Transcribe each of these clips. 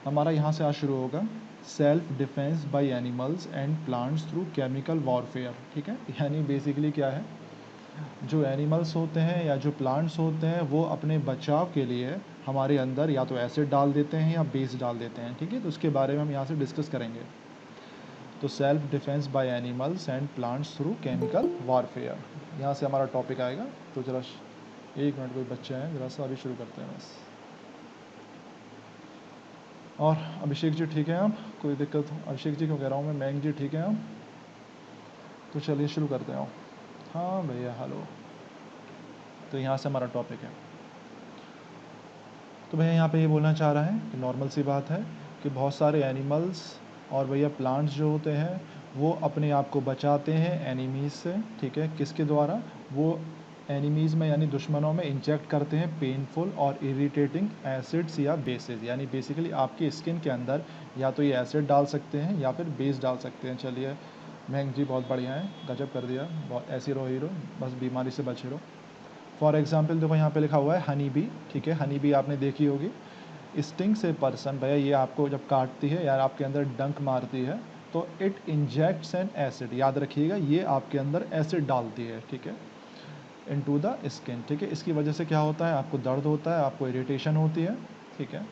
हमारा यहाँ से आज शुरू होगा self defence by animals and plants through chemical warfare. ठीक है, यानी बेसिकली क्या है, जो एनिमल्स होते हैं या जो प्लांट्स होते हैं वो अपने बचाव के लिए हमारे अंदर या तो एसिड डाल देते हैं या बेस डाल देते हैं। ठीक है, तो उसके बारे में हम यहाँ से डिस्कस करेंगे। तो self defence by animals and plants through chemical warfare, यहाँ से हमारा टॉपिक आएगा। तो जरा एक मिनट, कोई बच्चे हैं, जरा सा अभी शुरू करते हैं बस। और अभिषेक जी ठीक है आप? कोई दिक्कत? अभिषेक जी क्यों कह रहा हूँ मैं, मयंक जी ठीक है आप? तो चलिए शुरू करते हैं। हाँ भैया हेलो। तो यहाँ से हमारा टॉपिक है। तो भैया यहाँ पे ये बोलना चाह रहा है कि नॉर्मल सी बात है कि बहुत सारे एनिमल्स और भैया प्लांट्स जो होते हैं वो अपने आप को बचाते हैं एनिमीज़ से। ठीक है, किसके द्वारा? वो एनिमीज़ में यानी दुश्मनों में इंजेक्ट करते हैं पेनफुल और इरिटेटिंग एसिड्स या बेसेस, यानी बेसिकली आपकी स्किन के अंदर या तो ये एसिड डाल सकते हैं या फिर बेस डाल सकते हैं। चलिए महंग जी बहुत बढ़िया है, गजब कर दिया, बहुत ऐसी रहो हीरो, बस बीमारी से बचे रहो। फॉर एग्जाम्पल देखो यहाँ पे लिखा हुआ है हनी बी। ठीक है, हनी बी आपने देखी होगी। स्टिंग से पर्सन, भैया ये आपको जब काटती है या आपके अंदर डंक मारती है तो इट इंजेक्ट्स एन एसिड, याद रखिएगा ये आपके अंदर एसिड डालती है। ठीक है, इनटू द स्किन। ठीक है, इसकी वजह से क्या होता है, आपको दर्द होता है, आपको इरिटेशन होती है। ठीक है,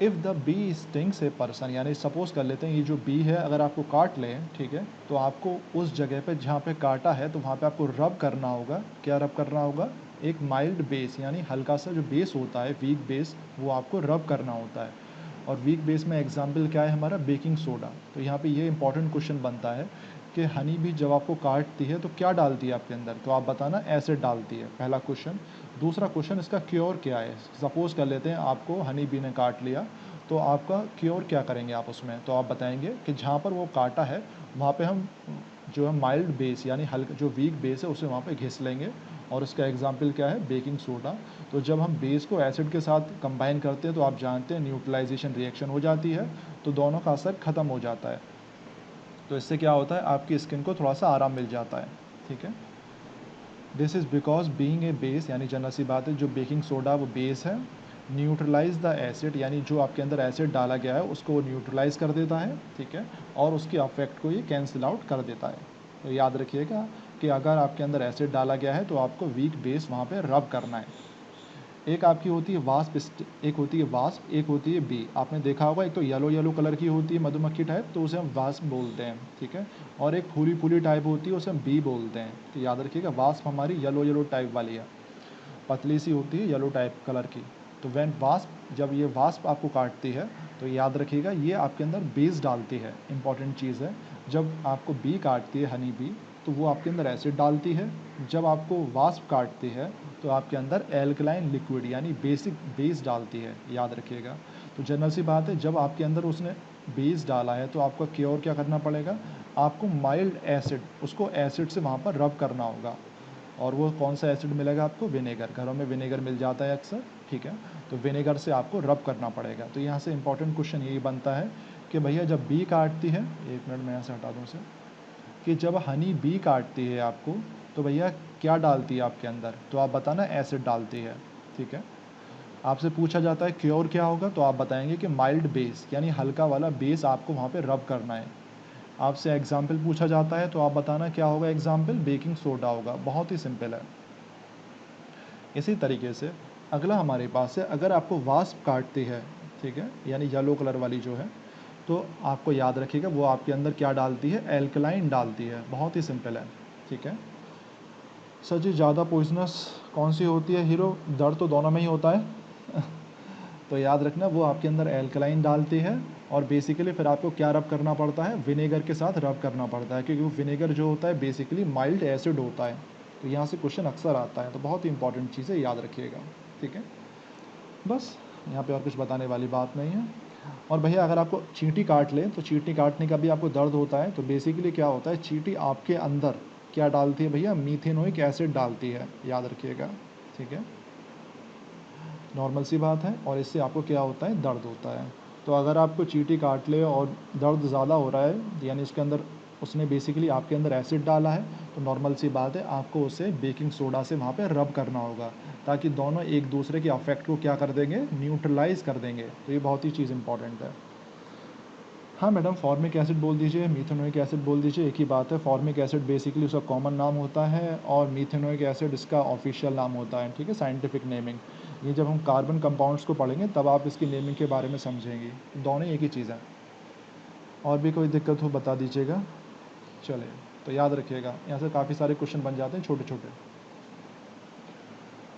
if the bee stings a person, यानी सपोज कर लेते हैं ये जो बी है अगर आपको काट ले, ठीक है, तो आपको उस जगह पे जहाँ पे काटा है तो वहाँ पे आपको रब करना होगा। क्या रब करना होगा? एक माइल्ड बेस, यानी हल्का सा जो बेस होता है, वीक बेस, वो आपको रब करना होता है। और वीक बेस में एग्जाम्पल क्या है हमारा? Baking soda. तो यहाँ पे ये इंपॉर्टेंट क्वेश्चन बनता है कि हनी भी जब आपको काटती है तो क्या डालती है आपके अंदर? तो आप बताना एसिड डालती है, पहला क्वेश्चन। दूसरा क्वेश्चन, इसका क्योर क्या है? सपोज़ कर लेते हैं आपको हनी बी ने काट लिया, तो आपका क्योर क्या करेंगे आप उसमें? तो आप बताएंगे कि जहाँ पर वो काटा है वहाँ पे हम जो है माइल्ड बेस यानी हल्का जो वीक बेस है उसे वहाँ पे घिस लेंगे। और उसका एग्जाम्पल क्या है? Baking soda. तो जब हम बेस को एसिड के साथ कंबाइन करते हैं तो आप जानते हैं न्यूट्रलाइजेशन रिएक्शन हो जाती है, तो दोनों का असर ख़त्म हो जाता है। तो इससे क्या होता है, आपकी स्किन को थोड़ा सा आराम मिल जाता है। ठीक है, this is because being a base, यानी जनरल सी बात है, जो बेकिंग सोडा वो बेस है। न्यूट्रलाइज द एसिड, यानी जो आपके अंदर एसिड डाला गया है उसको वो न्यूट्रलाइज कर देता है। ठीक है, और उसके अफेक्ट को ये कैंसिल आउट कर देता है। तो याद रखिएगा कि अगर आपके अंदर एसिड डाला गया है तो आपको वीक बेस वहाँ पे रब करना है। एक आपकी होती है वास्प, एक होती है वास्प, एक होती है बी। आपने देखा होगा, एक तो येलो येलो कलर की होती है मधुमक्खी टाइप, तो उसे हम वास्प बोलते हैं। ठीक है, और एक फूली फूली टाइप होती है उसे हम बी बोलते हैं। तो याद रखिएगा वास्प हमारी येलो येलो टाइप वाली है, पतली सी होती है येलो टाइप कलर की। तो वैन वास्प, जब ये वास्प आपको काटती है तो याद रखिएगा ये आपके अंदर बेस डालती है। इंपॉर्टेंट चीज़ है, जब आपको बी काटती है हनी बी तो वो आपके अंदर एसिड डालती है। जब आपको वास्प काटती है तो आपके अंदर एल्कलाइन लिक्विड यानी बेसिक बेस डालती है, याद रखिएगा। तो जनरल सी बात है, जब आपके अंदर उसने बेस डाला है तो आपका क्योर क्या करना पड़ेगा? आपको माइल्ड एसिड, उसको एसिड से वहाँ पर रब करना होगा। और वो कौन सा एसिड मिलेगा आपको? विनेगर। घरों में विनेगर मिल जाता है अक्सर। ठीक है, तो विनेगर से आपको रब करना पड़ेगा। तो यहाँ से इंपॉर्टेंट क्वेश्चन यही बनता है कि भैया जब बी काटती है, एक मिनट मैं यहाँ से हटा दूँ उसे, कि जब हनी बी काटती है आपको तो भैया क्या डालती है आपके अंदर? तो आप बताना एसिड डालती है। ठीक है, आपसे पूछा जाता है क्योर क्या होगा, तो आप बताएंगे कि माइल्ड बेस, यानी हल्का वाला बेस आपको वहाँ पे रब करना है। आपसे एग्जाम्पल पूछा जाता है तो आप बताना क्या होगा एग्जाम्पल? बेकिंग सोडा होगा। बहुत ही सिंपल है। इसी तरीके से अगला हमारे पास है, अगर आपको वास्प काटती है, ठीक है, यानी येलो कलर वाली जो है, तो आपको याद रखिएगा वो आपके अंदर क्या डालती है? एल्कलाइन डालती है। बहुत ही सिंपल है। ठीक है सर जी, ज़्यादा पॉइजनस कौन सी होती है हीरो? दर्द तो दोनों में ही होता है तो याद रखना वो आपके अंदर एल्कलाइन डालती है। और बेसिकली फिर आपको क्या रब करना पड़ता है? विनेगर के साथ रब करना पड़ता है, क्योंकि वो विनेगर जो होता है बेसिकली माइल्ड एसिड होता है। तो यहाँ से क्वेश्चन अक्सर आता है, तो बहुत ही इंपॉर्टेंट चीज़ है, याद रखिएगा। ठीक है, बस यहाँ पे और कुछ बताने वाली बात नहीं है। और भैया अगर आपको चींटी काट ले तो चींटी काटने का भी आपको दर्द होता है, तो बेसिकली क्या होता है, चींटी आपके अंदर क्या डालती है भैया? मीथेनोइक एसिड डालती है, याद रखिएगा। ठीक है, नॉर्मल सी बात है, और इससे आपको क्या होता है? दर्द होता है। तो अगर आपको चींटी काट ले और दर्द ज़्यादा हो रहा है, यानी इसके अंदर उसने बेसिकली आपके अंदर एसिड डाला है, तो नॉर्मल सी बात है आपको उसे बेकिंग सोडा से वहाँ पे रब करना होगा, ताकि दोनों एक दूसरे के अफेक्ट को क्या कर देंगे, न्यूट्रलाइज कर देंगे। तो ये बहुत ही चीज़ इंपॉर्टेंट है। हाँ मैडम, फॉर्मिक एसिड बोल दीजिए, मीथेनोइक एसिड बोल दीजिए, एक ही बात है। फॉर्मिक एसिड बेसिकली उसका कॉमन नाम होता है और मीथेनोइक एसिड इसका ऑफिशियल नाम होता है, ठीक है, साइंटिफिक नेमिंग। ये जब हम कार्बन कंपाउंड्स को पढ़ेंगे तब आप इसकी नेमिंग के बारे में समझेंगे, दोनों एक ही चीज़ है। और भी कोई दिक्कत हो बता दीजिएगा। चलिए, तो याद रखिएगा, यहाँ से काफ़ी सारे क्वेश्चन बन जाते हैं छोटे छोटे।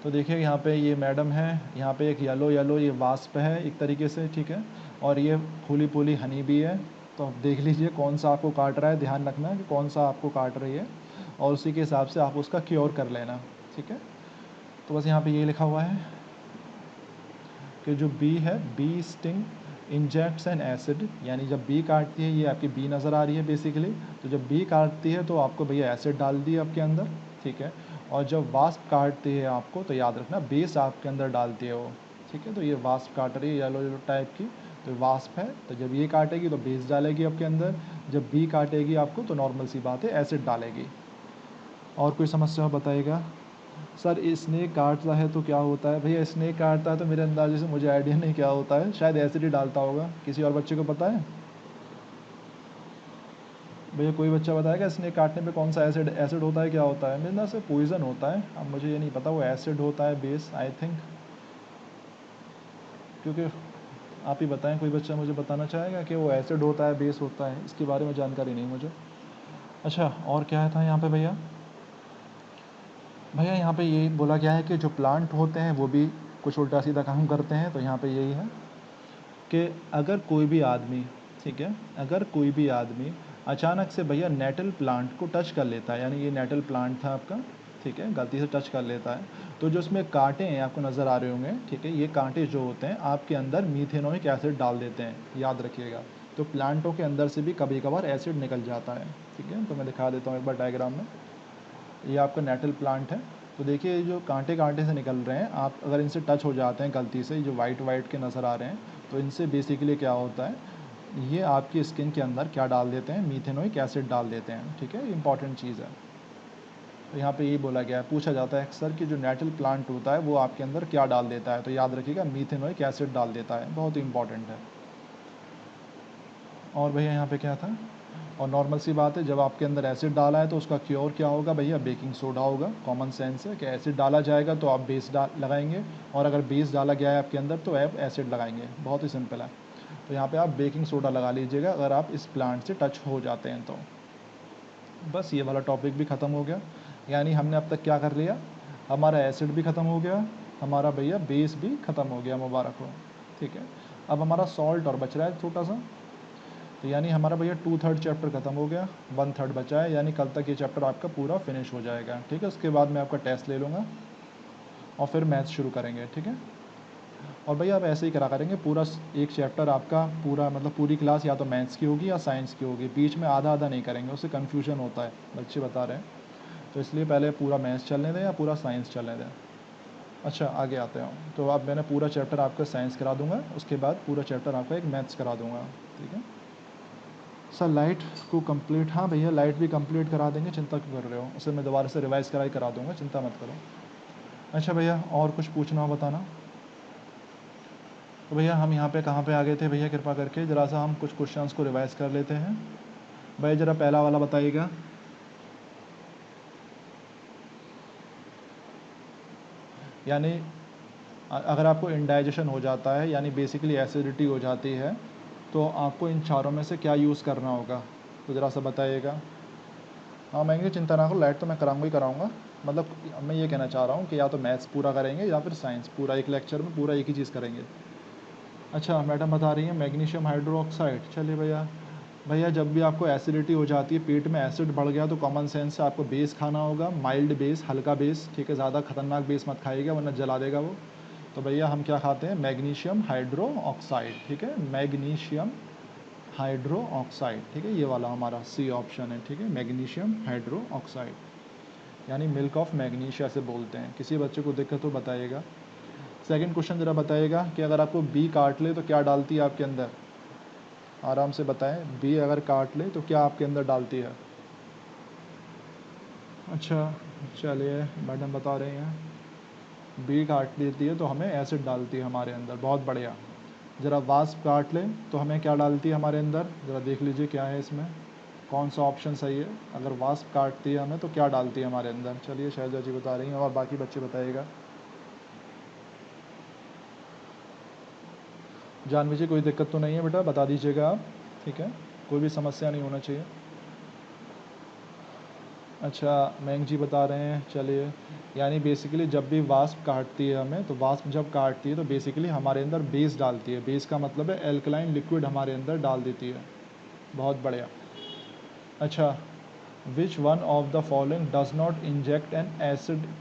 तो देखिए यहाँ पे ये मैडम है, यहाँ पे एक येलो येलो ये वास्प है एक तरीके से, ठीक है, और ये फूली फूली हनी भी है। तो आप देख लीजिए कौन सा आपको काट रहा है, ध्यान रखना कि कौन सा आपको काट रही है, और उसी के हिसाब से आप उसका क्योर कर लेना, ठीक है। तो बस यहाँ पे ये लिखा हुआ है कि जो बी है, bee sting injects an acid, यानी जब बी काटती है, ये आपकी बी नज़र आ रही है बेसिकली, तो जब बी काटती है तो आपको भैया एसिड डाल दिए आपके अंदर, ठीक है। और जब वास्प काटती है आपको, तो याद रखना बेस आपके अंदर डालती है वो, ठीक है। तो ये वास्प काट रही है येलो येलो टाइप की, तो वास्प है, तो जब ये काटेगी तो बेस डालेगी आपके अंदर, जब बी काटेगी आपको तो नॉर्मल सी बात है एसिड डालेगी। और कोई समस्या हो बताइएगा। सर स्नेक काटता है तो क्या होता है? भैया स्नेक काटता है तो मेरे अंदाजे से मुझे आइडिया नहीं क्या होता है, शायद एसिड ही डालता होगा। किसी और बच्चे को पता है? भैया कोई बच्चा बताएगा स्नेक काटने पे कौन सा एसिड एसिड होता है, क्या होता है? मेरे अंदाज से पॉइजन होता है, अब मुझे ये नहीं पता वो एसिड होता है बेस, आई थिंक। क्योंकि आप ही बताएं, कोई बच्चा मुझे बताना चाहेगा कि वो एसिड होता है बेस होता है, इसके बारे में जानकारी नहीं मुझे। अच्छा, और क्या था यहाँ पे भैया? भैया यहाँ पे ये बोला गया है कि जो प्लांट होते हैं वो भी कुछ उल्टा सीधा काम करते हैं। तो यहाँ पे यही है कि अगर कोई भी आदमी, ठीक है, अगर कोई भी आदमी अचानक से भैया नेटल प्लांट को टच कर लेता है, यानी ये नेटल प्लांट था आपका, ठीक है, गलती से टच कर लेता है, तो जो उसमें कांटे हैं आपको नज़र आ रहे होंगे, ठीक है, ये कांटे जो होते हैं आपके अंदर मीथेनोइक एसिड डाल देते हैं, याद रखिएगा। तो प्लांटों के अंदर से भी कभी कभार एसिड निकल जाता है, ठीक है। तो मैं दिखा देता हूँ एक बार डायग्राम में। ये आपका नेटल प्लांट है, तो देखिए ये जो कांटे कांटे से निकल रहे हैं, आप अगर इनसे टच हो जाते हैं गलती से, जो वाइट वाइट के नज़र आ रहे हैं, तो इनसे बेसिकली क्या होता है, ये आपकी स्किन के अंदर क्या डाल देते हैं, मीथेनोइक एसिड डाल देते हैं, ठीक है, इंपॉर्टेंट चीज़ है। तो यहाँ पे यही बोला गया है, पूछा जाता है अक्सर कि जो नेटल प्लांट होता है वो आपके अंदर क्या डाल देता है, तो याद रखिएगा मीथेनोइक एसिड डाल देता है, बहुत ही इंपॉर्टेंट है। और भैया यहाँ पे क्या था, और नॉर्मल सी बात है, जब आपके अंदर एसिड डाला है तो उसका क्योर क्या होगा भैया, बेकिंग सोडा होगा। कॉमन सेंस है कि एसिड डाला जाएगा तो आप बेस लगाएंगे, और अगर बेस डाला गया है आपके अंदर तो आप एसिड लगाएंगे, बहुत ही सिंपल है। तो यहाँ पे आप बेकिंग सोडा लगा लीजिएगा अगर आप इस प्लांट से टच हो जाते हैं तो। बस ये वाला टॉपिक भी ख़त्म हो गया, यानी हमने अब तक क्या कर लिया, हमारा एसिड भी ख़त्म हो गया, हमारा भैया बेस भी ख़त्म हो गया, मुबारक हो, ठीक है। अब हमारा सॉल्ट और बच रहा है छोटा सा, तो यानी हमारा भैया 2/3 चैप्टर ख़त्म हो गया, 1/3 बचा है, यानी कल तक ये चैप्टर आपका पूरा फिनिश हो जाएगा, ठीक है। उसके बाद मैं आपका टेस्ट ले लूँगा और फिर मैथ्स शुरू करेंगे, ठीक है। और भैया आप ऐसे ही करा करेंगे, पूरा एक चैप्टर आपका पूरा, मतलब पूरी क्लास या तो मैथ्स की होगी या साइंस की होगी, बीच में आधा आधा नहीं करेंगे, उससे कन्फ्यूजन होता है, बच्चे बता रहे हैं। तो इसलिए पहले पूरा मैथ्स चलने दें या पूरा साइंस चलने दें। अच्छा, आगे आते हैं, तो अब मैंने पूरा चैप्टर आपका साइंस करा दूंगा, उसके बाद पूरा चैप्टर आपका एक मैथ्स करा दूंगा, ठीक है। सर लाइट को कंप्लीट, हाँ भैया लाइट भी कंप्लीट करा देंगे, चिंता क्यों कर रहे हो, उसे मैं दोबारा से रिवाइज़ करा दूंगा, चिंता मत करो। अच्छा भैया, और कुछ पूछना हो बताना। तो भैया हम यहाँ पे कहाँ पे आ गए थे भैया, कृपा करके ज़रा सा हम कुछ क्वेश्चंस को रिवाइज़ कर लेते हैं। भैया ज़रा पहला वाला बताइएगा। यानी अगर आपको इंडाइजेशन हो जाता है, यानी बेसिकली एसिडिटी हो जाती है, तो आपको इन चारों में से क्या यूज़ करना होगा, तो ज़रा सा बताइएगा। हाँ मैं चिंता ना करो, लाइट तो मैं कराऊंगा ही कराऊंगा, मतलब मैं ये कहना चाह रहा हूँ कि या तो मैथ्स पूरा करेंगे या फिर साइंस पूरा, एक लेक्चर में पूरा एक ही चीज़ करेंगे। अच्छा, मैडम बता रही हैं मैग्नीशियम हाइड्रोक्साइड। चलिए भैया, भैया जब भी आपको एसिडिटी हो जाती है, पेट में एसिड बढ़ गया, तो कॉमन सेंस से आपको बेस खाना होगा, माइल्ड बेस, हल्का बेस, ठीक है, ज़्यादा खतरनाक बेस मत खाइएगा वरना जला देगा वो। तो भैया हम क्या खाते हैं, मैग्नीशियम हाइड्रो ऑक्साइड, ठीक है, मैग्नीशियम हाइड्रो ऑक्साइड, ठीक है, ये वाला हमारा सी ऑप्शन है, ठीक है, मैग्नीशियम हाइड्रो ऑक्साइड, यानी मिल्क ऑफ मैग्नीशिया से बोलते हैं। किसी बच्चे को दिक्कत हो बताइएगा। सेकंड क्वेश्चन ज़रा बताइएगा कि अगर आपको बी काट ले तो क्या डालती है आपके अंदर, आराम से बताएं, बी अगर काट ले तो क्या आपके अंदर डालती है? अच्छा चलिए, मैडम बता रही हैं बी काट लेती है तो हमें एसिड डालती है हमारे अंदर। बहुत बढ़िया। ज़रा वास्प काट लें तो हमें क्या डालती है हमारे अंदर? ज़रा देख लीजिए क्या है इसमें, कौन सा ऑप्शन सही है। अगर वास्प काटती है हमें तो क्या डालती है हमारे अंदर? चलिए शैलजा जी बता रही हैं और बाकी बच्चे बताइएगा। जानवी जी कोई दिक्कत तो नहीं है बेटा, बता दीजिएगा आप, ठीक है, कोई भी समस्या नहीं होना चाहिए। अच्छा मयंक जी बता रहे हैं, चलिए, यानी बेसिकली जब भी वास्प काटती है हमें, तो वास्प जब काटती है तो बेसिकली हमारे अंदर बेस डालती है। बेस का मतलब है एल्कलाइन लिक्विड हमारे अंदर डाल देती है। बहुत बढ़िया। अच्छा, which one of the following does not inject an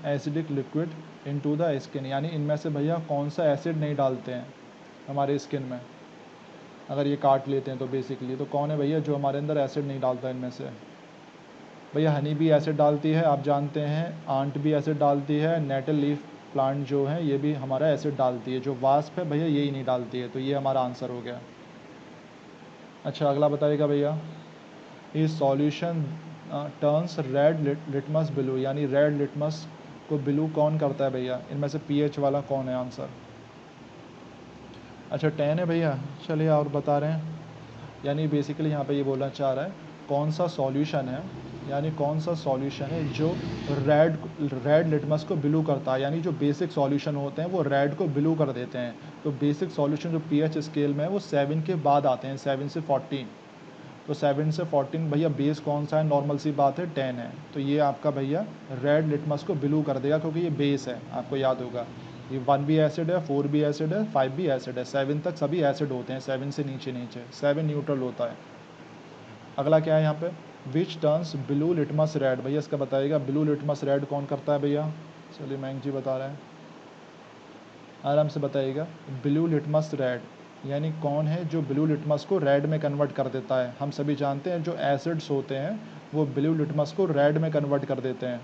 acidic liquid into the skin, यानी इनमें से भैया कौन सा एसिड नहीं डालते हैं हमारे स्किन में? अगर ये काट लेते हैं तो बेसिकली तो कौन है भैया जो हमारे अंदर एसिड नहीं डालता इनमें से? भैया हनी भी एसिड डालती है, आप जानते हैं, आंट भी एसिड डालती है, नेटल लीफ प्लांट जो है ये भी हमारा एसिड डालती है। जो वास्प है भैया यही नहीं डालती है, तो ये हमारा आंसर हो गया। अच्छा अगला बताइएगा भैया, इस solution turns red litmus blue, यानी रेड लिटमस को ब्लू कौन करता है भैया? इनमें से पीएच वाला कौन है आंसर? अच्छा 10 है भैया। चलिए और बता रहे हैं, यानी बेसिकली यहाँ पे ये बोलना चाह रहा है कौन सा सॉल्यूशन है, यानी कौन सा सॉल्यूशन है जो रेड रेड लिटमस को ब्लू करता है, यानी जो बेसिक सॉल्यूशन होते हैं वो रेड को ब्लू कर देते हैं। तो बेसिक सॉल्यूशन जो पीएच स्केल में है वो 7 के बाद आते हैं, 7 से 14। तो 7 से 14 भैया बेस कौन सा है? नॉर्मल सी बात है 10 है। तो ये आपका भैया रेड लिटमस को ब्लू कर देगा क्योंकि ये बेस है, आपको याद होगा। ये 1 भी एसिड है, 4 भी एसिड है, 5 भी एसिड है, 7 तक सभी एसिड होते हैं, 7 से नीचे नीचे 7 न्यूट्रल होता है। अगला क्या है यहाँ पे, which turns blue litmus red, भैया इसका बताइएगा ब्लू लिटमस रेड कौन करता है भैया? चलिए मयंक जी बता रहे हैं, आराम से बताइएगा। ब्लू लिटमस रेड यानी कौन है जो ब्लू लिटमस को रेड में कन्वर्ट कर देता है? हम सभी जानते हैं जो एसिड्स होते हैं वो ब्लू लिटमस को रेड में कन्वर्ट कर देते हैं।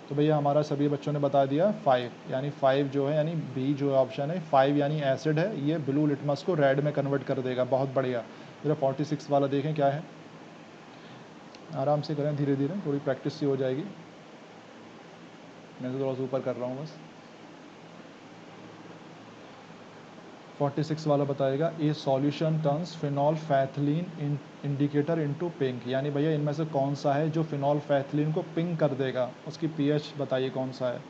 तो भैया हमारा सभी बच्चों ने बता दिया 5, यानी 5 जो है, यानी बी जो ऑप्शन है 5 यानी एसिड है, ये ब्लू लिटमस को रेड में कन्वर्ट कर देगा। बहुत बढ़िया। जरा 46 वाला देखें क्या है, आराम से करें, धीरे धीरे, थोड़ी प्रैक्टिस सी हो जाएगी। मैं तो थोड़ा सा ऊपर कर रहा हूँ बस। 46 वाला बताएगा, a solution turns phenolphthalein indicator into pink, यानी भैया इनमें से कौन सा है जो फिनॉल फैथलीन को पिंक कर देगा? उसकी पीएच बताइए कौन सा है।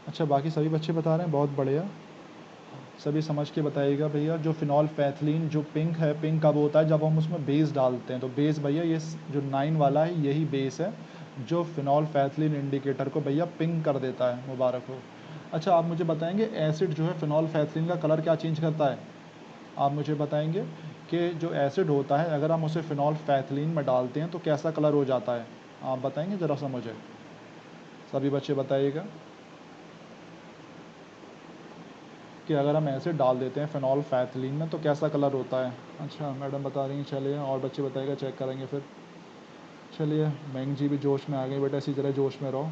अच्छा बाकी सभी बच्चे बता रहे हैं, बहुत बढ़िया, सभी समझ के बताइएगा भैया। जो फिनॉल फैथलीन जो पिंक है, पिंक कब होता है? जब हम उसमें बेस डालते हैं। तो बेस भैया ये जो 9 वाला है यही बेस है जो फिनॉल फैथलीन इंडिकेटर को भैया पिंक कर देता है। मुबारक हो। अच्छा आप मुझे बताएंगे एसिड जो है फिनॉल फैथलीन का कलर क्या चेंज करता है? आप मुझे बताएंगे कि जो एसिड होता है अगर हम उसे फिनॉल फैथलीन में डालते हैं तो कैसा कलर हो जाता है? आप बताएंगे ज़रा सा मुझे, सभी बच्चे बताइएगा कि अगर हम एसिड डाल देते हैं फिनॉल फैथलीन में तो कैसा कलर होता है? अच्छा मैडम बता रही हैं, चलिए और बच्चे बताइएगा, चेक करेंगे फिर। चलिए मैंग जी भी जोश में आ गई, बेटा इसी तरह जोश में रहो,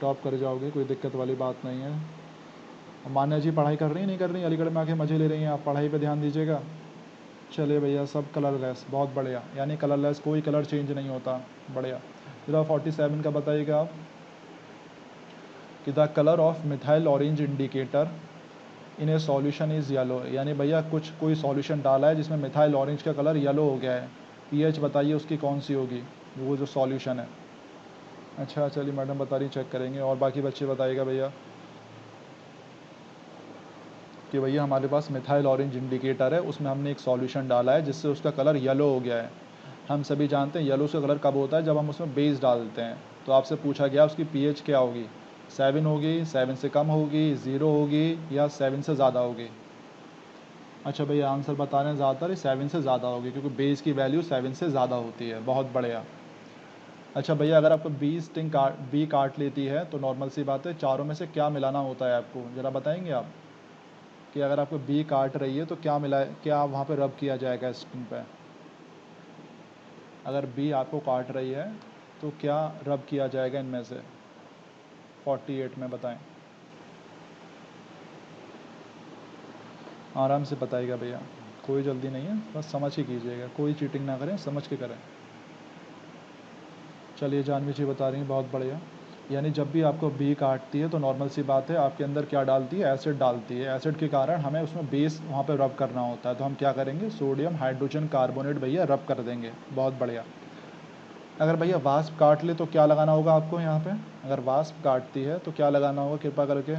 टॉप कर जाओगे, कोई दिक्कत वाली बात नहीं है। और मान्या जी पढ़ाई कर रही हैं नहीं कर रही हैं? अलीगढ़ में आके मज़े ले रही हैं, आप पढ़ाई पे ध्यान दीजिएगा। चलिए भैया सब कलरलेस, बहुत बढ़िया, यानी कलरलेस कोई कलर चेंज नहीं होता। बढ़िया। ज़रा 47 का बताइएगा आप, कि the colour of methyl orange indicator in A solution is yellow, यानी भैया कोई सॉल्यूशन डाला है जिसमें मिथाइल ऑरेंज का कलर येलो हो गया है, पीएच बताइए उसकी कौन सी होगी वो जो सॉल्यूशन है? अच्छा चलिए मैडम बता रही, चेक करेंगे। और बाकी बच्चे बताइएगा भैया कि भैया हमारे पास मिथाइल ऑरेंज इंडिकेटर है, उसमें हमने एक सॉल्यूशन डाला है जिससे उसका कलर येलो हो गया है। हम सभी जानते हैं येलो का कलर कब होता है? जब हम उसमें बेस डालते हैं। तो आपसे पूछा गया उसकी पीएच क्या होगी? 7 होगी, 7 से कम होगी, 0 होगी, या 7 से ज़्यादा होगी? अच्छा भैया आंसर बता रहे हैं ज़्यादातर 7 से ज़्यादा होगी, क्योंकि बेस की वैल्यू 7 से ज़्यादा होती है। बहुत बढ़िया। अच्छा भैया अगर आपको बी काट लेती है तो नॉर्मल सी बात है, चारों में से क्या मिलाना होता है आपको? ज़रा बताएंगे आप कि अगर आपको बी काट रही है तो क्या मिला, क्या वहाँ पे रब किया जाएगा स्किन पे? अगर बी आपको काट रही है तो क्या रब किया जाएगा इनमें से? 48 में बताएं, आराम से बताइएगा भैया। कोई जल्दी नहीं है, बस समझ के कीजिएगा, कोई चीटिंग ना करें, समझ के करें। चलिए जानवी जी बता रही हैं, बहुत बढ़िया। यानी जब भी आपको बी काटती है तो नॉर्मल सी बात है, आपके अंदर क्या डालती है, एसिड डालती है। एसिड के कारण हमें उसमें बेस वहाँ पे रब करना होता है, तो हम क्या करेंगे, सोडियम हाइड्रोजन कार्बोनेट भैया रब कर देंगे। बहुत बढ़िया। अगर भैया वास्प काट ले तो क्या लगाना होगा आपको यहाँ पे, अगर वास्प काटती है तो क्या लगाना होगा कृपा करके।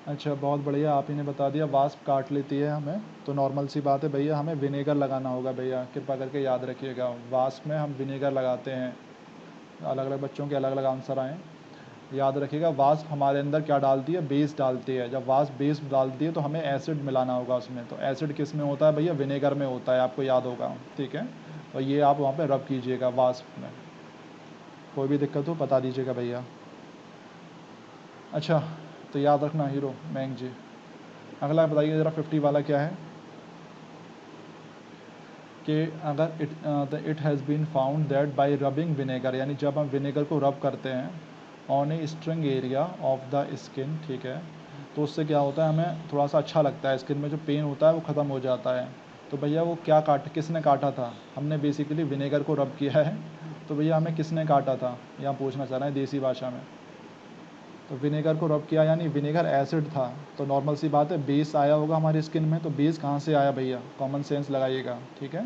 अच्छा बहुत बढ़िया, आप ही ने बता दिया, वास्प काट लेती है हमें तो नॉर्मल सी बात है भैया, हमें विनेगर लगाना होगा भैया, कृपा करके याद रखिएगा। वास्प में हम विनेगर लगाते हैं। अलग अलग बच्चों के अलग अलग आंसर आएँ, याद रखिएगा। वास्प हमारे अंदर क्या डालती है, बेस डालती है। जब वास्प बेस डालती है तो हमें एसिड मिलाना होगा उसमें, तो एसिड किस में होता है भैया, विनेगर में होता है, आपको याद होगा, ठीक है। और ये आप वहाँ पे रब कीजिएगा वास्प में। कोई भी दिक्कत हो बता दीजिएगा भैया। अच्छा तो याद रखना हीरो मैंग जी। अगला बताइए ज़रा 50 वाला क्या है, कि अगर it has been found that by rubbing vinegar, यानी जब हम विनेगर को रब करते हैं on a string area of the skin, ठीक है, तो उससे क्या होता है, हमें थोड़ा सा अच्छा लगता है, स्किन में जो पेन होता है वो ख़त्म हो जाता है। तो भैया वो क्या किसने काटा था, हमने बेसिकली विनेगर को रब किया है, तो भैया हमें किसने काटा था, यहाँ पूछना चाह रहे हैं देसी भाषा में। तो विनेगर को रब किया, यानी विनेगर एसिड था, तो नॉर्मल सी बात है बेस आया होगा हमारी स्किन में, तो बेस कहाँ से आया भैया, कॉमन सेंस लगाइएगा, ठीक है।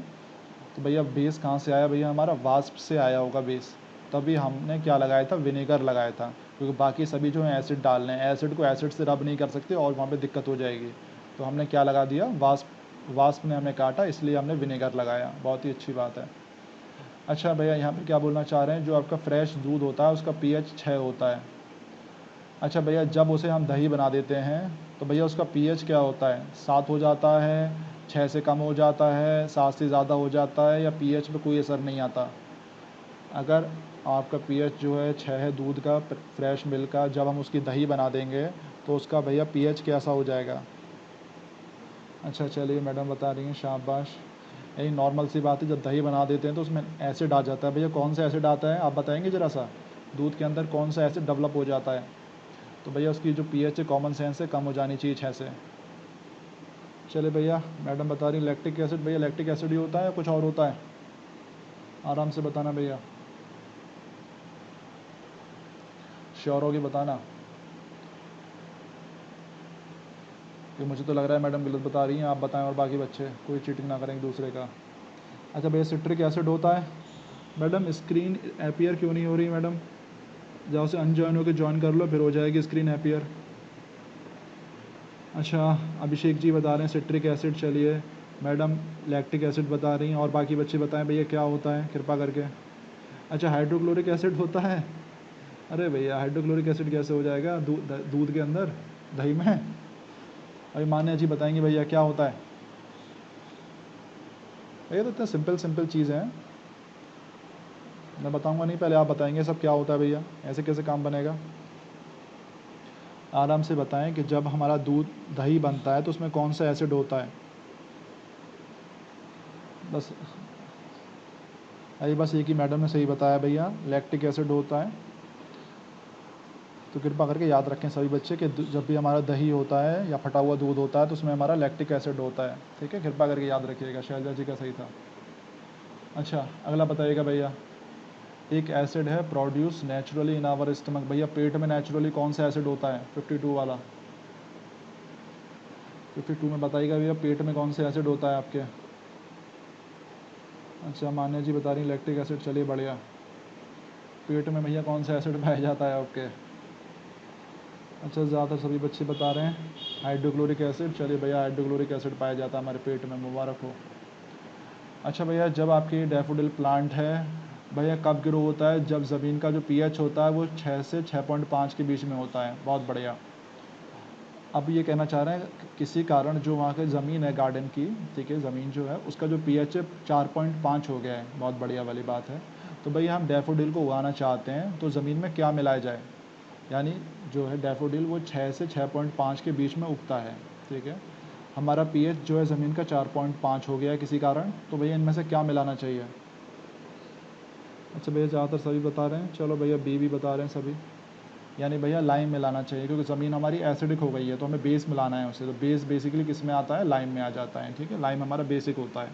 तो भैया बेस कहाँ से आया भैया, हमारा वास्प से आया होगा बेस, तभी हमने क्या लगाया था, विनेगर लगाया था, क्योंकि बाकी सभी जो है एसिड डाल रहे हैं, एसिड को एसिड से रब नहीं कर सकते और वहाँ पे दिक्कत हो जाएगी। तो हमने क्या लगा दिया, वास्प, वास्प ने हमें काटा, इसलिए हमने विनेगर लगाया। बहुत ही अच्छी बात है। अच्छा भैया यहाँ पे क्या बोलना चाह रहे हैं, जो आपका फ्रेश दूध होता है उसका pH 6 होता है। अच्छा भैया जब उसे हम दही बना देते हैं तो भैया उसका pH क्या होता है, 7 हो जाता है, 6 से कम हो जाता है, 7 से ज़्यादा हो जाता है, या pH पे कोई असर नहीं आता। अगर आपका pH जो है 6 है दूध का, फ्रेश मिल्क का, जब हम उसकी दही बना देंगे तो उसका भैया pH कैसा हो जाएगा। अच्छा चलिए मैडम बता रही हैं, शाबाश। यही नॉर्मल सी बात है, जब दही बना देते हैं तो उसमें एसिड आ जाता है। भैया कौन सा एसिड आता है, आप बताएंगे ज़रा सा, दूध के अंदर कौन सा एसिड डेवलप हो जाता है। तो भैया उसकी जो pH है कॉमन सेंस से कम हो जानी चाहिए 6 से। चले भैया मैडम बता रही लैक्टिक एसिड, भैया लैक्टिक एसिड ही होता है या कुछ और होता है, आराम से बताना भैया, श्योर होगी बताना, कि मुझे तो लग रहा है मैडम गलत बता रही हैं, आप बताएं और बाकी बच्चे कोई चीटिंग ना करें एक दूसरे का। अच्छा भैया सिट्रिक एसिड होता है। मैडम स्क्रीन अपीयर क्यों नहीं हो रही मैडम, जाओ से अनजॉइन होकर ज्वाइन कर लो, फिर हो जाएगी स्क्रीन अपीयर। अच्छा अभिषेक जी बता रहे हैं सिट्रिक एसिड, चलिए मैडम लैक्टिक एसिड बता रही हैं, और बाकी बच्चे बताएं भैया क्या होता है कृपा करके। अच्छा हाइड्रोक्लोरिक एसिड होता है, अरे भैया हाइड्रोक्लोरिक एसिड कैसे हो जाएगा दूध के अंदर, दही में। अभी मान्या जी बताएंगे भैया क्या होता है। भैया तो इतना सिंपल सिंपल चीज़ें हैं, मैं बताऊंगा नहीं, पहले आप बताएंगे सब क्या होता है भैया, ऐसे कैसे काम बनेगा। आराम से बताएं कि जब हमारा दूध दही बनता है तो उसमें कौन सा एसिड होता है, बस। अरे बस एक ही मैडम ने सही बताया भैया, लैक्टिक एसिड होता है। तो कृपा करके याद रखें सभी बच्चे कि जब भी हमारा दही होता है या फटा हुआ दूध होता है तो उसमें हमारा लैक्टिक एसिड होता है, ठीक है, कृपा करके याद रखिएगा। शैलजा जी का सही था। अच्छा अगला बताइएगा भैया, एक एसिड है produce naturally in our stomach, भैया पेट में नेचुरली कौन सा एसिड होता है, 52 वाला, 52 में बताइएगा भैया पेट में कौन सा एसिड होता है आपके। अच्छा मान्या जी बता रही लैक्टिक एसिड, चलिए बढ़िया। पेट में भैया कौन सा एसिड पाया जाता है आपके। अच्छा ज़्यादातर सभी बच्चे बता रहे हैं हाइड्रोक्लोरिक एसिड, चलिए भैया हाइड्रोक्लोरिक एसिड पाया जाता है हमारे पेट में, मुबारक हो। अच्छा भैया जब आपकी डैफोडिल प्लांट है भैया कब ग्रो होता है, जब ज़मीन का जो pH होता है वो 6 से 6.5 के बीच में होता है। बहुत बढ़िया। अब ये कहना चाह रहे हैं किसी कारण जो वहाँ की ज़मीन है गार्डन की, ठीक है, ज़मीन जो है उसका जो pH है 4.5 हो गया है। बहुत बढ़िया वाली बात है। तो भैया हम डैफोडिल को उगाना चाहते हैं तो ज़मीन में क्या मिलाया जाए, यानी जो है डैफोडिल वो 6 से 6.5 के बीच में उगता है, ठीक है। हमारा pH जो है ज़मीन का 4.5 हो गया है किसी कारण, तो भैया इनमें से क्या मिलाना चाहिए। अच्छा भैया ज़्यादातर सभी बता रहे हैं, चलो भैया बी भी बता रहे हैं सभी, यानी भैया लाइम मिलाना चाहिए, क्योंकि ज़मीन हमारी एसिडिक हो गई है तो हमें बेस मिलाना है उसे। तो बेस बेसिकली किस में आता है, लाइम में आ जाता है, ठीक है। लाइम हमारा बेसिक होता है,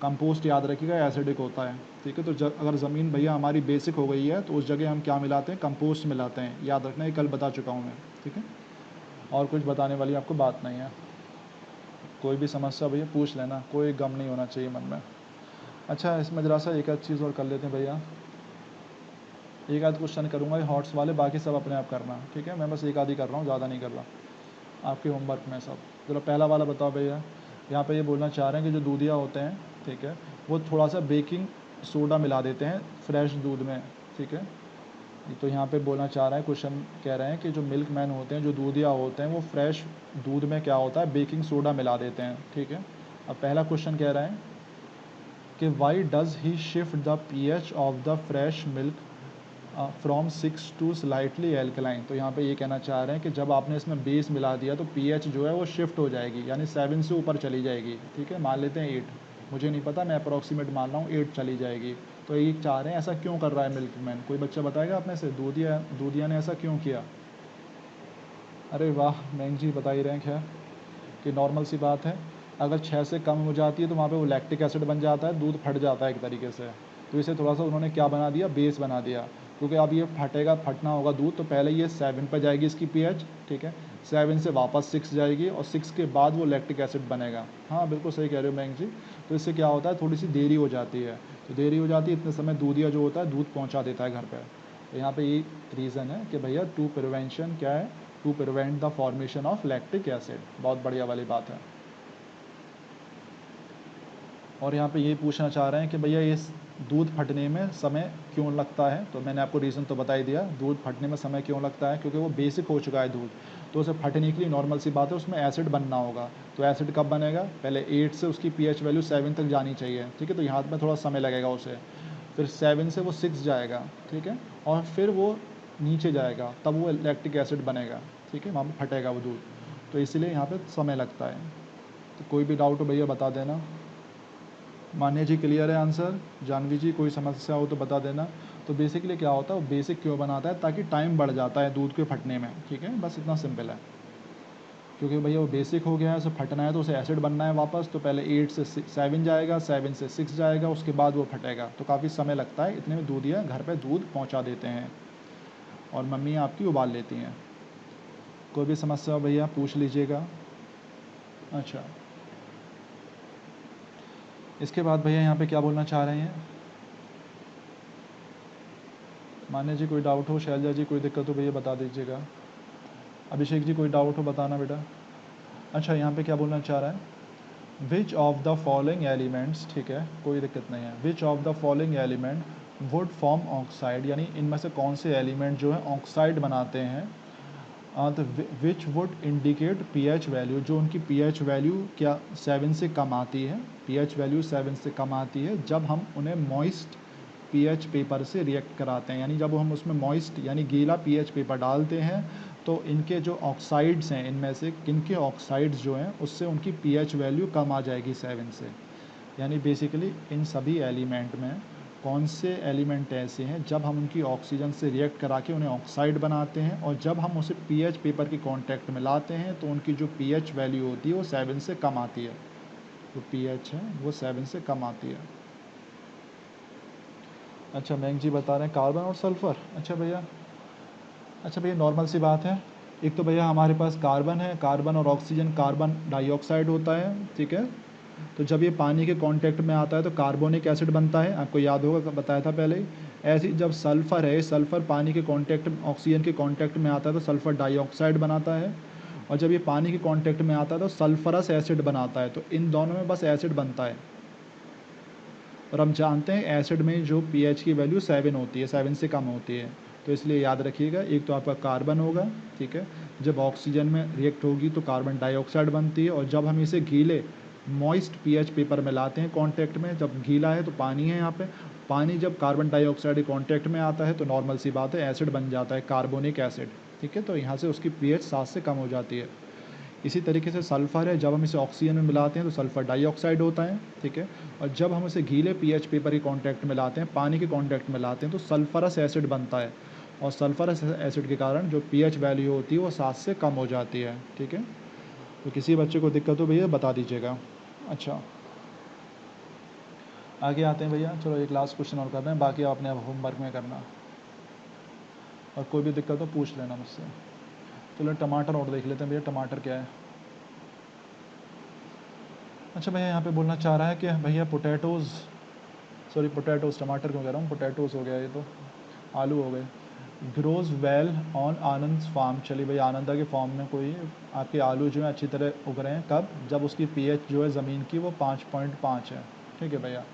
कंपोस्ट याद रखिएगा एसिडिक होता है, ठीक है। तो अगर ज़मीन भैया हमारी बेसिक हो गई है तो उस जगह हम क्या मिलाते हैं, कंपोस्ट मिलाते हैं, याद रखना, ये कल बता चुका हूँ मैं, ठीक है। और कुछ बताने वाली आपको बात नहीं है। कोई भी समस्या भैया पूछ लेना, कोई गम नहीं होना चाहिए मन में। अच्छा, इसमें ज़रा सा एक आध चीज़ और कर लेते हैं भैया, एक आध क्वेश्चन करूँगा ये हॉट्स वाले, बाकी सब अपने आप करना, ठीक है। मैं बस एक आध ही कर रहा हूँ, ज़्यादा नहीं कर रहा, आपके होमवर्क में सब। चलो पहला वाला बताओ भैया, यहाँ पे ये बोलना चाह रहे हैं कि जो दूधिया होते हैं, ठीक है, वो थोड़ा सा बेकिंग सोडा मिला देते हैं फ्रेश दूध में, ठीक है। तो यहाँ पे बोलना चाह रहा है, क्वेश्चन कह रहे हैं कि जो मिल्क मैन होते हैं, जो दूधिया होते हैं, वो फ्रेश दूध में क्या होता है, बेकिंग सोडा मिला देते हैं, ठीक है। अब पहला क्वेश्चन कह रहा है कि why does he shift the pH of the fresh milk from 6 to slightly alkaline. तो यहाँ पे ये कहना चाह रहे हैं कि जब आपने इसमें बेस मिला दिया तो pH जो है वो शिफ्ट हो जाएगी, यानी 7 से ऊपर चली जाएगी, ठीक है। मान लेते हैं 8, मुझे नहीं पता, मैं अप्रॉक्सीमेट मान रहा हूँ 8 चली जाएगी। तो ये चाह रहे हैं ऐसा क्यों कर रहा है मिल्कमैन, कोई बच्चा बताएगा आप में से, दूधिया ने ऐसा क्यों किया। अरे वाह, मैंग जी बता ही रहे हैं, खैर कि नॉर्मल सी बात है, अगर 6 से कम हो जाती है तो वहाँ पे वो लैक्टिक एसिड बन जाता है, दूध फट जाता है एक तरीके से। तो इसे थोड़ा सा उन्होंने क्या बना दिया, बेस बना दिया, क्योंकि अब ये फटेगा, फटना होगा दूध, तो पहले ये 7 पर जाएगी इसकी pH, ठीक है। 7 से वापस 6 जाएगी और 6 के बाद वो लैक्टिक एसिड बनेगा। हाँ बिल्कुल सही कह रहे हो मैंग जी। तो इससे क्या होता है, थोड़ी सी देरी हो जाती है, तो देरी हो जाती है, इतने समय दूधिया जो होता है दूध पहुँचा देता है घर पर। तो यहाँ पे ये रीज़न है कि भैया टू प्रिवेंशन क्या है, to prevent the formation of lactic acid. बहुत बढ़िया वाली बात है। और यहाँ पे ये पूछना चाह रहे हैं कि भैया ये दूध फटने में समय क्यों लगता है। तो मैंने आपको रीज़न तो बता ही दिया, दूध फटने में समय क्यों लगता है, क्योंकि वो बेसिक हो चुका है दूध, तो उसे फटने के लिए नॉर्मल सी बात है उसमें एसिड बनना होगा। तो एसिड कब बनेगा, पहले 8 से उसकी pH वैल्यू 7 तक जानी चाहिए, ठीक है। तो यहाँ में थोड़ा समय लगेगा उसे, फिर 7 से वो 6 जाएगा, ठीक है, और फिर वो नीचे जाएगा, तब वो लैक्टिक एसिड बनेगा, ठीक है, वहाँ पर फटेगा वो दूध। तो इसलिए यहाँ पर समय लगता है। तो कोई भी डाउट हो भैया बता देना। मान्य जी क्लियर है आंसर, जानवी जी कोई समस्या हो तो बता देना। तो बेसिकली क्या होता है, वो बेसिक क्यों बनाता है, ताकि टाइम बढ़ जाता है दूध के फटने में, ठीक है, बस इतना सिंपल है। क्योंकि भैया वो बेसिक हो गया है, उसे फटना है तो उसे एसिड बनना है वापस, तो पहले 8 से 7 जाएगा, 7 से 6 जाएगा, उसके बाद वो फटेगा, तो काफ़ी समय लगता है। इतने में दूधिया घर पर दूध पहुँचा देते हैं और मम्मी आपकी उबाल लेती हैं। कोई भी समस्या हो भैया पूछ लीजिएगा। अच्छा, इसके बाद भैया यहाँ पे क्या बोलना चाह रहे हैं, मान्य जी कोई डाउट हो, शैलजा जी कोई दिक्कत हो भैया बता दीजिएगा, अभिषेक जी कोई डाउट हो बताना बेटा। अच्छा, यहाँ पे क्या बोलना चाह रहा है, which of the following elements, ठीक है कोई दिक्कत नहीं है, which of the following element would form oxide, यानी इनमें से कौन से एलिमेंट जो है ऑक्साइड बनाते हैं, तो which would indicate pH value, जो उनकी pH वैल्यू क्या 7 से कम आती है, pH वैल्यू 7 से कम आती है जब हम उन्हें मॉइस्ट pH पेपर से रिएक्ट कराते हैं, यानी जब हम उसमें मॉइस्ट यानी गीला pH पेपर डालते हैं तो इनके जो ऑक्साइड्स हैं, इनमें से किनके ऑक्साइड्स जो हैं उससे उनकी pH वैल्यू कम आ जाएगी 7 से। यानी बेसिकली इन सभी एलिमेंट में कौन से एलिमेंट ऐसे हैं जब हम उनकी ऑक्सीजन से रिएक्ट करा के उन्हें ऑक्साइड बनाते हैं, और जब हम उसे pH पेपर के कांटेक्ट में लाते हैं तो उनकी जो pH वैल्यू होती है वो 7 से कम आती है, जो pH है वो 7 से कम आती है। अच्छा, मैंग जी बता रहे हैं कार्बन और सल्फ़र। अच्छा भैया नॉर्मल सी बात है, एक तो भैया हमारे पास कार्बन है, कार्बन और ऑक्सीजन, कार्बन डाइऑक्साइड होता है, ठीक है। तो जब ये पानी के कांटेक्ट में आता है तो कार्बोनिक एसिड बनता है, आपको याद होगा बताया था पहले ही। ऐसे ही जब सल्फ़र है, सल्फ़र पानी के कांटेक्ट ऑक्सीजन के कांटेक्ट में आता है तो सल्फ़र डाइऑक्साइड बनाता है, और जब ये पानी के कांटेक्ट में आता है तो सल्फ़रस एसिड बनाता है। तो इन दोनों में बस एसिड बनता है, और हम जानते हैं एसिड में जो pH की वैल्यू 7 होती है, 7 से कम होती है। तो इसलिए याद रखिएगा, एक तो आपका कार्बन होगा, ठीक है, जब ऑक्सीजन में रिएक्ट होगी तो कार्बन डाइऑक्साइड बनती है, और जब हम इसे गीले मॉइस्ट pH पेपर में लाते हैं कांटेक्ट में, जब गीला है तो पानी है यहाँ पे, पानी जब कार्बन डाइऑक्साइड के कांटेक्ट में आता है तो नॉर्मल सी बात है एसिड बन जाता है, कार्बोनिक एसिड, ठीक है। तो यहाँ से उसकी pH 7 से कम हो जाती है। इसी तरीके से सल्फ़र है, जब हम इसे ऑक्सीजन में मिलाते हैं तो सल्फ़र डाइऑक्साइड होता है, ठीक है, और जब हम इसे गीले pH पेपर के कांटेक्ट में लाते हैं, पानी के कांटेक्ट में लाते हैं तो सल्फ़रस एसिड बनता है, और सल्फरस एसिड के कारण जो pH वैल्यू होती है वो 7 से कम हो जाती है, ठीक है। तो किसी बच्चे को दिक्कत हो भैया बता दीजिएगा। अच्छा, आगे आते हैं भैया। चलो एक लास्ट क्वेश्चन और कर रहे हैं, बाकी आप अपने होमवर्क में करना, और कोई भी दिक्कत हो पूछ लेना मुझसे। चलो टमाटर और देख लेते हैं भैया, टमाटर क्या है। अच्छा भैया, यहाँ पे बोलना चाह रहा है कि भैया पोटैटोज़, सॉरी पोटैटोज़, टमाटर क्यों कह रहा हूँ, पोटैटोज़ हो गया, ये तो आलू हो गए। Grows well on Anand farm. चलिए भैया, आनंदा के फार्म में कोई आपके आलू जो है अच्छी तरह उग रहे हैं, कब? जब उसकी pH जो है ज़मीन की वो 5.5 है, ठीक है भैया।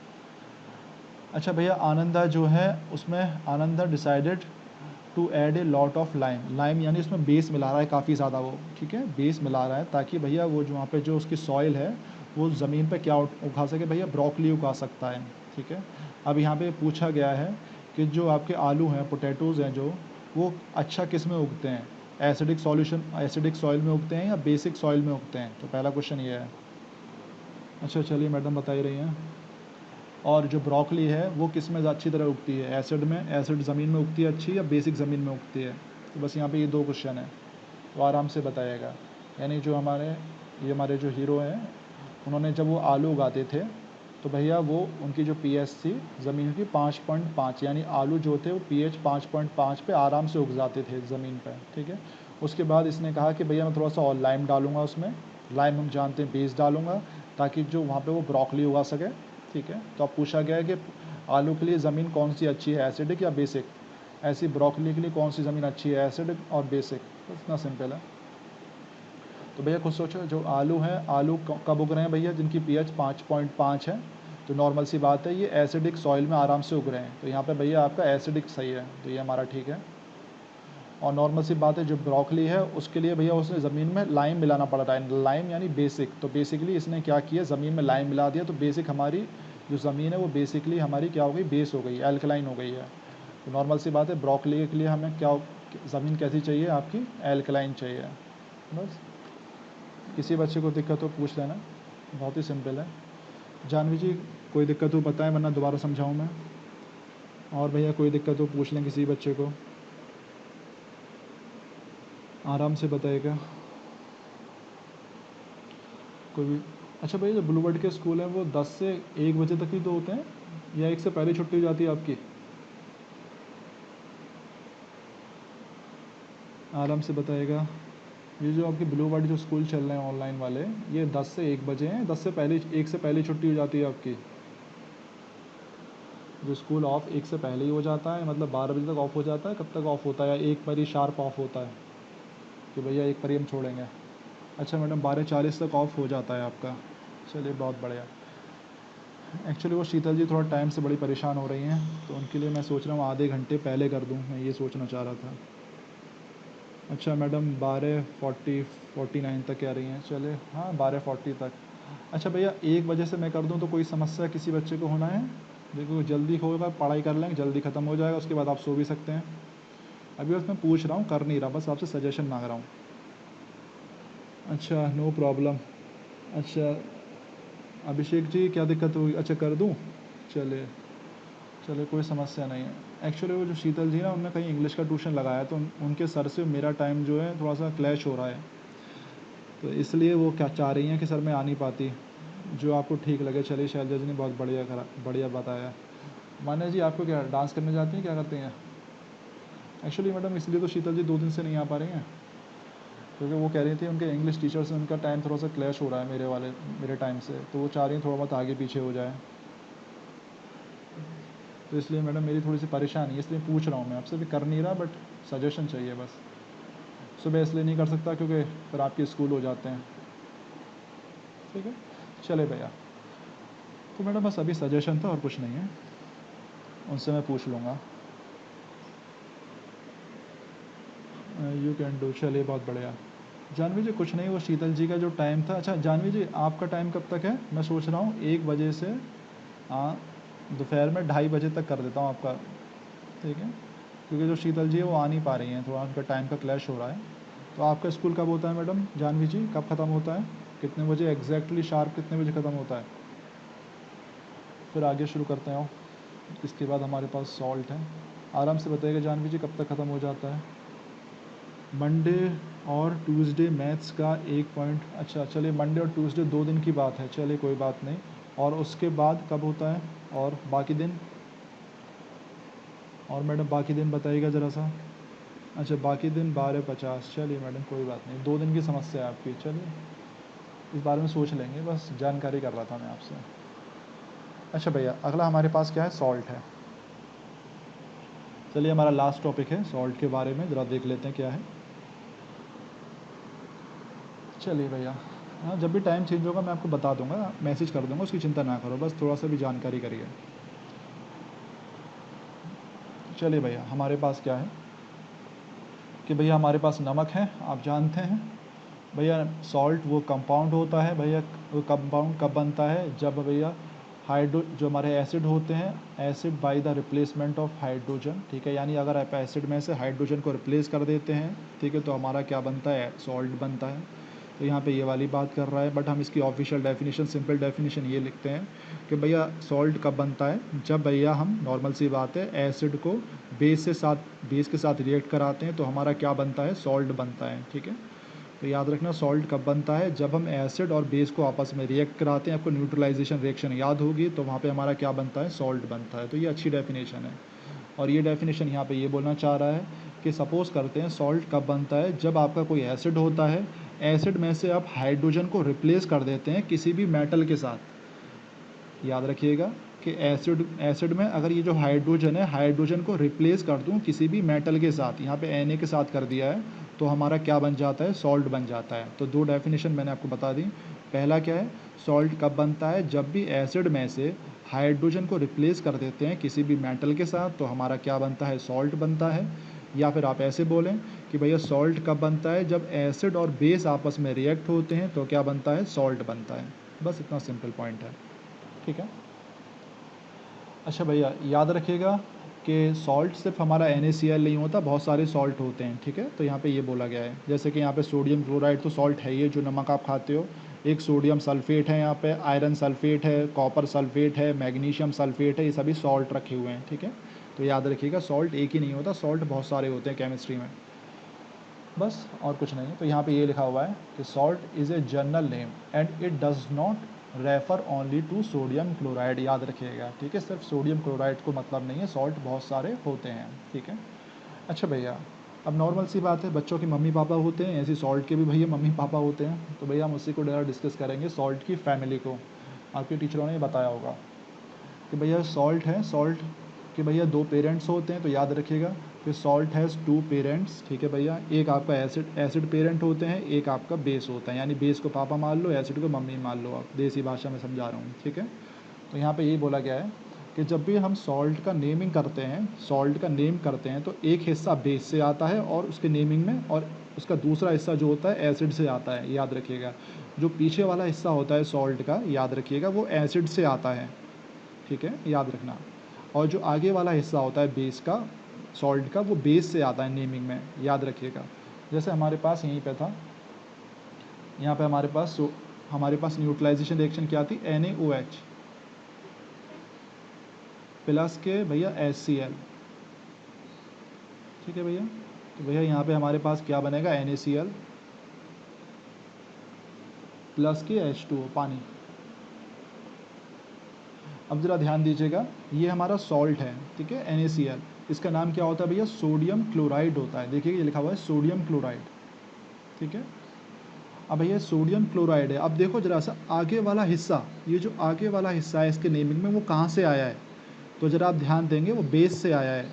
अच्छा भैया, आनंदा जो है उसमें Ananda decided to add a lot of lime. Lime यानी उसमें बेस मिला रहा है काफ़ी ज़्यादा वो, ठीक है, बेस मिला रहा है ताकि भैया वो जो वहाँ पे जो उसकी सॉइल है वो ज़मीन पे क्या उगा सके भैया, ब्रोकली उगा सकता है, ठीक है। अब यहाँ पे पूछा गया है कि जो आपके आलू हैं, पोटैटोज़ हैं जो, वो अच्छा किस में उगते हैं, एसिडिक सॉल्यूशन, एसिडिक सॉइल में उगते हैं या बेसिक सॉइल में उगते हैं? तो पहला क्वेश्चन ये है। अच्छा चलिए मैडम बता ही रही हैं। और जो ब्रोकली है वो किस में अच्छी तरह उगती है, एसिड में, एसिड ज़मीन में उगती है अच्छी, या बेसिक ज़मीन में उगती है? तो बस यहाँ पे ये 2 क्वेश्चन है, तो आराम से बताइएगा। यानी जो हमारे जो हीरो हैं, उन्होंने जब वो आलू उगाते थे तो भैया वो उनकी जो pH थी ज़मीन की 5.5, यानी आलू जो थे वो pH 5.5 पे आराम से उग जाते थे ज़मीन पर, ठीक है। उसके बाद इसने कहा कि भैया मैं थोड़ा सा और लाइम डालूंगा उसमें, लाइम हम जानते हैं बेस डालूंगा, ताकि जो वहाँ पे वो ब्रोकली उगा सके, ठीक है। तो अब पूछा गया है कि आलू के लिए ज़मीन कौन सी अच्छी है, एसिडिक या बेसिक? ऐसी ब्रोकली के लिए कौन सी ज़मीन अच्छी है, एसिडिक और बेसिक? इतना सिंपल है। तो भैया खुद सोचो, जो आलू हैं, आलू कब उग रहे हैं भैया, जिनकी pH 5.5 है, तो नॉर्मल सी बात है ये एसिडिक सॉइल में आराम से उग रहे हैं, तो यहाँ पे भैया आपका एसिडिक सही है, तो ये हमारा ठीक है। और नॉर्मल सी बात है, जो ब्रोकली है उसके लिए भैया उसने ज़मीन में लाइम मिलाना पड़ रहा है, लाइम यानी बेसिक, तो बेसिकली इसने क्या किया, ज़मीन में लाइम मिला दिया, तो बेसिक हमारी जो ज़मीन है वो बेसिकली हमारी क्या हो गई, बेस हो गई, एल्कलाइन हो गई है। तो नॉर्मल सी बात है, ब्रोकली के लिए हमें क्या ज़मीन कैसी चाहिए आपकी, एल्कलाइन चाहिए। बस किसी बच्चे को दिक्कत हो पूछ लेना, बहुत ही सिंपल है। जानवी जी कोई दिक्कत हो बताएं, वरना दोबारा समझाऊं मैं। और भैया कोई दिक्कत हो पूछ लें किसी बच्चे को, आराम से बताएगा कोई भी। अच्छा भैया, जो ब्लू बर्ड के स्कूल हैं वो 10 से 1 बजे तक ही तो होते हैं, या 1 से पहले छुट्टी हो जाती है आपकी? आराम से बताएगा। ये जो आपके ब्लू बर्ड जो स्कूल चल रहे हैं ऑनलाइन वाले, ये 10 से 1 बजे हैं, 10 से पहले, 1 से पहले छुट्टी हो जाती है आपकी? जो स्कूल ऑफ 1 से पहले ही हो जाता है, मतलब 12 बजे तक ऑफ हो जाता है, कब तक ऑफ होता है, या 1 पर ही शार्प ऑफ होता है कि भैया 1 पर ही हम छोड़ेंगे? अच्छा मैडम, 12:40 तक ऑफ हो जाता है आपका, चलिए बहुत बढ़िया। एक्चुअली वो शीतल जी थोड़ा टाइम से बड़ी परेशान हो रही हैं, तो उनके लिए मैं सोच रहा हूँ आधे घंटे पहले कर दूँ, मैं ये सोचना चाह रहा था। अच्छा मैडम, 12:49 तक कह रही हैं, चले हाँ 12:40 तक। अच्छा भैया, 1 बजे से मैं कर दूँ तो कोई समस्या किसी बच्चे को होना है? देखो जल्दी होगा, पढ़ाई कर लेंगे, जल्दी ख़त्म हो जाएगा, उसके बाद आप सो भी सकते हैं। अभी बस मैं पूछ रहा हूँ, कर नहीं रहा, बस आपसे सजेशन मांग रहा हूँ। अच्छा नो प्रॉब्लम। अच्छा अभिषेक जी क्या दिक्कत हुई, अच्छा कर दूँ? चलिए चलिए कोई समस्या नहीं है। एक्चुअली वो जो शीतल जी ना, उन्होंने कहीं इंग्लिश का ट्यूशन लगाया, तो उनके सर से मेरा टाइम जो है थोड़ा सा क्लैश हो रहा है, तो इसलिए वो क्या चाह रही हैं कि सर मैं आ नहीं पाती। जो आपको ठीक लगे। चलिए शैलजा जी ने बहुत बढ़िया करा, बढ़िया बताया। मान्या जी आपको क्या डांस करने जाती हैं, क्या करती हैं? एक्चुअली मैडम इसलिए तो शीतल जी 2 दिन से नहीं आ पा रही हैं, क्योंकि वो कह रही थी उनके इंग्लिश टीचर से उनका टाइम थोड़ा सा क्लैश हो रहा है मेरे टाइम से, तो वो चाह रही हैं थोड़ा बहुत आगे पीछे हो जाए, तो इसलिए मैडम मेरी थोड़ी सी परेशानी है, इसलिए पूछ रहा हूँ मैं आपसे, भी कर नहीं रहा बट सजेशन चाहिए बस। सुबह इसलिए नहीं कर सकता क्योंकि फिर आपके स्कूल हो जाते हैं, ठीक है। चले भैया, तो मैडम बस अभी सजेशन था और कुछ नहीं है, उनसे मैं पूछ लूँगा। यू कैन डू, चलिए बहुत बढ़िया। जानवी जी कुछ नहीं, वो शीतल जी का जो टाइम था। अच्छा जानवी जी आपका टाइम कब तक है? मैं सोच रहा हूँ 1 बजे से हाँ दोपहर में 2:30 बजे तक कर देता हूँ आपका, ठीक है, क्योंकि जो शीतल जी है वो आ नहीं पा रही हैं, थोड़ा उनका टाइम का क्लैश हो रहा है। तो आपका स्कूल कब होता है मैडम जानवी जी, कब ख़त्म होता है, कितने बजे एग्जैक्टली, शार्प कितने बजे ख़त्म होता है? फिर आगे शुरू करते हैं। इसके बाद हमारे पास सॉल्ट है। आराम से बताइएगा जानवी जी, कब तक ख़त्म हो जाता है? मंडे और ट्यूसडे मैथ्स का 1 पॉइंट, अच्छा चलिए मंडे और ट्यूसडे 2 दिन की बात है, चलिए कोई बात नहीं। और उसके बाद कब होता है और बाकी दिन? और मैडम बाकी दिन बताइएगा ज़रा सा। अच्छा बाकी दिन 12:50, चलिए मैडम कोई बात नहीं, 2 दिन की समस्या है आपकी, चलिए इस बारे में सोच लेंगे, बस जानकारी कर रहा था मैं आपसे। अच्छा भैया अगला हमारे पास क्या है, सॉल्ट है। चलिए हमारा लास्ट टॉपिक है सॉल्ट के बारे में, ज़रा देख लेते हैं क्या है। चलिए भैया, हाँ जब भी टाइम चेंज होगा मैं आपको बता दूंगा, मैसेज कर दूंगा, उसकी चिंता ना करो, बस थोड़ा सा भी जानकारी करिए। चलिए भैया हमारे पास क्या है कि भैया हमारे पास नमक है, आप जानते हैं भैया। सॉल्ट वो कंपाउंड होता है भैया, वो कंपाउंड कब बनता है, जब भैया हाइड्रो जो हमारे एसिड होते हैं, acid by the replacement of hydrogen, ठीक है, यानी अगर आप एसिड में से हाइड्रोजन को रिप्लेस कर देते हैं, ठीक है, तो हमारा क्या बनता है, सॉल्ट बनता है। तो यहाँ पे ये वाली बात कर रहा है, बट हम इसकी ऑफिशियल डेफिनेशन, सिंपल डेफिनेशन ये लिखते हैं कि भैया सॉल्ट कब बनता है, जब भैया हम, नॉर्मल सी बात है, एसिड को बेस के साथ रिएक्ट कराते हैं तो हमारा क्या बनता है, सॉल्ट बनता है, ठीक है। तो याद रखना सॉल्ट कब बनता है, जब हम एसिड और बेस को आपस में रिएक्ट कराते हैं, आपको न्यूट्रलाइजेशन रिएक्शन याद होगी, तो वहाँ पे हमारा क्या बनता है, सॉल्ट बनता है। तो ये अच्छी डेफिनेशन है। और ये डेफिनेशन यहाँ पे ये बोलना चाह रहा है कि सपोज़ करते हैं सॉल्ट कब बनता है, जब आपका कोई एसिड होता है, एसिड में से आप हाइड्रोजन को रिप्लेस कर देते हैं किसी भी मेटल के साथ। याद रखिएगा कि एसिड में अगर ये जो हाइड्रोजन है, हाइड्रोजन को रिप्लेस कर दूं किसी भी मेटल के साथ, यहाँ पे Na के साथ कर दिया है, तो हमारा क्या बन जाता है, सॉल्ट बन जाता है। तो 2 डेफिनेशन मैंने आपको बता दी। पहला क्या है, सॉल्ट कब बनता है, जब भी एसिड में से हाइड्रोजन को रिप्लेस कर देते हैं किसी भी मेटल के साथ, तो हमारा क्या बनता है, सॉल्ट बनता है। या फिर आप ऐसे बोलें कि भैया सॉल्ट कब बनता है, जब एसिड और बेस आपस में रिएक्ट होते हैं तो क्या बनता है, सॉल्ट बनता है। बस इतना सिंपल पॉइंट है, ठीक है। अच्छा भैया याद रखिएगा कि सॉल्ट सिर्फ हमारा NaCl नहीं होता, बहुत सारे सॉल्ट होते हैं, ठीक है। तो यहाँ पे ये बोला गया है, जैसे कि यहाँ पे सोडियम क्लोराइड तो सॉल्ट है, ये जो नमक आप खाते हो, एक सोडियम सल्फेट है, यहाँ पे आयरन सल्फेट है, कॉपर सल्फेट है, मैग्नीशियम सल्फेट है, ये सभी सॉल्ट रखे हुए हैं, ठीक है। तो याद रखिएगा सॉल्ट एक ही नहीं होता, सॉल्ट बहुत सारे होते हैं केमिस्ट्री में, बस और कुछ नहीं। तो यहाँ पे ये लिखा हुआ है कि salt is a general name and it does not refer only to sodium chloride, याद रखिएगा, ठीक है। सिर्फ सोडियम क्लोराइड को मतलब नहीं है, सॉल्ट बहुत सारे होते हैं, ठीक है। अच्छा भैया अब नॉर्मल सी बात है, बच्चों के मम्मी पापा होते हैं, ऐसे सॉल्ट के भी भैया मम्मी पापा होते हैं, तो भैया हम उसी को ज़रा डिस्कस करेंगे, सॉल्ट की फैमिली को। आपके टीचरों ने बताया होगा कि भैया सॉल्ट है, सॉल्ट के भैया 2 पेरेंट्स होते हैं, तो याद रखिएगा कि सॉल्ट हैज़ 2 पेरेंट्स, ठीक है भैया। एक आपका एसिड पेरेंट होते हैं, एक आपका बेस होता है, यानी बेस को पापा मान लो, एसिड को मम्मी मान लो, आप देसी भाषा में समझा रहा हूँ, ठीक है। तो यहाँ पे यही बोला गया है कि जब भी हम सॉल्ट का नेमिंग करते हैं, सॉल्ट का नेम करते हैं, तो एक हिस्सा बेस से आता है और उसके नेमिंग में, और उसका दूसरा हिस्सा जो होता है एसिड से आता है, याद रखिएगा। जो पीछे वाला हिस्सा होता है सॉल्ट का, याद रखिएगा, वो एसिड से आता है, ठीक है, याद रखना। और जो आगे वाला हिस्सा होता है बेस का, सॉल्ट का, वो बेस से आता है नेमिंग में, याद रखिएगा। जैसे हमारे पास यहीं पे था, यहाँ पे हमारे पास न्यूट्रलाइजेशन रिएक्शन क्या थी, NaOH प्लस के भैया HCl, ठीक है भैया। तो भैया यहाँ पे हमारे पास क्या बनेगा, NaCl प्लस के H2O, पानी। अब ज़रा ध्यान दीजिएगा, ये हमारा सॉल्ट है, ठीक है, NaCl, इसका नाम क्या होता है भैया, सोडियम क्लोराइड होता है। देखिए ये लिखा हुआ है सोडियम क्लोराइड, ठीक है। अब भैया सोडियम क्लोराइड है, अब देखो जरा सा आगे वाला हिस्सा, ये जो आगे वाला हिस्सा है इसके नेमिंग में, वो कहाँ से आया है, तो ज़रा आप ध्यान देंगे, वो बेस से आया है।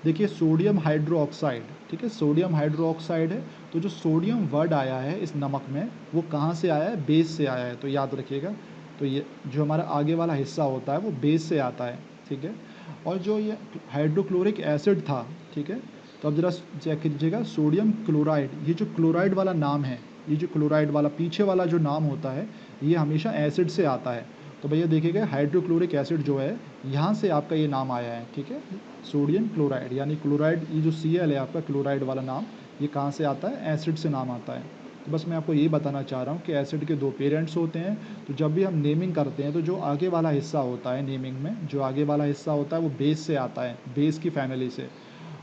देखिए सोडियम हाइड्रो ऑक्साइड, ठीक है, सोडियम हाइड्रो ऑक्साइड है, तो जो सोडियम वर्ड आया है इस नमक में, वो कहाँ से आया है, बेस से आया है, तो याद रखिएगा। तो ये जो हमारा आगे वाला हिस्सा होता है वो बेस से आता है, ठीक है। और जो ये हाइड्रोक्लोरिक एसिड था, ठीक है, तो अब जरा चेक कीजिएगा, सोडियम क्लोराइड, ये जो क्लोराइड वाला नाम है, ये जो क्लोराइड वाला पीछे वाला जो नाम होता है, ये हमेशा एसिड से आता है। तो भैया देखिएगा हाइड्रोक्लोरिक एसिड जो है, यहाँ से आपका ये नाम आया है, ठीक है, सोडियम क्लोराइड, यानी क्लोराइड, ये जो Cl है आपका क्लोराइड वाला नाम, ये कहाँ से आता है, एसिड से नाम आता है। तो बस मैं आपको यही बताना चाह रहा हूँ कि एसिड के दो पेरेंट्स होते हैं। तो जब भी हम नेमिंग करते हैं तो जो आगे वाला हिस्सा होता है नेमिंग में, जो आगे वाला हिस्सा होता है वो बेस से आता है, बेस की फैमिली से,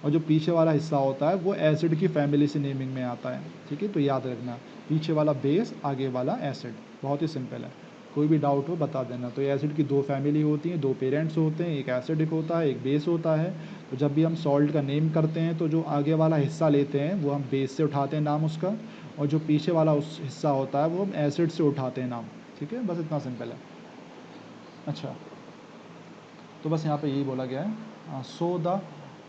और जो पीछे वाला हिस्सा होता है वो एसिड की फैमिली से नेमिंग में आता है। ठीक है, तो याद रखना, पीछे वाला बेस, आगे वाला एसिड, बहुत ही सिंपल है। कोई भी डाउट हो बता देना। तो ये एसिड की दो फैमिली होती हैं, दो पेरेंट्स होते हैं, एक एसिडिक होता है, एक बेस होता है। तो जब भी हम सॉल्ट का नेम करते हैं तो जो आगे वाला हिस्सा लेते हैं वो हम बेस से उठाते हैं नाम उसका, और जो पीछे वाला उस हिस्सा होता है वो हम एसिड से उठाते हैं नाम। ठीक है, बस इतना सिंपल है। अच्छा, तो बस यहाँ पे यही बोला गया है, so the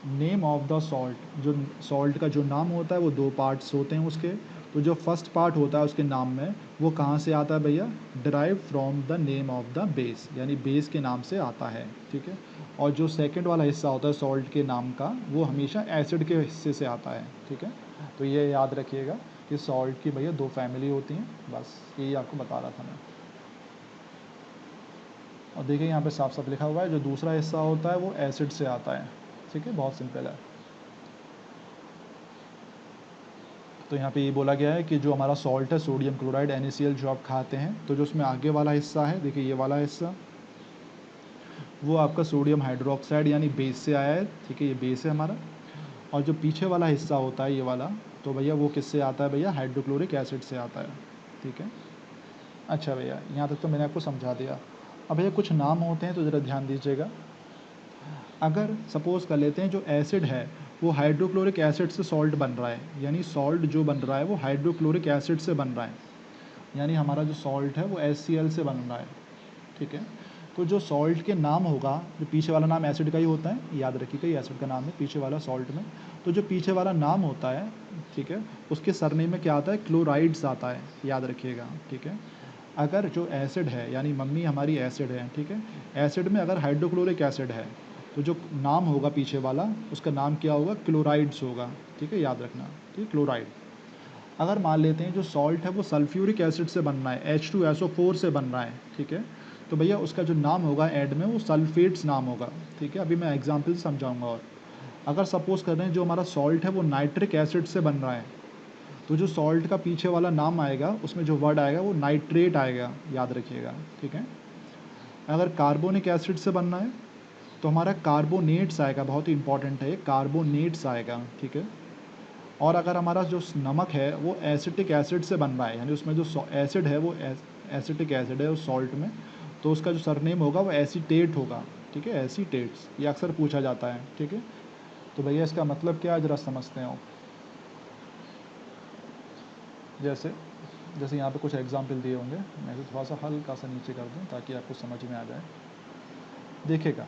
name of the salt, जो सॉल्ट का जो नाम होता है वो दो पार्ट्स होते हैं उसके। तो जो फर्स्ट पार्ट होता है उसके नाम में, वो कहाँ से आता है भैया, derive from the name of the base, यानी बेस के नाम से आता है। ठीक है, और जो सेकंड वाला हिस्सा होता है सॉल्ट के नाम का, वो हमेशा एसिड के हिस्से से आता है। ठीक है, तो ये याद रखिएगा कि सॉल्ट की भैया दो फैमिली होती हैं, बस यही आपको बता रहा था मैं। और देखिए यहाँ पे साफ साफ लिखा हुआ है जो दूसरा हिस्सा होता है वो एसिड से आता है। ठीक है, बहुत सिंपल है। तो यहाँ पे ये बोला गया है कि जो हमारा सॉल्ट है सोडियम क्लोराइड NaCl जो आप खाते हैं, तो जो उसमें आगे वाला हिस्सा है, देखिए ये वाला हिस्सा, वो आपका सोडियम हाइड्रोक्साइड यानी बेस से आया है। ठीक है, ये बेस है हमारा। और जो पीछे वाला हिस्सा होता है ये वाला, तो भैया वो किससे आता है भैया, हाइड्रोक्लोरिक एसिड से आता है। ठीक है, अच्छा भैया यहाँ तक तो मैंने आपको समझा दिया। अब भैया कुछ नाम होते हैं तो ज़रा ध्यान दीजिएगा। अगर सपोज़ कर लेते हैं जो एसिड है वो हाइड्रोक्लोरिक एसिड से सॉल्ट बन रहा है, यानी सॉल्ट जो बन रहा है वो हाइड्रोक्लोरिक एसिड से बन रहा है, यानी हमारा जो सॉल्ट है वो HCl से बन रहा है। ठीक है, तो जो सॉल्ट के नाम होगा, जो पीछे वाला नाम एसिड का ही होता है, याद रखिएगा ये एसिड का नाम है पीछे वाला सॉल्ट में। तो जो पीछे वाला नाम होता है, ठीक है, उसके सरनेम में क्या आता है, क्लोराइड्स आता है, याद रखिएगा। ठीक है, अगर जो एसिड है यानी मम्मी हमारी एसिड है, ठीक है, एसिड में अगर हाइड्रोक्लोरिक एसिड है तो जो नाम होगा पीछे वाला उसका नाम क्या होगा, क्लोराइड्स होगा। ठीक है, याद रखना, ठीक, क्लोराइड। अगर मान लेते हैं जो सॉल्ट है वो सल्फ्यूरिक एसिड से बन रहा है, H2SO4 से बन रहा है, ठीक है, तो भैया उसका जो नाम होगा एंड में वो सल्फेट्स नाम होगा। ठीक है, अभी मैं एग्जांपल समझाऊंगा। और अगर सपोज़ कर रहे हैं जो हमारा सॉल्ट है वो नाइट्रिक एसिड से बन रहा है, तो जो सॉल्ट का पीछे वाला नाम आएगा उसमें जो वर्ड आएगा वो नाइट्रेट आएगा, याद रखिएगा। ठीक है, अगर कार्बोनिक एसिड से बनना है तो हमारा कार्बोनेट्स आएगा, बहुत ही इंपॉर्टेंट है, कार्बोनेट्स आएगा। ठीक है, और अगर हमारा जो नमक है वो एसिटिक एसिड से बन रहा है, यानी उसमें जो एसिड है वो एसिटिक एसिड है उस सॉल्ट में, तो उसका जो सरनेम होगा वो एसीटेट होगा। ठीक है, एसीटेट्स, ये अक्सर पूछा जाता है। ठीक है, तो भैया इसका मतलब क्या है ज़रा समझते हो। जैसे जैसे यहाँ पे कुछ एग्जाम्पल दिए होंगे, मैं तो थोड़ा सा हल्का सा नीचे कर दूँ ताकि आपको समझ में आ जाए। देखिएगा,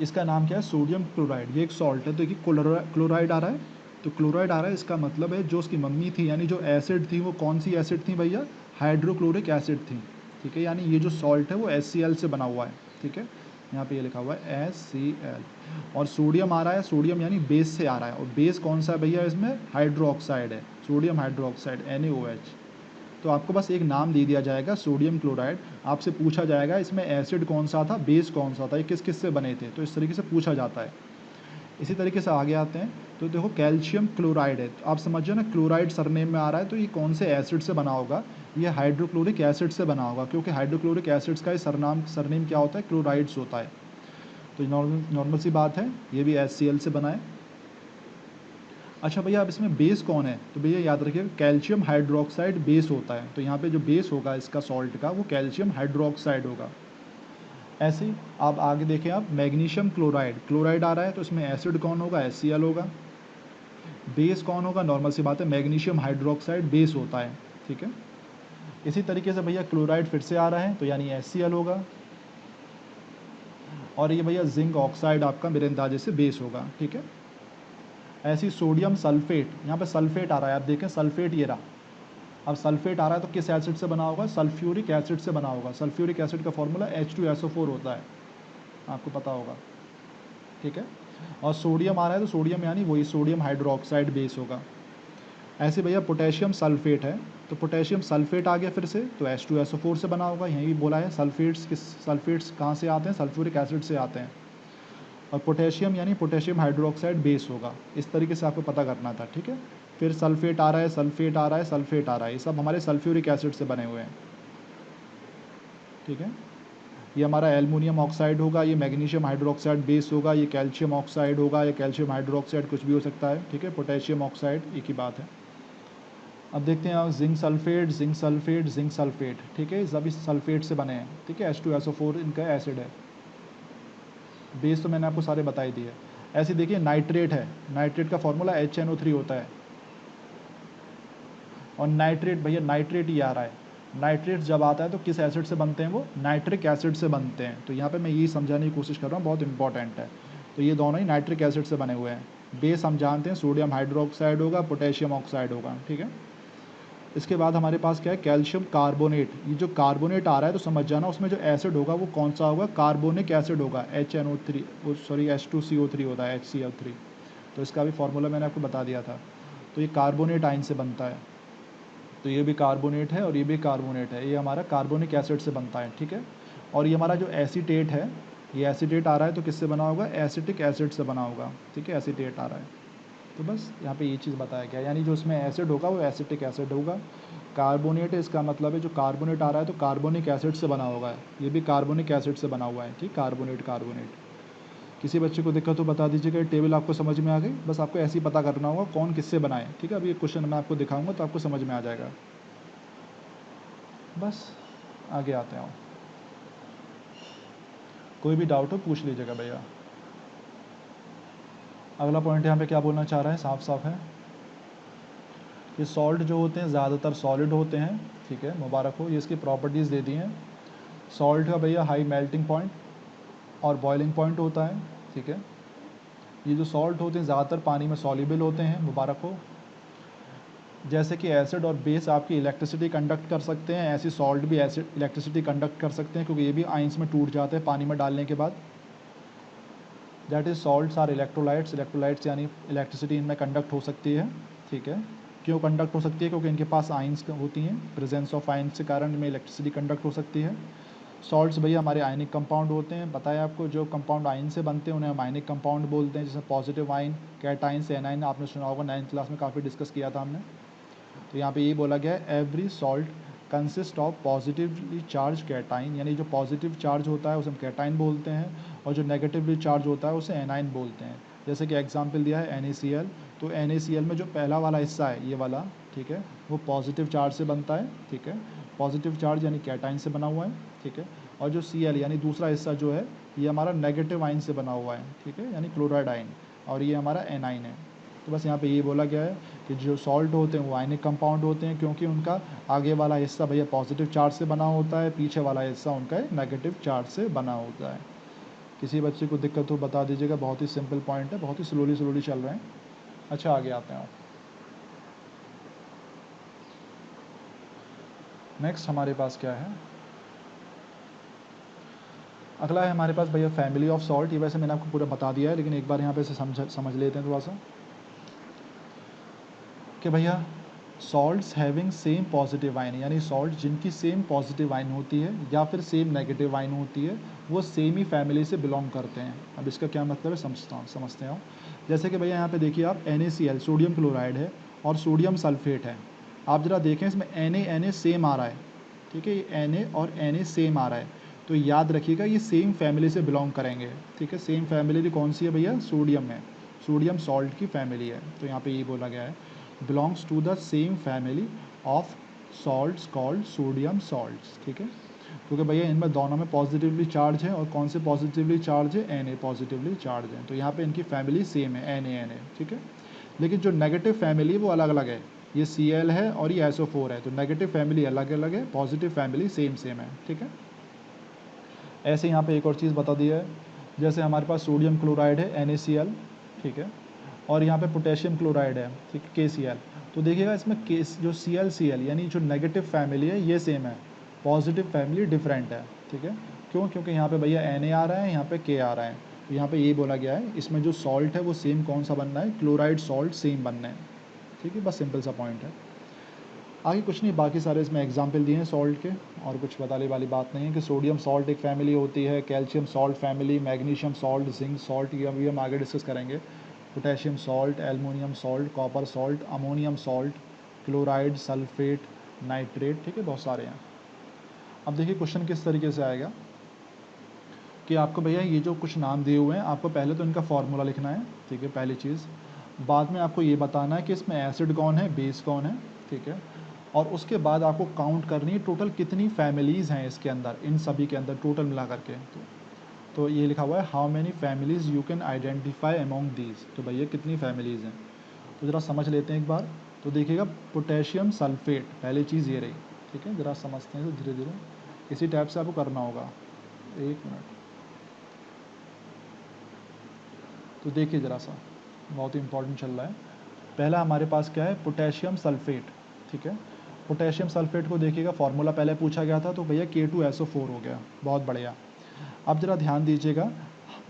इसका नाम क्या है, सोडियम क्लोराइड, ये एक सॉल्ट है। देखिए क्लोराइड आ रहा है, तो क्लोराइड आ रहा है, इसका मतलब है जो उसकी मम्मी थी यानी जो एसिड थी वो कौन सी एसिड थी भैया, हाइड्रोक्लोरिक एसिड थी। ठीक है, यानी ये जो सॉल्ट है वो HCl से बना हुआ है। ठीक है, यहाँ पे ये लिखा हुआ है HCl। और सोडियम आ रहा है, सोडियम यानी बेस से आ रहा है, और बेस कौन सा है भैया, इसमें हाइड्रोक्साइड है, सोडियम हाइड्रोक्साइड NaOH। तो आपको बस एक नाम दे दिया जाएगा सोडियम क्लोराइड, आपसे पूछा जाएगा इसमें एसिड कौन सा था, बेस कौन सा था, ये किस किस से बने थे, तो इस तरीके से पूछा जाता है। इसी तरीके से आगे आते हैं, तो देखो कैल्शियम क्लोराइड है, तो आप समझिए ना क्लोराइड सरनेम में आ रहा है, तो ये कौन से एसिड से बना होगा, ये हाइड्रोक्लोरिक एसिड से बना होगा, क्योंकि हाइड्रोक्लोरिक एसिड्स का ही सरनेम क्या होता है, क्लोराइड्स होता है। तो नॉर्मल सी बात है, ये भी HCl से बना है। अच्छा भैया, अब इसमें बेस कौन है, तो भैया याद रखिए कैल्शियम हाइड्रोक्साइड बेस होता है, तो यहाँ पे जो बेस होगा इसका सॉल्ट का वो कैल्शियम हाइड्रोक्साइड होगा। ऐसे ही आप आगे देखें, आप मैग्नीशियम क्लोराइड, क्लोराइड आ रहा है तो इसमें एसिड कौन होगा, HCl होगा। बेस कौन होगा, नॉर्मल सी बात है, मैग्नीशियम हाइड्रोक्साइड बेस होता है। ठीक है, इसी तरीके से भैया क्लोराइड फिर से आ रहा है तो यानी HCl होगा। और ये भैया जिंक ऑक्साइड आपका मेरे अंदाजे से बेस होगा। ठीक है, ऐसी सोडियम सल्फेट, यहाँ पे सल्फेट आ रहा है, आप देखें सल्फेट ये रहा। अब सल्फेट आ रहा है तो किस एसिड से बना होगा, सल्फ्यूरिक एसिड से बना होगा। सल्फ्यूरिक एसिड का फॉर्मूला H2SO4 होता है, आपको पता होगा। ठीक है, और सोडियम आ रहा है तो सोडियम यानी वही सोडियम हाइड्रोक्साइड बेस होगा। ऐसे भैया पोटेशियम सल्फेट है, तो पोटेशियम सल्फेट आ गया फिर से, तो H2SO4 से बना होगा। यहीं भी बोला है सल्फेट्स कहाँ से आते हैं, सल्फ्यूरिक एसिड से आते हैं। और पोटेशियम यानी पोटेशियम हाइड्रोक्साइड बेस होगा। इस तरीके से आपको पता करना था। ठीक है, फिर सल्फेट आ रहा है, सल्फेट आ रहा है, सल्फेट आ रहा है, ये सब हमारे सल्फ्यूरिक एसिड से बने हुए हैं, ठीक है। ये हमारा एल्युमिनियम ऑक्साइड होगा, ये मैग्नीशियम हाइड्रोक्साइड बेस होगा, ये कैल्शियम ऑक्साइड होगा, या कैल्शियम हाइड्रोक्साइड कुछ भी हो सकता है, ठीक है। पोटेशियम ऑक्साइड एक ही बात है। अब देखते हैं zinc sulphate, zinc sulphate, zinc sulphate, ठीक है, सभी सल्फेट से बने हैं, ठीक है। H2SO4 इनका एसिड है। बेस तो मैंने आपको सारे बता ही दिए। ऐसे देखिए नाइट्रेट है, नाइट्रेट का फॉर्मूला HNO3 होता है। और नाइट्रेट, भैया नाइट्रेट ही आ रहा है, नाइट्रेट जब आता है तो किस एसिड से बनते हैं, वो नाइट्रिक एसिड से बनते हैं। तो यहाँ पे मैं यही समझाने की कोशिश कर रहा हूँ, बहुत इंपॉर्टेंट है। तो ये दोनों ही नाइट्रिक एसिड से बने हुए हैं। बेस हम जानते हैं सोडियम हाइड्रोक्साइड होगा, पोटेशियम ऑक्साइड होगा, ठीक है। इसके बाद हमारे पास क्या है, कैल्शियम कार्बोनेट। ये जो कार्बोनेट आ रहा है तो समझ जाना उसमें जो एसिड होगा वो कौन सा होगा, कार्बोनिक एसिड होगा, HNO3, सॉरी H2CO3 होता है, HCl3। तो इसका भी फॉर्मूला मैंने आपको बता दिया था। तो ये कार्बोनेट आयन से बनता है, तो ये भी कार्बोनेट है और ये भी कार्बोनेट है, ये हमारा कार्बोनिक एसिड से बनता है, ठीक है। और ये हमारा जो एसीटेट है, ये एसीटेट आ रहा है तो किससे बना होगा, एसिटिक एसिड से बना होगा, ठीक है, एसीटेट आ रहा है। तो बस यहाँ पे ये चीज़ बताया गया, यानी जो उसमें एसिड होगा वो एसिटिक एसिड होगा। कार्बोनेट है, इसका मतलब है जो कार्बोनेट आ रहा है तो कार्बोनिक एसिड से बना होगा, ये भी कार्बोनिक एसिड से बना हुआ है, ठीक, कार्बोनेट कार्बोनेट। किसी बच्चे को दिक्कत तो बता दीजिएगा, टेबल आपको समझ में आ गई, बस आपको ऐसे ही पता करना होगा कौन किससे बनाए, ठीक है। अभी एक क्वेश्चन मैं आपको दिखाऊंगा तो आपको समझ में आ जाएगा। बस आगे आते हैं, कोई भी डाउट हो पूछ लीजिएगा भैया। अगला पॉइंट यहाँ पे क्या बोलना चाह रहा है, साफ साफ है कि सॉल्ट जो होते हैं ज़्यादातर सॉलिड होते हैं, ठीक है, मुबारक हो, ये इसकी प्रॉपर्टीज़ दे दी हैं। सॉल्ट का भैया हाई मेल्टिंग पॉइंट और बॉइलिंग पॉइंट होता है, ठीक है। ये जो सॉल्ट होते हैं ज़्यादातर पानी में सॉल्युबल होते हैं, मुबारक हो। जैसे कि एसिड और बेस आपकी इलेक्ट्रिसिटी कंडक्ट कर सकते हैं, ऐसी सॉल्ट भी एसिड इलेक्ट्रिसिटी कंडक्ट कर सकते हैं, क्योंकि ये भी आइंस में टूट जाते हैं पानी में डालने के बाद। That is salts are electrolytes, electrolytes यानी इलेक्ट्रिसिटी इनमें कंडक्ट हो सकती है, ठीक है। क्यों कंडक्ट हो सकती है, क्योंकि इनके पास आइंस होती हैं, प्रेजेंस ऑफ आइंस के कारण इनमें इलेक्ट्रिसिटी कंडक्ट हो सकती है। सॉल्ट्स भैया हमारे आयनिक कंपाउंड होते हैं, पता है आपको, जो कंपाउंड आयन से बनते हैं उन्हें हम आयनिक कंपाउंड बोलते हैं, जैसे पॉजिटिव आयन, कैटाइंस, एनाइन, आपने सुना होगा 9th क्लास में काफ़ी डिस्कस किया था हमने। तो यहाँ पे यही बोला गया है, every salt consist of positively charge cation, यानी जो पॉजिटिव चार्ज होता है उसे हम कैटाइन बोलते हैं, और जो नेगेटिवली चार्ज होता है उसे एनाइन बोलते हैं। जैसे कि एग्जांपल दिया है NaCl, तो NaCl में जो पहला वाला हिस्सा है ये वाला, ठीक है, वो पॉजिटिव चार्ज से बनता है, ठीक है, पॉजिटिव चार्ज यानी कैटाइन से बना हुआ है, ठीक है। और जो Cl यानी दूसरा हिस्सा जो है ये हमारा नेगेटिव आयन से बना हुआ है, ठीक है, यानी क्लोराइड आयन, और ये हमारा एनाइन है। तो बस यहाँ पे ये बोला गया है कि जो सॉल्ट होते हैं वो आयनिक कंपाउंड होते हैं, क्योंकि उनका आगे वाला हिस्सा भैया पॉजिटिव चार्ज से बना होता है, पीछे वाला हिस्सा उनका नेगेटिव चार्ज से बना होता है। किसी बच्चे को दिक्कत हो बता दीजिएगा, बहुत ही सिंपल पॉइंट है, बहुत ही स्लोली स्लोली चल रहे हैं। अच्छा आगे आते हैं, नेक्स्ट हमारे पास क्या है, अगला है हमारे पास भैया फैमिली ऑफ सॉल्ट। ये वैसे मैंने आपको पूरा बता दिया है, लेकिन एक बार यहाँ पे से समझ लेते हैं थोड़ा सा कि भैया salts having same positive ion, यानी सॉल्ट जिनकी सेम पॉजिटिव आयन होती है या फिर सेम नेगेटिव आयन होती है वो सेम ही फैमिली से बिलोंग करते हैं। अब इसका क्या मतलब है समझते हैं। जैसे कि भैया यहाँ पे देखिए आप NaCl सोडियम क्लोराइड है और सोडियम सल्फेट है। आप ज़रा देखें इसमें Na सेम आ रहा है, ठीक है, ये Na और Na सेम आ रहा है, तो याद रखिएगा ये सेम फैमिली से बिलोंग करेंगे, ठीक है। सेम फैमिली कौन सी है भैया, सोडियम है, सोडियम सॉल्ट की फैमिली है। तो यहाँ पे ये बोला गया है belongs to the same family of salts called sodium salts, ठीक है, क्योंकि भैया इनमें दोनों में पॉजिटिवली चार्ज है, और कौन से पॉजिटिवली चार्ज है, Na पॉजिटिवली चार्ज है, तो यहाँ पे इनकी फैमिली सेम है, Na, ठीक है। लेकिन जो नेगेटिव फैमिली है वो अलग अलग है, ये Cl है और ये SO4 है, तो नेगेटिव फैमिली अलग अलग है, पॉजिटिव फैमिली सेम सेम है, ठीक है। ऐसे यहाँ पे एक और चीज़ बता दी है, जैसे हमारे पास सोडियम क्लोराइड है NaCl, ठीक है, और यहाँ पे पोटेशियम क्लोराइड है, ठीक है, KCl। तो देखिएगा इसमें जो Cl यानी जो नेगेटिव फैमिली है ये सेम है, पॉजिटिव फैमिली डिफरेंट है, ठीक है। क्यों, क्योंकि यहाँ पे भैया Na आ रहा है, यहाँ पे K आ रहा है, तो यहाँ पे ये बोला गया है इसमें जो सॉल्ट है वो सेम कौन सा बनना है, क्लोराइड सॉल्ट सेम बनना है, ठीक है, बस सिंपल सा पॉइंट है। आगे कुछ नहीं, बाकी सारे इसमें एग्जाम्पल दिए हैं सॉल्ट के, और कुछ बताने वाली बात नहीं है कि सोडियम सॉल्ट एक फैमिली होती है, calcium salt family, magnesium salt, zinc salt, ये अभी हम आगे डिस्कस करेंगे। Potassium salt, aluminium salt, copper salt, ammonium salt, chloride, sulphate, nitrate, ठीक है, बहुत सारे हैं। अब देखिए क्वेश्चन किस तरीके से आएगा कि आपको भैया ये जो कुछ नाम दिए हुए हैं, आपको पहले तो इनका फार्मूला लिखना है, ठीक है, पहली चीज़। बाद में आपको ये बताना है कि इसमें एसिड कौन है, बेस कौन है, ठीक है। और उसके बाद आपको काउंट करनी है टोटल कितनी फैमिलीज़ हैं इसके अंदर, इन सभी के अंदर टोटल मिला करके। तो ये लिखा हुआ है how many families you can identify among these, तो भैया कितनी फैमिलीज़ हैं। तो ज़रा समझ लेते हैं एक बार। तो देखिएगा पोटेशियम सल्फेट पहली चीज़ ये रही, ठीक है, ज़रा समझते हैं तो धीरे धीरे इसी टाइप से आपको करना होगा। एक मिनट, तो देखिए ज़रा सा, बहुत ही इंपॉर्टेंट चल रहा है। पहला हमारे पास क्या है, पोटेशियम सल्फेट, ठीक है। पोटेशियम सल्फेट को देखिएगा फार्मूला पहले पूछा गया था, तो भैया K2SO4 हो गया, बहुत बढ़िया। अब ज़रा ध्यान दीजिएगा,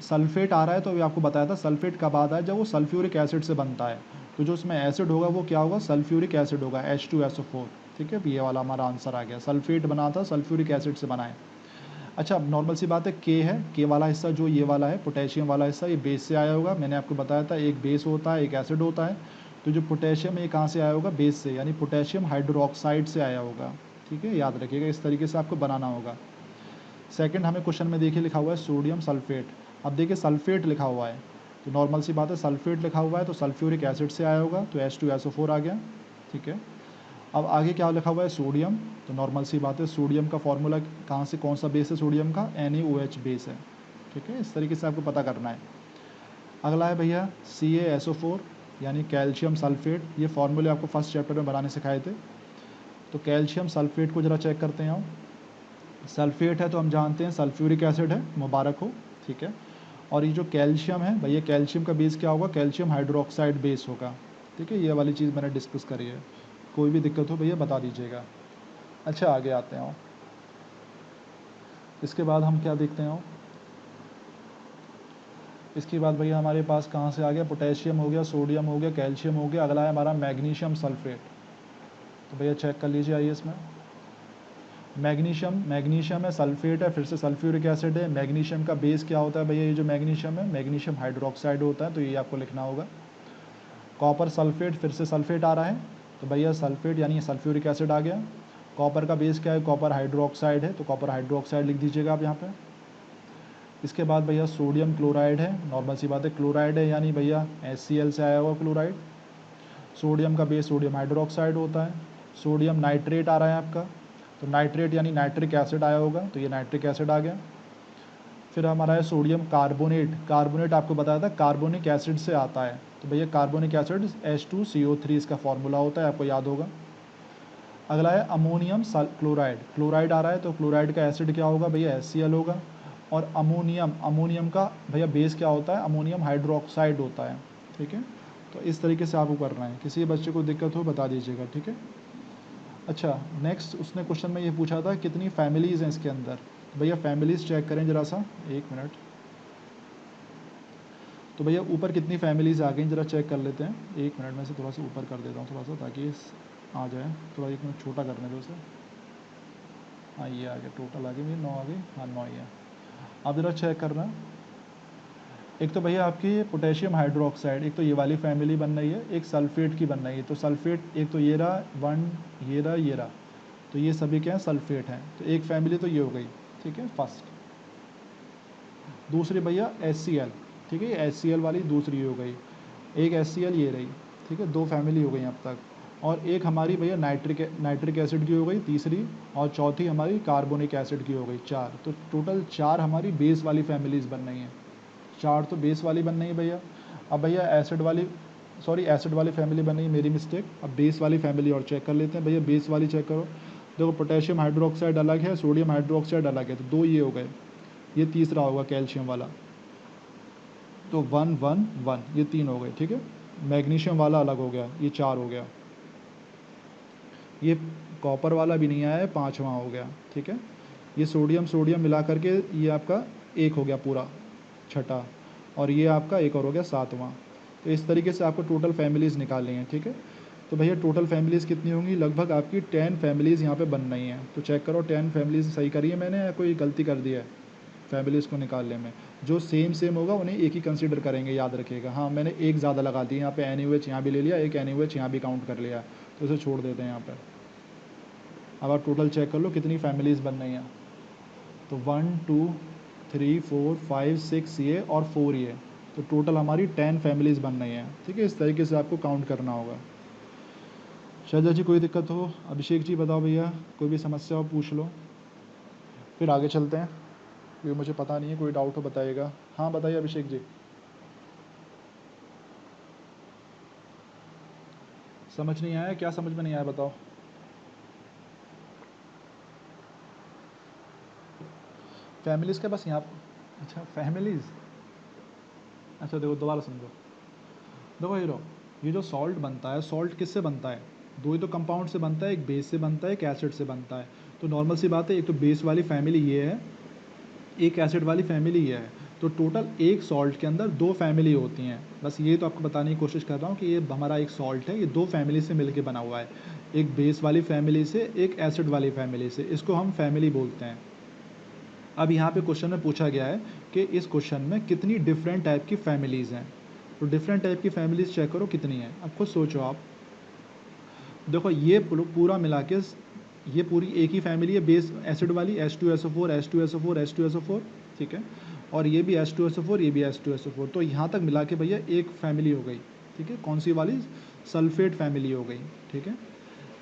सल्फेट आ रहा है तो अभी आपको बताया था सल्फेट कब आता है, जब वो सल्फ्यूरिक एसिड से बनता है। तो जो उसमें एसिड होगा वो क्या होगा, सल्फ्यूरिक एसिड होगा, H2SO4, ठीक है। ये वाला हमारा आंसर आ गया, सल्फेट बना था सल्फ्यूरिक एसिड से बना है। अच्छा, अब नॉर्मल सी बात है, के है, के वाला हिस्सा जो ये वाला है पोटेशियम वाला हिस्सा, ये बेस से आया होगा। मैंने आपको बताया था एक बेस होता है एक एसिड होता है। तो जो पोटेशियम है ये कहाँ से आया होगा, बेस से, यानी पोटेशियम हाइड्रोक्साइड से आया होगा, ठीक है, याद रखिएगा, इस तरीके से आपको बनाना होगा। सेकंड हमें क्वेश्चन में देखिए लिखा हुआ है सोडियम सल्फेट। अब देखिए सल्फेट लिखा हुआ है, तो नॉर्मल सी बात है, सल्फेट लिखा हुआ है तो सल्फ्यूरिक एसिड से आया होगा, तो H2SO4 आ गया, ठीक है। अब आगे क्या लिखा हुआ है, सोडियम, तो नॉर्मल सी बात है, सोडियम का फॉर्मूला कहाँ से, कौन सा बेस है सोडियम का, NaOH बेस है, ठीक है। इस तरीके से आपको पता करना है। अगला है भैया CaSO4 यानी कैल्शियम सल्फेट। ये फार्मूले आपको फर्स्ट चैप्टर में बनाने सिखाए थे। तो कैल्शियम सल्फेट को ज़रा चेक करते हैं हम। सल्फेट है तो हम जानते हैं सल्फ्यूरिक एसिड है, मुबारक हो, ठीक है। और ये जो कैल्शियम है भैया, कैल्शियम का बेस क्या होगा, कैल्शियम हाइड्रोक्साइड बेस होगा, ठीक है। ये वाली चीज़ मैंने डिस्कस करी है। कोई भी दिक्कत हो भैया बता दीजिएगा। अच्छा, आगे आते हैं। इसके बाद हम क्या देखते हैं, इसके बाद भैया हमारे पास कहाँ से आ गया, पोटेशियम हो गया, सोडियम हो गया, कैल्शियम हो गया। अगला है हमारा मैग्नीशियम सल्फेट। तो भैया चेक कर लीजिए, आइए इसमें मैग्नीशियम है, सल्फेट है, फिर से सल्फ्यूरिक एसिड है। मैग्नीशियम का बेस क्या होता है भैया, ये जो मैग्नीशियम है, मैग्नीशियम हाइड्रोक्साइड होता है, तो ये आपको लिखना होगा। कॉपर सल्फेट, फिर से सल्फेट आ रहा है, तो भैया सल्फेट यानी सल्फ्यूरिक एसिड आ गया। कॉपर का बेस क्या है, कॉपर हाइड्रोक्साइड है, तो कॉपर हाइड्रोक्साइड लिख दीजिएगा आप यहाँ पे। इसके बाद भैया सोडियम क्लोराइड है, नॉर्मल सी बात है, क्लोराइड है यानी भैया HCl से आया हुआ क्लोराइड। सोडियम का बेस सोडियम हाइड्रोक्साइड होता है। सोडियम नाइट्रेट आ रहा है आपका, तो नाइट्रेट यानी नाइट्रिक एसिड आया होगा, तो ये नाइट्रिक एसिड आ गया। फिर हमारा है सोडियम कार्बोनेट। कार्बोनेट आपको बताया था कार्बोनिक एसिड से आता है, तो भैया कार्बोनिक एसिड H2CO3 इसका फॉर्मूला होता है, आपको याद होगा। अगला है अमोनियम क्लोराइड। क्लोराइड आ रहा है तो क्लोराइड का एसिड क्या होगा भैया, HCl होगा। और अमोनियम का भैया बेस क्या होता है, अमोनियम हाइड्रोक्साइड होता है, ठीक है। तो इस तरीके से आपको करना है, किसी बच्चे को दिक्कत हो बता दीजिएगा, ठीक है। अच्छा, नेक्स्ट उसने क्वेश्चन में ये पूछा था कितनी फैमिलीज़ हैं इसके अंदर, तो भैया फैमिलीज़ चेक करें ज़रा सा, एक मिनट। तो भैया ऊपर कितनी फैमिलीज़ आ गई ज़रा चेक कर लेते हैं, एक मिनट में से थोड़ा सा ऊपर कर देता हूँ थोड़ा सा, ताकि आ जाए, थोड़ा एक मिनट छोटा करने दो उसे। हाँ ये आ गया, टोटल आ गई मेरी 9 आ गई, हाँ 9 ही है। अब ज़रा चेक करना, एक तो भैया आपकी पोटेशियम हाइड्रोक्साइड, एक तो ये वाली फैमिली बन रही है, एक सल्फेट की बन रही है। तो सल्फेट एक तो ये रहा वन, ये रहा, तो ये सभी क्या हैं, सल्फेट हैं, तो एक फैमिली तो ये हो गई, ठीक है, फर्स्ट। दूसरी भैया HCl, ठीक है, HCl वाली दूसरी हो गई। एक HCl ये रही, ठीक है, 2 फैमिली हो गई अब तक। और एक हमारी भैया नाइट्रिक एसिड की हो गई तीसरी, और चौथी हमारी कार्बोनिक एसिड की हो गई 4। तो टोटल 4 हमारी बेस वाली फैमिलीज़ बन रही हैं, 4 तो बेस वाली बन रही है भैया। अब भैया एसिड वाली फैमिली बन रही है, मेरी मिस्टेक। अब बेस वाली फैमिली और चेक कर लेते हैं भैया, बेस वाली चेक करो। देखो पोटेशियम हाइड्रोक्साइड अलग है, सोडियम हाइड्रोक्साइड अलग है, तो 2 ये हो गए, ये तीसरा होगा कैल्शियम वाला, तो 1 1 1 ये 3 हो गए, ठीक है। मैग्नीशियम वाला अलग हो गया, ये 4 हो गया। ये कॉपर वाला भी नहीं आया है, 5वां हो गया, ठीक है। ये सोडियम सोडियम मिला करके ये आपका 1 हो गया पूरा, छठा। और ये आपका एक और हो गया 7वां। तो इस तरीके से आपको टोटल फैमिलीज़ निकालनी है, ठीक है। तो भैया टोटल फैमिलीज़ कितनी होंगी, लगभग आपकी 10 फैमिलीज़ यहाँ पे बन रही हैं। तो चेक करो 10 फैमिलीज़ सही करी है मैंने या कोई गलती कर दी है। फैमिलीज़ को निकालने में। जो सेम होगा उन्हें एक ही कंसीडर करेंगे, याद रखिएगा। हाँ, मैंने एक ज़्यादा लगा दी यहाँ पे, NaOH यहाँ भी ले लिया, एक NaOH यहाँ भी काउंट कर लिया, तो इसे छोड़ देते हैं यहाँ पर। अब आप टोटल चेक कर लो कितनी फैमिलीज़ बन रही हैं। तो 1 2 3 4 5 6 ये और 4 ये, तो टोटल हमारी 10 फैमिलीज़ बन रही हैं। ठीक है, इस तरीके से आपको काउंट करना होगा। शायद जी कोई दिक्कत हो? अभिषेक जी बताओ भैया, कोई भी समस्या हो पूछ लो, फिर आगे चलते हैं, क्योंकि मुझे पता नहीं है। कोई डाउट हो बताइएगा। हाँ बताइए अभिषेक जी। समझ नहीं आया? क्या समझ में नहीं आया बताओ। फैमिलीज़ के बस यहाँ, अच्छा फैमिलीज़, अच्छा देखो दोबारा समझो। देखो हीरो, ये जो सॉल्ट बनता है, सॉल्ट किससे बनता है? दो ही तो कंपाउंड से बनता है, एक बेस से बनता है, एक एसिड से बनता है। तो नॉर्मल सी बात है, एक तो बेस वाली फैमिली ये है, एक एसिड वाली फैमिली ये है। तो टोटल एक सॉल्ट के अंदर दो फैमिली होती हैं। बस ये तो आपको बताने की कोशिश कर रहा हूँ कि ये हमारा एक सॉल्ट है, ये दो फैमिली से मिलके बना हुआ है, एक बेस वाली फैमिली से, एक एसिड वाली फैमिली से। इसको हम फैमिली बोलते हैं। अब यहाँ पे क्वेश्चन में पूछा गया है कि इस क्वेश्चन में कितनी डिफरेंट टाइप की फैमिलीज़ हैं। तो डिफरेंट टाइप की फैमिलीज़ चेक करो कितनी हैं। अब खुद सोचो आप। देखो ये पूरा मिला के ये पूरी एक ही फैमिली है, बेस एसिड वाली, H2SO4 H2SO4 H2SO4, ठीक है। और ये भी H2SO4, ये भी H2SO4। तो यहाँ तक मिला के भैया एक फैमिली हो गई, ठीक है। कौन सी वाली? सल्फेट फैमिली हो गई, ठीक है।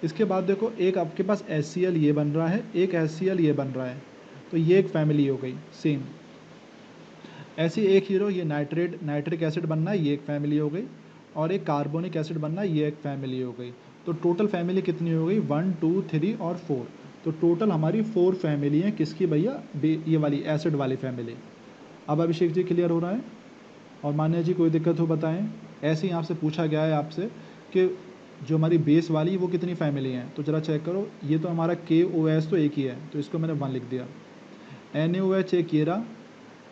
इसके बाद देखो एक आपके पास HCl ये बन रहा है, एक HCl ये बन रहा है, तो ये एक फैमिली हो गई सेम। ऐसी एक हीरो ये नाइट्रिक एसिड बनना है, ये एक फैमिली हो गई। और एक कार्बोनिक एसिड बनना है, ये एक फैमिली हो गई। तो टोटल फैमिली कितनी हो गई? 1 2 3 और 4। तो टोटल हमारी 4 फैमिली हैं। किसकी भैया? ये वाली एसिड वाली फैमिली। अब अभिषेक जी क्लियर हो रहा है? और मान्या जी कोई दिक्कत हो बताएं। ऐसे ही आपसे पूछा गया है आपसे कि जो हमारी बेस वाली वो कितनी फैमिली हैं, तो ज़रा चेक करो। ये तो हमारा KOS तो एक ही है, तो इसको मैंने 1 लिख दिया। NaOH एक ये रहा,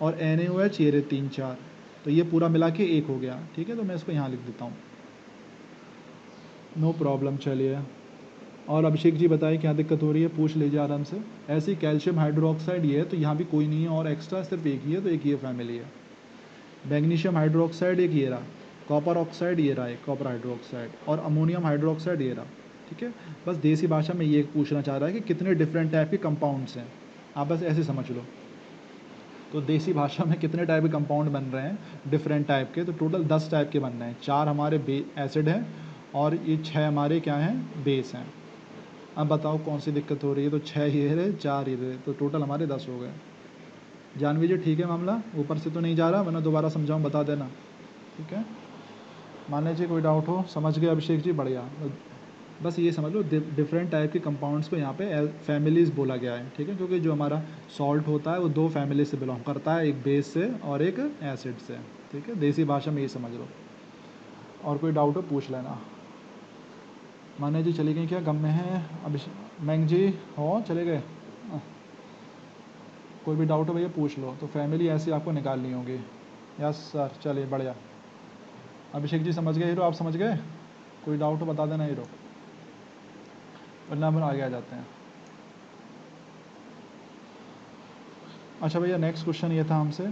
और NaOH ये रहे 3 4, तो ये पूरा मिला के एक हो गया, ठीक है। तो मैं इसको यहाँ लिख देता हूँ, नो प्रॉब्लम। चलिए, और अभिषेक जी बताइए क्या दिक्कत हो रही है, पूछ लीजिए आराम से। ऐसे ही कैल्शियम हाइड्रोक्साइड ये है, तो यहाँ भी कोई नहीं है, और एक्स्ट्रा सिर्फ एक ही है, तो एक ये फैमिली है। मैग्नीशियम हाइड्रोक्साइड एक ये रहा, कॉपर ऑक्साइड ये रहा है, कॉपर हाइड्रोक्साइड, और अमोनियम हाइड्रोक्साइड ये रहा, ठीक है। बस देसी भाषा में ये पूछना चाह रहा है कि कितने डिफरेंट टाइप के कंपाउंड्स हैं, आप बस ऐसे समझ लो। तो देसी भाषा में कितने टाइप के कंपाउंड बन रहे हैं डिफरेंट टाइप के? तो टोटल 10 टाइप के बन रहे हैं। 4 हमारे एसिड हैं, और ये 6 हमारे क्या हैं? बेस हैं। अब बताओ कौन सी दिक्कत हो रही है? तो 6 ये रहे, 4 ये रहे, तो टोटल हमारे 10 हो गए। जानवी जी ठीक है मामला? ऊपर से तो नहीं जा रहा, वरना दोबारा समझाऊँ बता देना, ठीक है। मान लीजिए कोई डाउट हो? समझ गए अभिषेक जी? बढ़िया। बस ये समझ लो डिफरेंट टाइप के कंपाउंड्स को यहाँ पे फैमिलीज़ बोला गया है, ठीक है। क्योंकि जो हमारा सॉल्ट होता है वो दो फैमिली से बिलोंग करता है, एक बेस से और एक एसिड से, ठीक है। देसी भाषा में ये समझ लो। और कोई डाउट हो पूछ लेना। मान्या जी चली गई क्या? गम में है? अभिषेक मैंग जी हो चले गए? कोई भी डाउट हो भैया पूछ लो। तो फैमिली ऐसी आपको निकालनी होगी। यस सर, चलिए बढ़िया। अभिषेक जी समझ गए हीरो? आप समझ गए? कोई डाउट हो बता देना हीरो, वरना हम आगे आ जाते हैं। अच्छा भैया, नेक्स्ट क्वेश्चन ये था हमसे,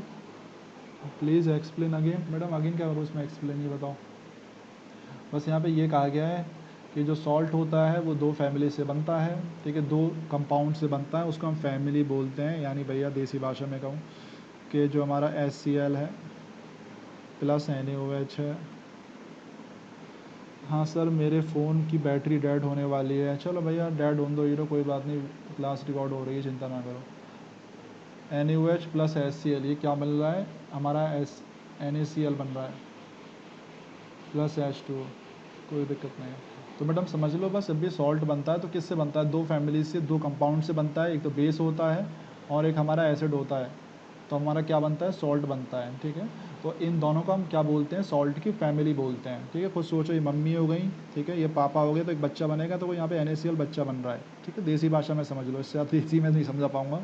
please explain again. Madam again क्या करूँ उसमें एक्सप्लेन, ये बताओ। बस यहाँ पे ये कहा गया है कि जो सॉल्ट होता है वो दो फैमिली से बनता है, ठीक है, दो कंपाउंड से बनता है, उसको हम फैमिली बोलते हैं। यानी भैया देसी भाषा में कहूँ कि जो हमारा HCl है प्लस NaOH है। हाँ सर, मेरे फ़ोन की बैटरी डेड होने वाली है। चलो भैया डेड होने दो हीरो, कोई बात नहीं, क्लास रिकॉर्ड हो रही है, चिंता ना करो। NaOH प्लस HCl ये क्या मिल रहा है? हमारा NaCl बन रहा है प्लस H2O, कोई दिक्कत नहीं है। तो मैडम समझ लो, बस जब भी सॉल्ट बनता है तो किससे बनता है? दो फैमिली से, दो कंपाउंड से बनता है। एक तो बेस होता है और एक हमारा एसिड होता है। तो हमारा क्या बनता है? सॉल्ट बनता है, ठीक है। तो इन दोनों को हम क्या बोलते हैं? सॉल्ट की फैमिली बोलते हैं, ठीक है। खुद सोचो, ये मम्मी हो गई, ठीक है, ये पापा हो गए, तो एक बच्चा बनेगा, तो वो यहाँ पे NaCl बच्चा बन रहा है, ठीक है। देसी भाषा में समझ लो, इससे ज़्यादा इसी में नहीं समझा पाऊँगा।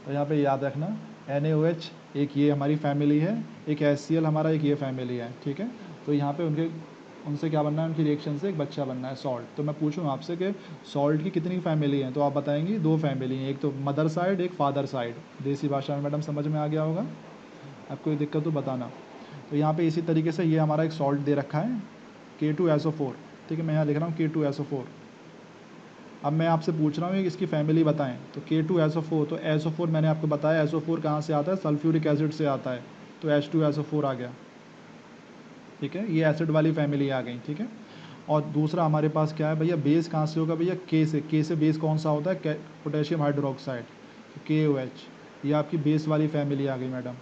तो यहाँ पे याद रखना, NaOH एक ये हमारी फैमिली है, एक HCl हमारा एक ये फैमिली है, ठीक है। तो यहाँ पे उनके उनसे क्या बनना है, उनकी रिएक्शन से एक बच्चा बनना है सॉल्ट। तो मैं पूछूँ आपसे कि सॉल्ट की कितनी फैमिली हैं, तो आप बताएंगी 2 फैमिली हैं, एक तो मदर साइड, एक फादर साइड। देसी भाषा में मैडम समझ में आ गया होगा, आपको कोई दिक्कत तो बताना। तो यहाँ पे इसी तरीके से ये हमारा एक सॉल्ट दे रखा है K2SO4, ठीक है, मैं यहाँ लिख रहा हूँ K2SO4। अब मैं आपसे पूछ रहा हूँ कि इसकी फैमिली बताएं, तो K2SO4, तो SO4 मैंने आपको बताया, SO4 कहाँ से आता है, सल्फ्यूरिक एसिड से आता है, तो H2SO4 आ गया, ठीक है, ये एसिड वाली फैमिली आ गई, ठीक है। और दूसरा हमारे पास क्या है भैया, बेस कहाँ से होगा भैया, K से बेस कौन सा होता है, पोटेशियम हाइड्रोक्साइड, KOH, ये आपकी बेस वाली फैमिली आ गई मैडम।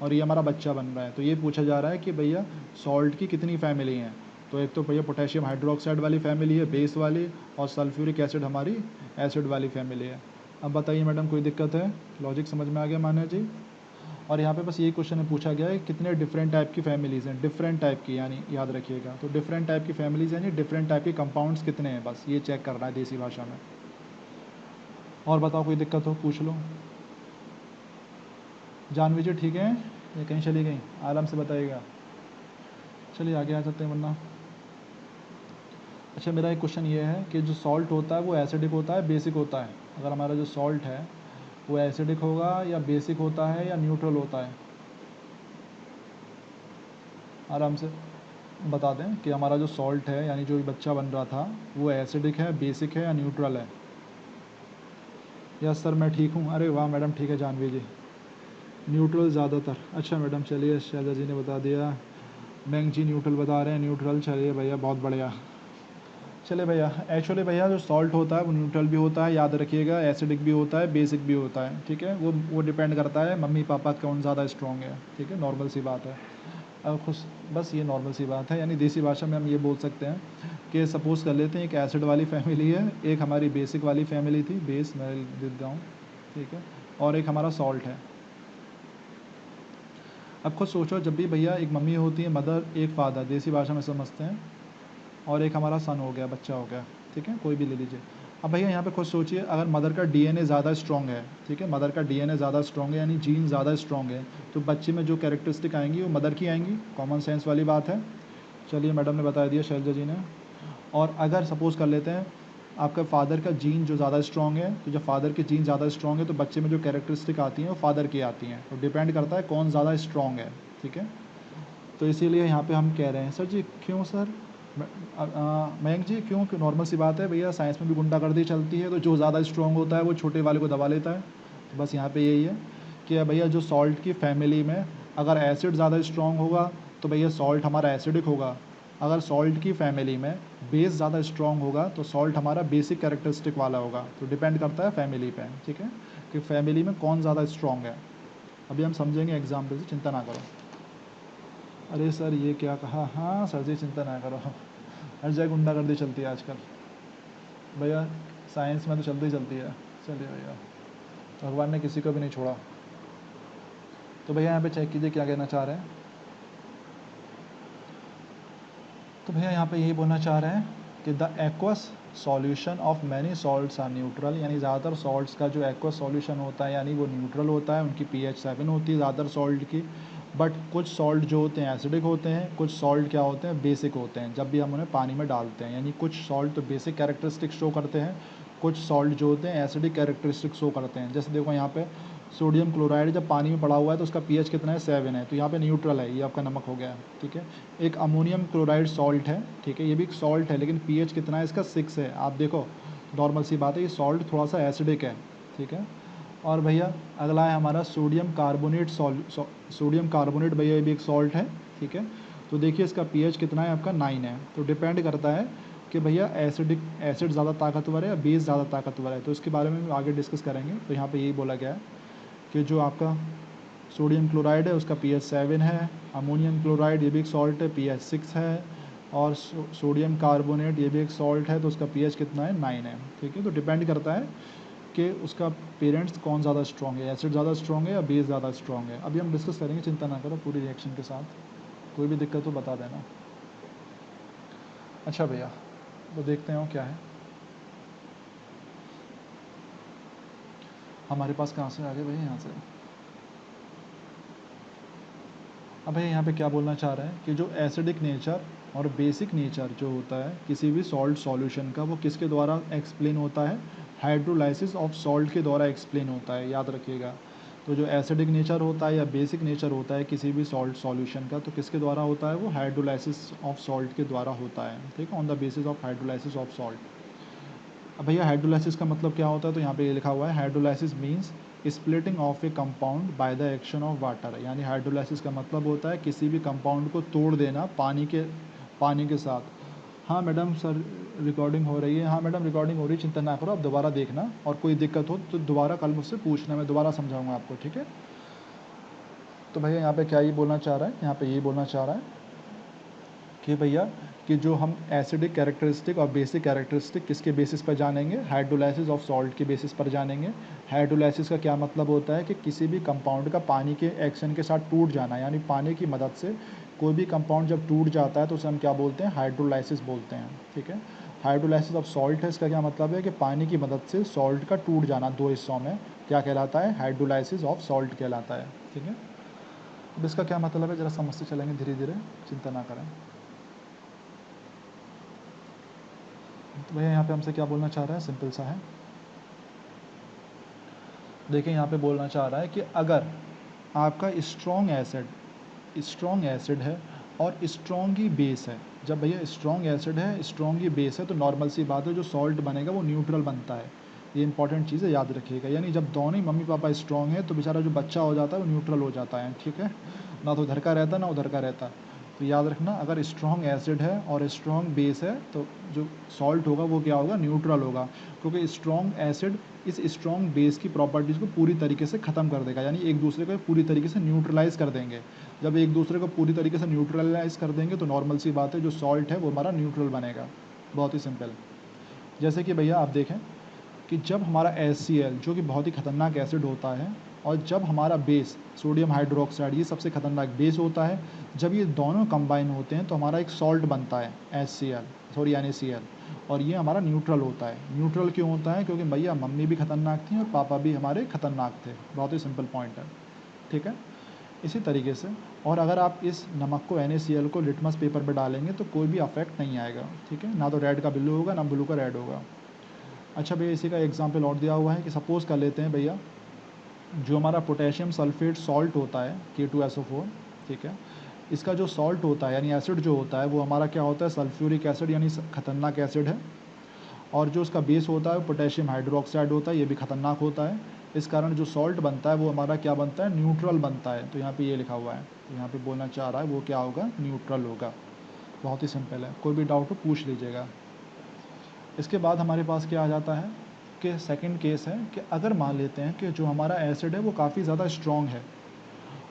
और ये हमारा बच्चा बन रहा है। तो ये पूछा जा रहा है कि भैया सॉल्ट की कितनी फैमिली हैं, तो एक तो भैया पोटेशियम हाइड्रोक्साइड वाली फैमिली है बेस वाली, और सल्फ्यूरिक एसिड हमारी एसिड वाली फैमिली है। अब बताइए मैडम कोई दिक्कत है, लॉजिक समझ में आ गया मान्या जी। और यहाँ पे बस यही क्वेश्चन में पूछा गया है कितने डिफरेंट टाइप की फैमिलीज़ हैं, डिफरेंट टाइप की, यानी याद रखिएगा, तो डिफरेंट टाइप की फैमिलीज़ यानी डिफरेंट टाइप के कंपाउंड्स कितने हैं, बस ये चेक करना है देसी भाषा में। और बताओ कोई दिक्कत हो पूछ लो। जानवी जी ठीक है, ये कहीं चली गई, आराम से बताइएगा। चलिए आगे आ जाते हैं वरना। अच्छा मेरा एक क्वेश्चन ये है कि जो सॉल्ट होता है वो एसिडिक होता है, बेसिक होता है, अगर हमारा जो सॉल्ट है वो एसिडिक होगा या बेसिक होता है या न्यूट्रल होता है, आराम से बता दें कि हमारा जो सॉल्ट है यानी जो बच्चा बन रहा था वो एसिडिक है, बेसिक है या न्यूट्रल है। यस सर मैं ठीक हूँ, अरे वाह मैडम ठीक है जानवी जी, न्यूट्रल ज़्यादातर। अच्छा मैडम चलिए, शैलजा जी ने बता दिया, मैंग जी न्यूट्रल बता रहे हैं, न्यूट्रल, चलिए भैया बहुत बढ़िया। चले भैया, एक्चुअली भैया जो सॉल्ट होता है वो न्यूट्रल भी होता है, याद रखिएगा, एसिडिक भी होता है, बेसिक भी होता है, ठीक है, वो डिपेंड करता है मम्मी पापा कौन ज़्यादा स्ट्रॉन्ग है, ठीक है, नॉर्मल सी बात है। अब खुश, बस ये नॉर्मल सी बात है, यानी देसी भाषा में हम ये बोल सकते हैं कि सपोज़ कर लेते हैं एक एसिड वाली फैमिली है, एक हमारी बेसिक वाली फैमिली थी, बेस मैं लिख देता हूँ, ठीक है, और एक हमारा सॉल्ट है। अब खुद सोचो, जब भी भैया एक मम्मी होती है, मदर, एक फादर, देसी भाषा में समझते हैं, और एक हमारा सन हो गया, बच्चा हो गया, ठीक है, कोई भी ले लीजिए। अब भैया यहाँ पे खुद सोचिए, अगर मदर का डीएनए ज़्यादा स्ट्रॉन्ग है, ठीक है, मदर का डीएनए ज़्यादा स्ट्रॉन्ग है यानी जीन ज़्यादा स्ट्रॉन्ग है, तो बच्चे में जो कैरेक्टरिस्टिक आएंगी वो मदर की आएंगी, कॉमन सेंस वाली बात है। चलिए मैडम ने बता दिया, शैलजा जी ने। और अगर सपोज़ कर लेते हैं आपका फादर का जीन जो ज़्यादा स्ट्रॉन्ग है, तो जब फादर की जीन ज़्यादा स्ट्रॉन्ग है तो बच्चे में जो कैरेक्टरिस्टिक आती हैं वो फादर की आती हैं, तो डिपेंड करता है कौन ज़्यादा स्ट्रॉन्ग है, ठीक है। तो इसीलिए यहाँ पे हम कह रहे हैं सर जी, क्यों सर, मयंक जी क्यों, नॉर्मल सी बात है भैया, साइंस में भी गुंडागर्दी चलती है, तो जो ज़्यादा स्ट्रॉन्ग होता है वो छोटे वाले को दबा लेता है। तो बस यहाँ पे यही है कि भैया जो सॉल्ट की फैमिली में अगर एसिड ज़्यादा स्ट्रॉन्ग होगा तो भैया सॉल्ट हमारा एसिडिक होगा, अगर सॉल्ट की फैमिली में बेस ज़्यादा स्ट्रॉन्ग होगा तो सॉल्ट हमारा बेसिक कैरेक्टरिस्टिक वाला होगा। तो डिपेंड करता है फैमिली पे, ठीक है, कि फैमिली में कौन ज़्यादा स्ट्रॉन्ग है। अभी हम समझेंगे एग्जाम्पल से, चिंता ना करो। अरे सर ये क्या कहा, हाँ सर जी चिंता ना करो, हर जगह गुंडागर्दी चलती है आजकल भैया, साइंस में तो चलती चलती है। चलिए भैया, भगवान ने किसी को भी नहीं छोड़ा। तो भैया यहाँ पे चेक कीजिए क्या कहना चाह रहे हैं। तो भैया यहाँ पे यही बोलना चाह रहे हैं कि the aqueous solution of many salts are neutral, यानी ज़्यादातर सॉल्ट्स का जो एक्वस सॉल्यूशन होता है यानी वो न्यूट्रल होता है, उनकी pH 7 होती है ज़्यादातर सॉल्ट की। बट कुछ सॉल्ट जो होते हैं एसिडिक होते हैं, कुछ सॉल्ट क्या होते हैं, बेसिक होते हैं, जब भी हम उन्हें पानी में डालते हैं, यानी कुछ सॉल्ट तो बेसिक कैरेक्टरिस्टिक शो करते हैं, कुछ सॉल्ट जो होते हैं एसिडिक कैरेक्टरिस्टिक शो करते हैं। जैसे देखो यहाँ पे सोडियम क्लोराइड जब पानी में पड़ा हुआ है तो उसका pH कितना है, 7 है, तो यहाँ पे न्यूट्रल है, ये आपका नमक हो गया, ठीक है। एक अमोनियम क्लोराइड सॉल्ट है, ठीक है, ये भी एक सॉल्ट है, लेकिन pH कितना है इसका, 6 है। आप देखो नॉर्मल सी बात है, ये सॉल्ट थोड़ा सा एसिडिक है, ठीक है। और भैया अगला है हमारा सोडियम कार्बोनेट सोडियम कार्बोनेट, भैया ये भी एक सॉल्ट है, ठीक है। तो देखिए इसका pH कितना है आपका, 9 है। तो डिपेंड करता है कि भैया एसिड ज़्यादा ताकतवर है या बेस ज़्यादा ताकतवर है, तो इसके बारे में आगे डिस्कस करेंगे। तो यहाँ पे यही बोला गया है कि जो आपका सोडियम क्लोराइड है उसका pH 7 है, अमोनियम क्लोराइड ये भी एक सॉल्ट है, pH 6 है, और सोडियम कार्बोनेट ये भी एक सॉल्ट है तो उसका pH कितना है, 9 है, ठीक है। तो डिपेंड करता है कि उसका पेरेंट्स कौन ज़्यादा स्ट्रॉन्ग है, एसिड ज़्यादा स्ट्रॉन्ग है या बेस ज़्यादा स्ट्रॉन्ग है। अभी हम डिस्कस करेंगे, चिंता ना करो, पूरी रिएक्शन के साथ, कोई भी दिक्कत हो बता देना। अच्छा भैया तो देखते हैं क्या है, हमारे पास कहाँ से आ गए भैया, यहाँ से। अब भैया यहाँ पे क्या बोलना चाह रहे हैं कि जो एसिडिक नेचर और बेसिक नेचर जो होता है किसी भी सॉल्ट सॉल्यूशन का वो किसके द्वारा एक्सप्लेन होता है, हाइड्रोलाइसिस ऑफ सॉल्ट के द्वारा एक्सप्लेन होता है, याद रखिएगा। तो जो एसिडिक नेचर होता है या बेसिक नेचर होता है किसी भी सॉल्ट सॉल्यूशन का, तो किसके द्वारा होता है, वो हाइड्रोलाइसिस ऑफ सॉल्ट के द्वारा होता है, ठीक है, on the basis of hydrolysis of salt. अब भैया हाइड्रोलाइसिस का मतलब क्या होता है, तो यहाँ पे ये लिखा हुआ है hydrolysis means splitting of A compound by the action of water. यानी हाइड्रोलाइसिस का मतलब होता है किसी भी कंपाउंड को तोड़ देना पानी के साथ। हाँ मैडम, सर रिकॉर्डिंग हो रही है, हाँ मैडम रिकॉर्डिंग हो रही है, चिंता ना करो, आप दोबारा देखना और कोई दिक्कत हो तो दोबारा कल मुझसे पूछना, मैं दोबारा समझाऊंगा आपको, ठीक है। तो भैया यहाँ पे क्या ये बोलना चाह रहा है, यहाँ पे ये बोलना चाह रहा है कि भैया कि जो हम एसिडिक कैरेक्टरिस्टिक और बेसिक कैरेक्टरिस्टिक किसके बेसिस पर जानेंगे, हाइड्रोलाइसिस ऑफ सॉल्ट के बेसिस पर जानेंगे। हाइड्रोलाइसिस का क्या मतलब होता है कि किसी भी कंपाउंड का पानी के एक्शन के साथ टूट जाना, यानी पानी की मदद से कोई भी कंपाउंड जब टूट जाता है तो उसे हम क्या बोलते हैं, हाइड्रोलाइसिस बोलते हैं, ठीक है। हाइड्रोलाइसिस ऑफ सॉल्ट है, इसका क्या मतलब है कि पानी की मदद से सॉल्ट का टूट जाना दो हिस्सों में, क्या कहलाता है, हाइड्रोलाइसिस ऑफ सॉल्ट कहलाता है, ठीक है। अब इसका क्या मतलब है ज़रा समझते चलेंगे धीरे धीरे, चिंता ना करें। तो भैया यहाँ पे हमसे क्या बोलना चाह रहा है, सिंपल सा है। देखिए यहाँ पे बोलना चाह रहा है कि अगर आपका स्ट्रॉन्ग एसिड है और स्ट्रॉन्ग ही बेस है, जब भैया स्ट्रॉन्ग एसिड है स्ट्रॉन्ग ही बेस है तो नॉर्मल सी बात है जो सॉल्ट बनेगा वो न्यूट्रल बनता है। ये इंपॉर्टेंट चीज़ है, याद रखिएगा। यानी जब दोनों ही मम्मी पापा स्ट्रॉन्ग है तो बेचारा जो बच्चा हो जाता है वो न्यूट्रल हो जाता है, ठीक है, ना तो उधर का रहता ना उधर का रहता। तो याद रखना, अगर स्ट्रॉन्ग एसिड है और स्ट्रॉन्ग बेस है तो जो सॉल्ट होगा वो क्या होगा, न्यूट्रल होगा, क्योंकि स्ट्रॉन्ग एसिड इस स्ट्रॉन्ग बेस की प्रॉपर्टीज़ को पूरी तरीके से ख़त्म कर देगा, यानी एक दूसरे को पूरी तरीके से न्यूट्रलाइज़ कर देंगे। जब एक दूसरे को पूरी तरीके से न्यूट्रलाइज़ कर देंगे तो नॉर्मल सी बात है जो सॉल्ट है वो हमारा न्यूट्रल बनेगा, बहुत ही सिंपल। जैसे कि भैया आप देखें कि जब हमारा HCl जो कि बहुत ही ख़तरनाक एसिड होता है और जब हमारा बेस सोडियम हाइड्रोक्साइड ये सबसे ख़तरनाक बेस होता है, जब ये दोनों कंबाइन होते हैं तो हमारा एक सॉल्ट बनता है NaCl, और ये हमारा न्यूट्रल होता है। न्यूट्रल क्यों होता है, क्योंकि भैया मम्मी भी खतरनाक थी और पापा भी हमारे खतरनाक थे, बहुत ही सिंपल पॉइंट है, ठीक है। इसी तरीके से और अगर आप इस नमक को NaCl को लिटमस पेपर पर डालेंगे तो कोई भी अफेक्ट नहीं आएगा, ठीक है, ना तो रेड का ब्लू होगा ना ब्लू का रेड होगा। अच्छा भैया इसी का एग्जाम्पल और दिया हुआ है कि सपोज़ कर लेते हैं भैया जो हमारा पोटेशियम सल्फेट सॉल्ट होता है K2SO4, ठीक है, इसका जो सॉल्ट होता है यानी एसिड जो होता है वो हमारा क्या होता है, सल्फ्यूरिक एसिड यानी खतरनाक एसिड है, और जो उसका बेस होता है पोटेशियम हाइड्रोक्साइड होता है, ये भी खतरनाक होता है। इस कारण जो सॉल्ट बनता है वो हमारा क्या बनता है, न्यूट्रल बनता है। तो यहाँ पे ये लिखा हुआ है, तो यहाँ पे बोलना चाह रहा है वो क्या होगा, न्यूट्रल होगा, बहुत ही सिंपल है, कोई भी डाउट हो पूछ लीजिएगा। इसके बाद हमारे पास क्या आ जाता है कि सेकंड केस है कि अगर मान लेते हैं कि जो हमारा एसिड है वो काफ़ी ज़्यादा स्ट्रॉन्ग है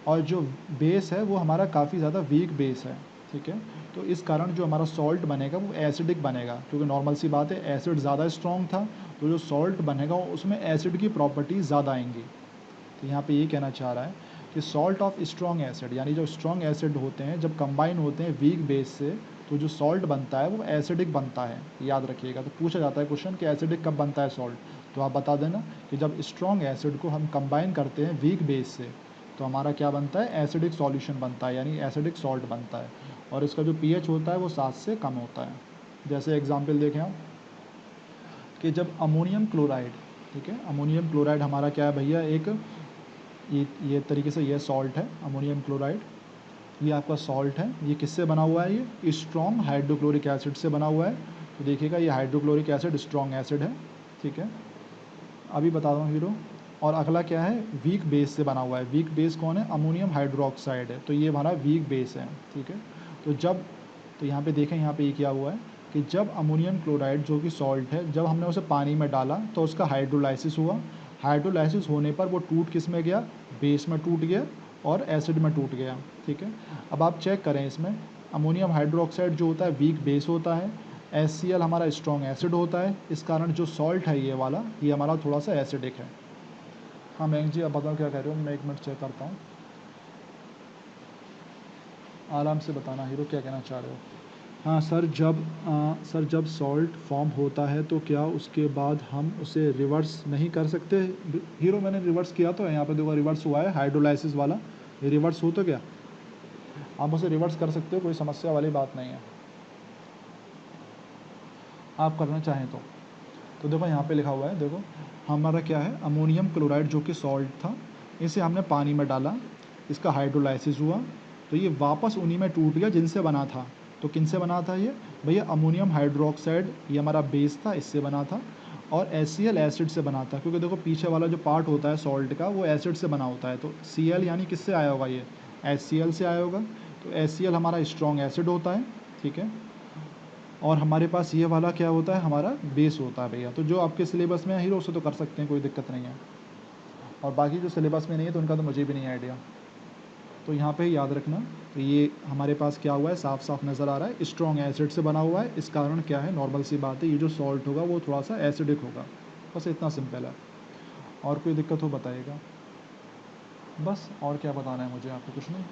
और जो बेस है वो हमारा काफ़ी ज़्यादा वीक बेस है, ठीक है, तो इस कारण जो हमारा सॉल्ट बनेगा वो एसिडिक बनेगा, क्योंकि नॉर्मल सी बात है एसिड ज़्यादा स्ट्रॉन्ग था तो जो सॉल्ट बनेगा उसमें एसिड की प्रॉपर्टीज़ ज़्यादा आएंगी। तो यहाँ पे ये कहना चाह रहा है कि सॉल्ट ऑफ स्ट्रॉन्ग एसिड, यानी जो स्ट्रॉन्ग एसिड होते हैं जब कंबाइन होते हैं वीक बेस से तो जो सॉल्ट बनता है वो एसिडिक बनता है, याद रखिएगा। तो पूछा जाता है क्वेश्चन कि एसिडिक कब बनता है सॉल्ट, तो आप बता देना कि जब स्ट्रॉन्ग एसिड को हम कंबाइन करते हैं वीक बेस से तो हमारा क्या बनता है, एसिडिक सॉल्यूशन बनता है, यानी एसिडिक सॉल्ट बनता है, और इसका जो pH होता है वो 7 से कम होता है। जैसे एग्जाम्पल देखें हम कि जब अमोनियम क्लोराइड, ठीक है, अमोनियम क्लोराइड हमारा क्या है भैया, एक ये तरीके से ये सॉल्ट है अमोनियम क्लोराइड, ये आपका सॉल्ट है, ये किससे बना हुआ है, ये स्ट्रॉन्ग हाइड्रोक्लोरिक एसिड से बना हुआ है। तो देखिएगा ये हाइड्रोक्लोरिक एसिड स्ट्रॉन्ग एसिड है, ठीक है, अभी बता रहा हूँ हीरो। और अगला क्या है, वीक बेस से बना हुआ है, वीक बेस कौन है, अमोनियम हाइड्रोक्साइड है, तो ये हमारा वीक बेस है, ठीक है। तो यहाँ पे देखें, यहाँ पे ये क्या हुआ है कि जब अमोनियम क्लोराइड जो कि सॉल्ट है जब हमने उसे पानी में डाला तो उसका हाइड्रोलाइसिस हुआ, हाइड्रोलाइसिस होने पर वो टूट किस में गया, बेस में टूट गया और एसिड में टूट गया, ठीक है। अब आप चेक करें, इसमें अमोनियम हाइड्रोक्साइड जो होता है वीक बेस होता है, HCl हमारा स्ट्रॉन्ग एसिड होता है, इस कारण जो सॉल्ट है ये वाला ये हमारा थोड़ा सा एसिडिक है। हाँ मयंक जी, अब बताओ क्या कह रहे हो, मैं 1 मिनट चेक करता हूँ, आराम से बताना हीरो क्या कहना चाह रहे हो। हाँ सर जब सॉल्ट फॉर्म होता है तो क्या उसके बाद हम उसे रिवर्स नहीं कर सकते, हीरो मैंने रिवर्स किया तो है, यहाँ पे देखो रिवर्स हुआ है हाइड्रोलाइसिस वाला, ये रिवर्स हो तो क्या आप उसे रिवर्स कर सकते हो, कोई समस्या वाली बात नहीं है। आप करना चाहें तो देखो यहाँ पे लिखा हुआ है, देखो हमारा क्या है, अमोनियम क्लोराइड जो कि सॉल्ट था, इसे हमने पानी में डाला, इसका हाइड्रोलाइसिस हुआ, तो ये वापस उन्हीं में टूट गया जिनसे बना था। तो किन से बना था ये भैया, अमोनियम हाइड्रोक्साइड, ये हमारा बेस था, इससे बना था, और HCl एसिड से बना था, क्योंकि देखो पीछे वाला जो पार्ट होता है सॉल्ट का वो एसिड से बना होता है। तो Cl यानी किससे आया होगा, ये HCl से आया होगा। तो HCl हमारा स्ट्रॉन्ग एसिड होता है, ठीक है। और हमारे पास ये वाला क्या होता है, हमारा बेस होता है भैया। तो जो आपके सिलेबस में है हीरो, उससे तो कर सकते हैं, कोई दिक्कत नहीं है, और बाकी जो सिलेबस में नहीं है तो उनका तो मुझे भी नहीं आइडिया। तो यहाँ पे याद रखना, तो ये हमारे पास क्या हुआ है, साफ साफ नज़र आ रहा है, स्ट्रॉन्ग एसिड से बना हुआ है। इस कारण क्या है, नॉर्मल सी बात है, ये जो सॉल्ट होगा वो थोड़ा सा एसिडिक होगा, बस इतना सिंपल है। और कोई दिक्कत हो बताइएगा, बस और क्या बताना है मुझे आपको, कुछ नहीं।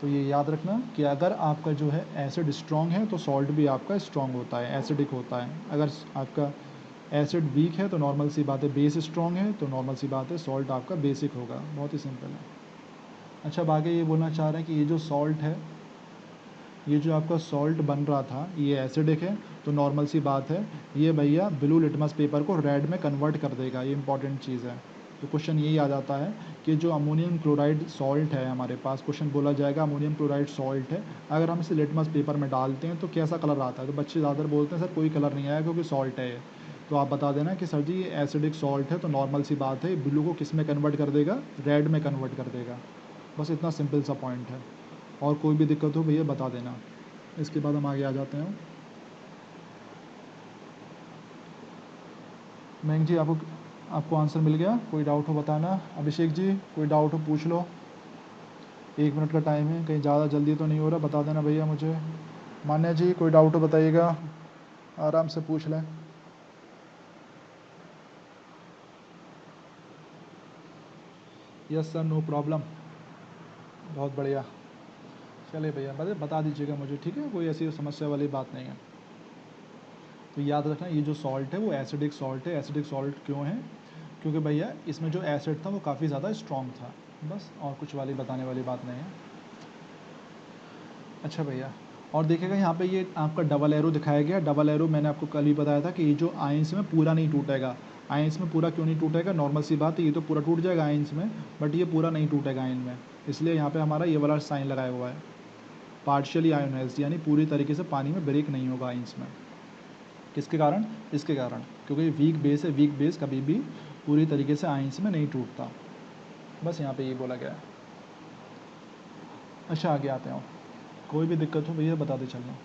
तो ये याद रखना कि अगर आपका जो है एसिड स्ट्रॉन्ग है तो सॉल्ट भी आपका स्ट्रॉन्ग होता है, एसिडिक होता है। अगर आपका एसिड वीक है तो नॉर्मल सी बात है, बेस स्ट्रॉन्ग है तो नॉर्मल सी बात है, सॉल्ट आपका बेसिक होगा, बहुत ही सिंपल है। अच्छा, अब आगे ये बोलना चाह रहे हैं कि ये जो सॉल्ट है, ये जो आपका सॉल्ट बन रहा था ये एसिडिक है, तो नॉर्मल सी बात है, ये भैया ब्लू लिटमस पेपर को रेड में कन्वर्ट कर देगा, ये इंपॉर्टेंट चीज़ है। तो क्वेश्चन यही आ जाता है कि जो अमोनियम क्लोराइड सॉल्ट है हमारे पास, क्वेश्चन बोला जाएगा अमोनियम क्लोराइड सॉल्ट है, अगर हम इसे लिटमस पेपर में डालते हैं तो कैसा कलर आता है। तो बच्चे ज़्यादातर बोलते हैं सर कोई कलर नहीं आया क्योंकि सॉल्ट है ये। तो आप बता देना कि सर जी ये एसिडिक सॉल्ट है, तो नॉर्मल सी बात है, ब्लू को किस में कन्वर्ट कर देगा, रेड में कन्वर्ट कर देगा। बस इतना सिंपल सा पॉइंट है, और कोई भी दिक्कत हो भैया बता देना। इसके बाद हम आगे आ जाते हैं। मैंग जी, आपको आंसर मिल गया, कोई डाउट हो बताना। अभिषेक जी कोई डाउट हो पूछ लो, 1 मिनट का टाइम है, कहीं ज़्यादा जल्दी तो नहीं हो रहा, बता देना भैया मुझे। मान्या जी कोई डाउट हो बताइएगा, आराम से पूछ लें। यस सर, नो प्रॉब्लम, बहुत बढ़िया। चलिए भैया बता दीजिएगा मुझे, ठीक है, कोई ऐसी समस्या वाली बात नहीं है। तो याद रखना ये जो सॉल्ट है वो एसिडिक सॉल्ट है। एसिडिक सॉल्ट क्यों है, क्योंकि भैया इसमें जो एसिड था वो काफ़ी ज़्यादा स्ट्रॉन्ग था, बस, और कुछ वाली बताने वाली बात नहीं है। अच्छा भैया, और देखिएगा यहाँ पे ये आपका डबल एरो दिखाया गया। डबल एरो मैंने आपको कल ही बताया था कि ये जो आयंस में पूरा नहीं टूटेगा। आयंस में पूरा क्यों नहीं टूटेगा, नॉर्मल सी बात है, ये तो पूरा टूट जाएगा आयंस में, बट ये पूरा नहीं टूटेगा आयन में, इसलिए यहाँ पे हमारा ये वाला साइन लगाया हुआ है, पार्शियली आयोनाइज्ड, यानी पूरी तरीके से पानी में ब्रेक नहीं होगा आयंस में। किसके कारण, इसके कारण, क्योंकि वीक बेस है, वीक बेस कभी भी पूरी तरीके से आयंस में नहीं टूटता, बस यहाँ पे ये बोला गया है। अच्छा आगे आते हैं, कोई भी दिक्कत हो भैया बता दे चलना।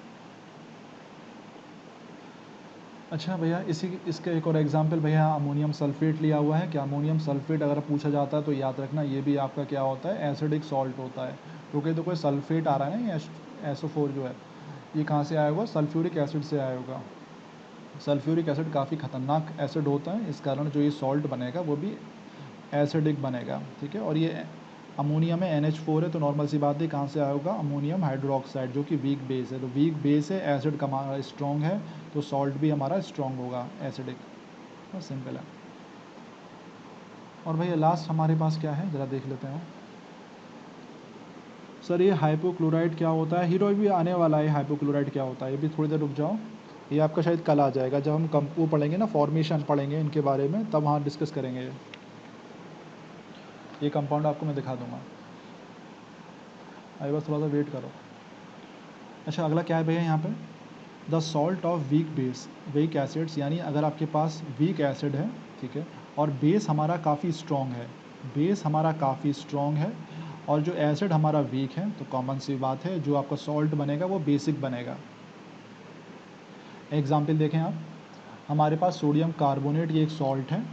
अच्छा भैया, इसका एक और एग्जांपल भैया, अमोनियम सल्फेट लिया हुआ है। कि अमोनियम सल्फेट अगर पूछा जाता है तो याद रखना ये भी आपका क्या होता है, एसिडिक सॉल्ट होता है, क्योंकि तो कोई सल्फेट आ रहा है ना, ये SO4 जो है, ये कहाँ से आया होगा, सल्फ्यूरिक एसिड से आया होगा। सल्फ्यूरिक एसिड काफ़ी ख़तरनाक एसिड होता है, इस कारण जो ये सॉल्ट बनेगा वो भी एसिडिक बनेगा, ठीक है। और ये अमोनिया में NH4 है, तो नॉर्मल सी बात है कहाँ से आया होगा, अमोनियम हाइड्रोक्साइड, जो कि वीक बेस है। तो वीक बेस है, एसिड का हमारा स्ट्रॉन्ग है, तो सॉल्ट भी हमारा स्ट्रॉन्ग होगा, एसिडिक, बस सिंपल है। और भैया लास्ट हमारे पास क्या है, ज़रा देख लेते हैं। सर ये हाइपोक्लोराइड क्या होता है, हीरो भी आने वाला है, हाइपोक्लोराइड क्या होता है, ये भी थोड़ी देर रुक जाओ, ये आपका शायद कल आ जाएगा, जब हम वो पढ़ेंगे ना, फॉर्मेशन पढ़ेंगे इनके बारे में, तब वहाँ डिस्कस करेंगे। ये कंपाउंड आपको मैं दिखा दूंगा, अभी बस थोड़ा सा वेट करो। अच्छा अगला क्या है भैया यहाँ पे, the salt of weak base, weak acids, यानी अगर आपके पास वीक एसिड है, ठीक है, और बेस हमारा काफ़ी स्ट्रॉन्ग है, बेस हमारा काफ़ी स्ट्रॉन्ग है, और जो एसिड हमारा वीक है, तो कॉमन सी बात है जो आपका सॉल्ट बनेगा वो बेसिक बनेगा। एग्जाम्पल देखें आप, हमारे पास सोडियम कार्बोनेट, ये एक सॉल्ट है,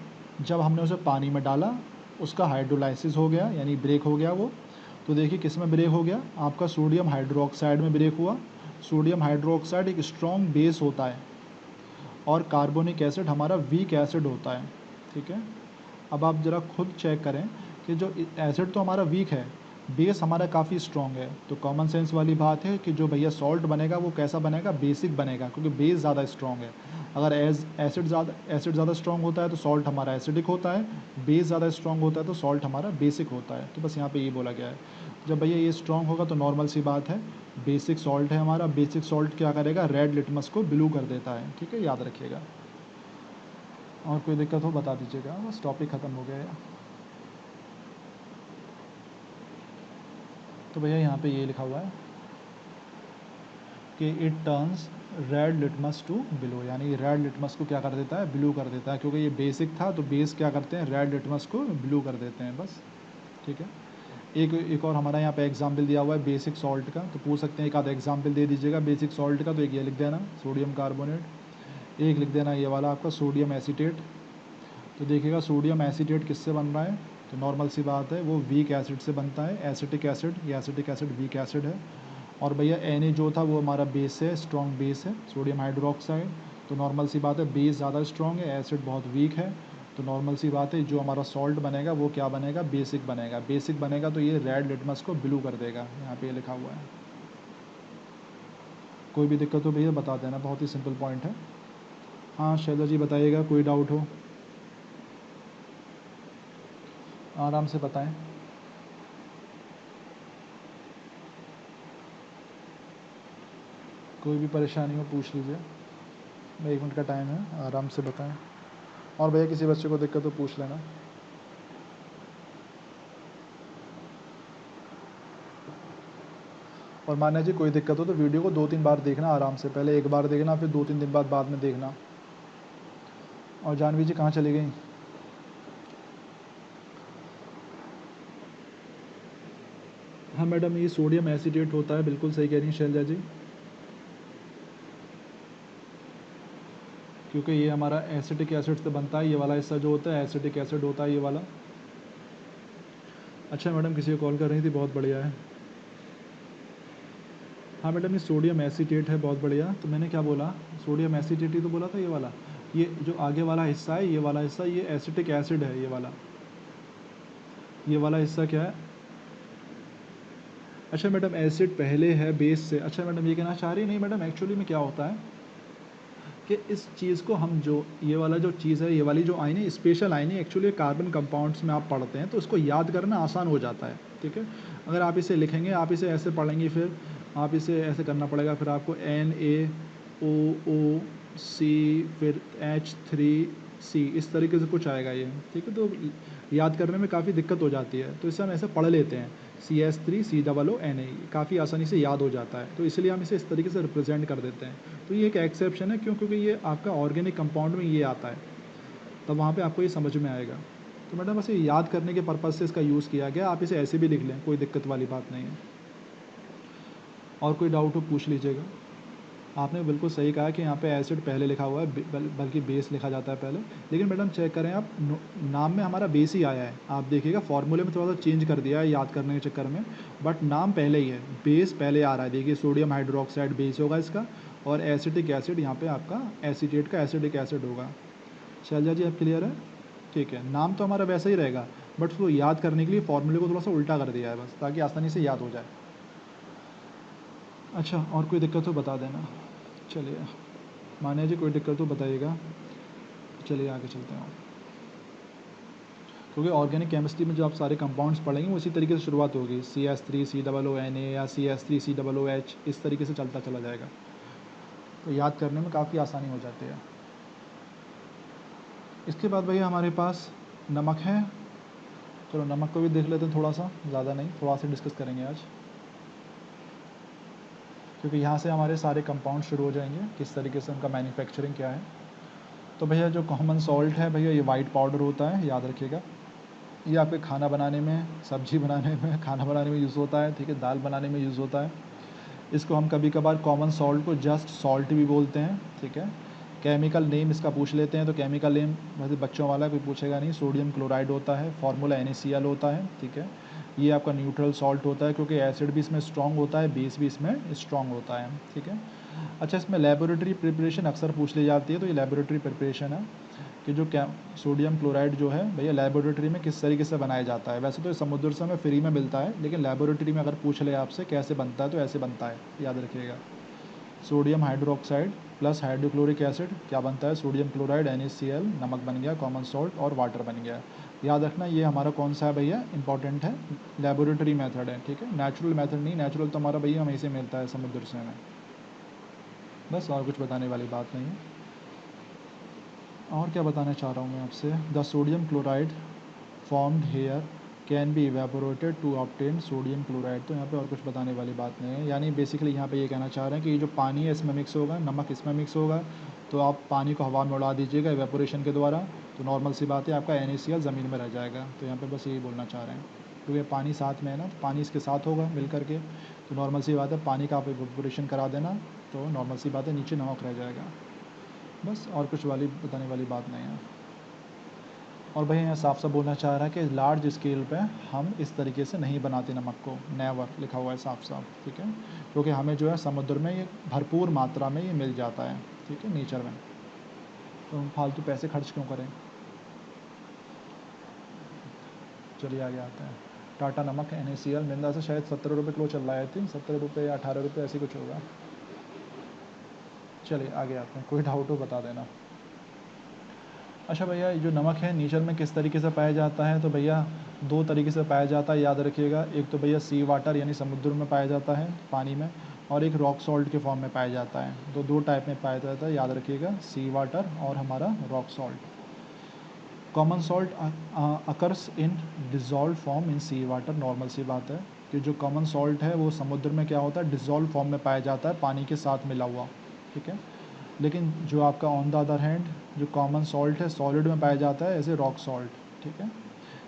जब हमने उसे पानी में डाला उसका हाइड्रोलाइसिस हो गया, यानी ब्रेक हो गया वो। तो देखिए किस में ब्रेक हो गया, आपका सोडियम हाइड्रोक्साइड में ब्रेक हुआ। सोडियम हाइड्रोक्साइड एक स्ट्रॉन्ग बेस होता है, और कार्बोनिक एसिड हमारा वीक एसिड होता है, ठीक है। अब आप ज़रा खुद चेक करें कि जो एसिड तो हमारा वीक है, बेस हमारा काफ़ी स्ट्रॉन्ग है, तो कॉमन सेंस वाली बात है कि जो भैया सॉल्ट बनेगा वो कैसा बनेगा, बेसिक बनेगा, क्योंकि बेस ज़्यादा स्ट्रॉन्ग है। अगर एसिड ज़्यादा स्ट्रॉन्ग होता है तो सॉल्ट हमारा एसिडिक होता है, बेस ज़्यादा स्ट्रॉन्ग होता है तो सॉल्ट हमारा बेसिक होता है, तो बस यहाँ पे ये बोला गया है। जब भैया ये स्ट्रॉन्ग होगा तो नॉर्मल सी बात है, बेसिक सॉल्ट है हमारा, बेसिक सॉल्ट क्या करेगा, रेड लिटमस को ब्लू कर देता है, ठीक है, याद रखिएगा। और कोई दिक्कत हो बता दीजिएगा, बस टॉपिक ख़त्म हो गया है। तो भैया यहाँ पे ये लिखा हुआ है कि it turns red litmus to blue, यानी रेड लिटमस को क्या कर देता है, ब्लू कर देता है, क्योंकि ये बेसिक था तो बेस क्या करते हैं, रेड लिटमस को ब्लू कर देते हैं, बस, ठीक है। एक और हमारा यहाँ पे एग्जाम्पल दिया हुआ है बेसिक सॉल्ट का, तो पूछ सकते हैं एक आधा एग्जाम्पल दे दीजिएगा बेसिक सॉल्ट का, तो एक ये लिख देना सोडियम कार्बोनेट, एक लिख देना ये वाला आपका सोडियम एसीटेट। तो देखिएगा सोडियम एसीटेट किससे बन रहा है, तो नॉर्मल सी बात है वो वीक एसिड से बनता है, एसिटिक एसिड, ये एसिटिक एसिड वीक एसिड है। और भैया Na जो था वो हमारा बेस है, स्ट्रॉन्ग बेस है, सोडियम हाइड्रोक्साइड, तो नॉर्मल सी बात है बेस ज़्यादा स्ट्रॉन्ग है, एसिड बहुत वीक है, तो नॉर्मल सी बात है जो हमारा सॉल्ट बनेगा वो क्या बनेगा, बेसिक बनेगा, बेसिक बनेगा तो ये रेड लिटमस को ब्लू कर देगा, यहाँ पे ये लिखा हुआ है। कोई भी दिक्कत हो भैया बता देना, बहुत ही सिंपल पॉइंट है। हाँ शैला जी बताइएगा, कोई डाउट हो आराम से बताएं। कोई भी परेशानी हो पूछ लीजिए, 1 मिनट का टाइम है, आराम से बताएं। और भैया किसी बच्चे को दिक्कत हो पूछ लेना। और मान्या जी कोई दिक्कत हो तो वीडियो को 2-3 बार देखना आराम से, पहले एक बार देखना फिर 2-3 दिन बाद में देखना। और जानवी जी कहाँ चली गई? हाँ मैडम ये सोडियम एसीटेट होता है, बिल्कुल सही कह रही हैं शैलजा जी, क्योंकि ये हमारा एसिटिक एसिड से बनता है, ये वाला हिस्सा जो होता है एसिटिक एसिड होता है ये वाला। अच्छा मैडम किसी को कॉल कर रही थी, बहुत बढ़िया है। हाँ मैडम ये सोडियम एसीटेट है, बहुत बढ़िया। तो मैंने क्या बोला, सोडियम एसीटेट ही तो बोला था ये वाला, ये जो आगे वाला हिस्सा है, ये वाला हिस्सा ये एसिटिक एसिड है, ये वाला हिस्सा क्या है। अच्छा मैडम एसिड पहले है बेस से, अच्छा मैडम ये कहना चाह रही नहीं मैडम, एक्चुअली में क्या होता है कि इस चीज़ को हम जो ये वाला जो चीज़ है, ये वाली जो आयन है स्पेशल आयन है, एक्चुअली कार्बन कंपाउंड्स में आप पढ़ते हैं तो उसको याद करना आसान हो जाता है, ठीक है। अगर आप इसे लिखेंगे, आप इसे ऐसे पढ़ेंगे, फिर आप इसे ऐसे करना पड़ेगा, फिर आपको NaOO C फिर H3C इस तरीके से कुछ आएगा ये, ठीक है। तो याद करने में काफ़ी दिक्कत हो जाती है, तो इसे हम ऐसे पढ़ लेते हैं CH3COONA, काफ़ी आसानी से याद हो जाता है, तो इसलिए हम इसे इस तरीके से रिप्रेजेंट कर देते हैं। तो ये एक एक्सेप्शन है, क्यों, क्योंकि ये आपका ऑर्गेनिक कंपाउंड में ये आता है, तब वहाँ पे आपको ये समझ में आएगा। तो मैडम बस ये याद करने के पर्पज़ से इसका यूज़ किया गया, आप इसे ऐसे भी लिख लें, कोई दिक्कत वाली बात नहीं है। और कोई डाउट हो पूछ लीजिएगा। आपने बिल्कुल सही कहा कि यहाँ पे एसिड पहले लिखा हुआ है, बल्कि बेस लिखा जाता है पहले, लेकिन मैडम चेक करें आप, नाम में हमारा बेस ही आया है, आप देखिएगा फॉर्मूले में थोड़ा सा चेंज कर दिया है याद करने के चक्कर में, बट नाम पहले ही है, बेस पहले आ रहा है। देखिए सोडियम हाइड्रोक्साइड बेस होगा इसका, और एसिटिक एसिड यहाँ पे आपका एसीटेट का एसिडिक एसिड होगा। शैलजा जी आप क्लियर है? ठीक है, नाम तो हमारा वैसा ही रहेगा, बट उसको याद करने के लिए फॉर्मूले को थोड़ा सा उल्टा कर दिया है बस, ताकि आसानी से याद हो जाए। अच्छा और कोई दिक्कत हो बता देना। चलिए मान्या जी कोई दिक्कत हो बताइएगा। चलिए आगे चलते हैं, क्योंकि ऑर्गेनिक केमिस्ट्री में जो आप सारे कंपाउंड्स पढ़ेंगे वो इसी तरीके से शुरुआत होगी, CH3COONA या CH3COOH, इस तरीके से चलता चला जाएगा, तो याद करने में काफ़ी आसानी हो जाती है। इसके बाद भैया हमारे पास नमक है, चलो नमक को भी देख लेते हैं थोड़ा सा, ज़्यादा नहीं, थोड़ा सा डिस्कस करेंगे आज, क्योंकि यहाँ से हमारे सारे कंपाउंड शुरू हो जाएंगे, किस तरीके से उनका मैन्युफैक्चरिंग क्या है। तो भैया जो कॉमन सॉल्ट है भैया, ये वाइट पाउडर होता है, याद रखिएगा। ये आपके खाना बनाने में, सब्जी बनाने में, खाना बनाने में यूज़ होता है, ठीक है, दाल बनाने में यूज़ होता है। इसको हम कभी कभार कॉमन सॉल्ट को जस्ट सॉल्ट भी बोलते हैं, ठीक है। केमिकल नेम इसका पूछ लेते हैं, तो केमिकल नेम वैसे बच्चों वाला कोई पूछेगा नहीं, सोडियम क्लोराइड होता है, फार्मूला NaCl होता है, ठीक है। ये आपका न्यूट्रल सॉल्ट होता है, क्योंकि एसिड भी इसमें स्ट्रॉन्ग होता है, बेस भी इसमें स्ट्रॉन्ग होता है, ठीक है। अच्छा इसमें लेबोरेटरी प्रिपरेशन अक्सर पूछ ली जाती है, तो ये लेबोरेटरी प्रिपरेशन है कि जो सोडियम क्लोराइड जो है भैया लेबोरेटरी में किस तरीके से बनाया जाता है। वैसे तो समुद्र से हमें फ्री में मिलता है, लेकिन लेबोरेटरी में अगर पूछ ले आपसे कैसे बनता है, तो ऐसे बनता है, याद रखिएगा। Sodium hydroxide plus hydrochloric acid क्या बनता है, सोडियम क्लोराइड NaCl, नमक बन गया, कॉमन सॉल्ट और वाटर बन गया। याद रखना ये हमारा कौन सा है भैया, इंपॉर्टेंट है, लेबोरेटरी मेथड है, ठीक है, नेचुरल मेथड नहीं, नेचुरल तो हमारा भैया हमें से मिलता है समुद्र से हमें, बस और कुछ बताने वाली बात नहीं है। और क्या बताना चाह रहा हूँ मैं आपसे, the sodium chloride formed here can be evaporated to obtain sodium chloride. तो यहाँ पे और कुछ बताने वाली बात नहीं है, यानी बेसिकली यहाँ पे ये कहना चाह रहे हैं कि ये जो पानी है इसमें मिक्स होगा, नमक इसमें मिक्स होगा, तो आप पानी को हवा में उड़ा दीजिएगा इवेपोरेशन के द्वारा, तो नॉर्मल सी बात है आपका NaCl ज़मीन में रह जाएगा। तो यहाँ पे बस यही बोलना चाह रहे हैं, क्योंकि पानी साथ में है ना, तो पानी इसके साथ होगा मिल करके, तो नॉर्मल सी बात है पानी का आप इवेपोरेशन करा देना, तो नॉर्मल सी बात है नीचे नमक रह जाएगा, बस और कुछ बताने वाली बात नहीं है। और भैया यहाँ साफ साफ बोलना चाह रहा है कि लार्ज स्केल पे हम इस तरीके से नहीं बनाते नमक को, नेवर लिखा हुआ है साफ साफ, ठीक है, क्योंकि हमें जो है समुद्र में ये भरपूर मात्रा में ये मिल जाता है, ठीक है, नेचर में, तो हम फालतू पैसे खर्च क्यों करें। चलिए आगे आते हैं। टाटा नमक NaCl मिंदा से शायद 17 रुपये किलो चल रहा है, थी 17 रुपये या 18 रुपये ऐसे कुछ होगा। चलिए आगे आते हैं, कोई डाउट हो बता देना। अच्छा भैया जो नमक है नेचर में किस तरीके से पाया जाता है, तो भैया दो तरीके से पाया जाता है, याद रखिएगा, एक तो भैया सी वाटर यानी समुद्र में पाया जाता है पानी में, और एक रॉक सॉल्ट के फॉर्म में पाया जाता है, तो दो टाइप में पाया जाता है, याद रखिएगा, सी वाटर और हमारा rock salt. Common salt occurs in dissolved form in sea water, normal सी बात है कि जो कॉमन सॉल्ट है वो समुद्र में क्या होता है, डिज़ोल्व फॉर्म में पाया जाता है, पानी के साथ मिला हुआ, ठीक है, लेकिन जो आपका ऑन द अदर हैंड जो कॉमन सॉल्ट है सॉलिड में पाया जाता है, एज रॉक सॉल्ट, ठीक है,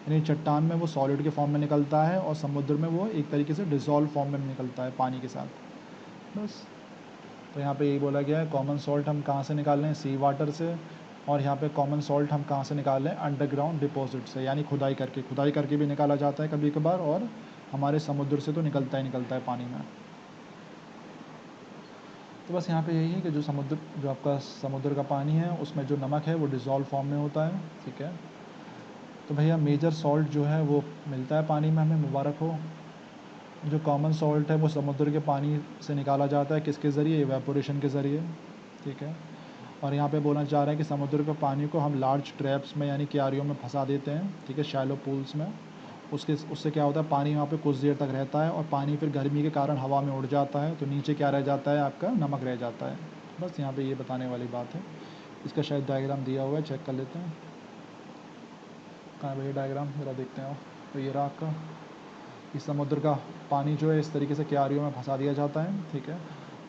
यानी चट्टान में वो सॉलिड के फॉर्म में निकलता है और समुद्र में वो एक तरीके से डिज़ोल्व फॉर्म में निकलता है पानी के साथ, बस। तो यहाँ पे यही बोला गया है कॉमन सॉल्ट हम कहाँ से निकाल रहे हैं, सी वाटर से, और यहाँ पे कॉमन सॉल्ट हम कहाँ से निकाल रहे हैं, अंडरग्राउंड डिपॉजिट से, यानी खुदाई करके भी निकाला जाता है कभी कभार, और हमारे समुद्र से तो निकलता ही निकलता है पानी में। तो बस यहाँ पे यही है कि जो आपका समुद्र का पानी है उसमें जो नमक है वो डिज़ोल्व फॉर्म में होता है, ठीक है। तो भैया मेजर सॉल्ट जो है वो मिलता है पानी में हमें, मुबारक हो। जो कॉमन सॉल्ट है वो समुद्र के पानी से निकाला जाता है, किसके ज़रिए, इवेपोरेशन के ज़रिए, ठीक है। और यहाँ पे बोलना चाह रहे हैं कि समुद्र के पानी को हम लार्ज ट्रैप्स में यानी क्यारियों में फंसा देते हैं, ठीक है, शैलो पूल्स में, उससे क्या होता है पानी वहाँ पे कुछ देर तक रहता है और पानी फिर गर्मी के कारण हवा में उड़ जाता है, तो नीचे क्या रह जाता है, आपका नमक रह जाता है, बस यहाँ पे ये बताने वाली बात है। इसका शायद डायग्राम दिया हुआ है, चेक कर लेते हैं, कहाँ है भैया डायग्राम, ज़रा देखते हैं। तो ये रहा आपका, इस समुद्र का पानी जो है इस तरीके से क्यारियों में फंसा दिया जाता है, ठीक है,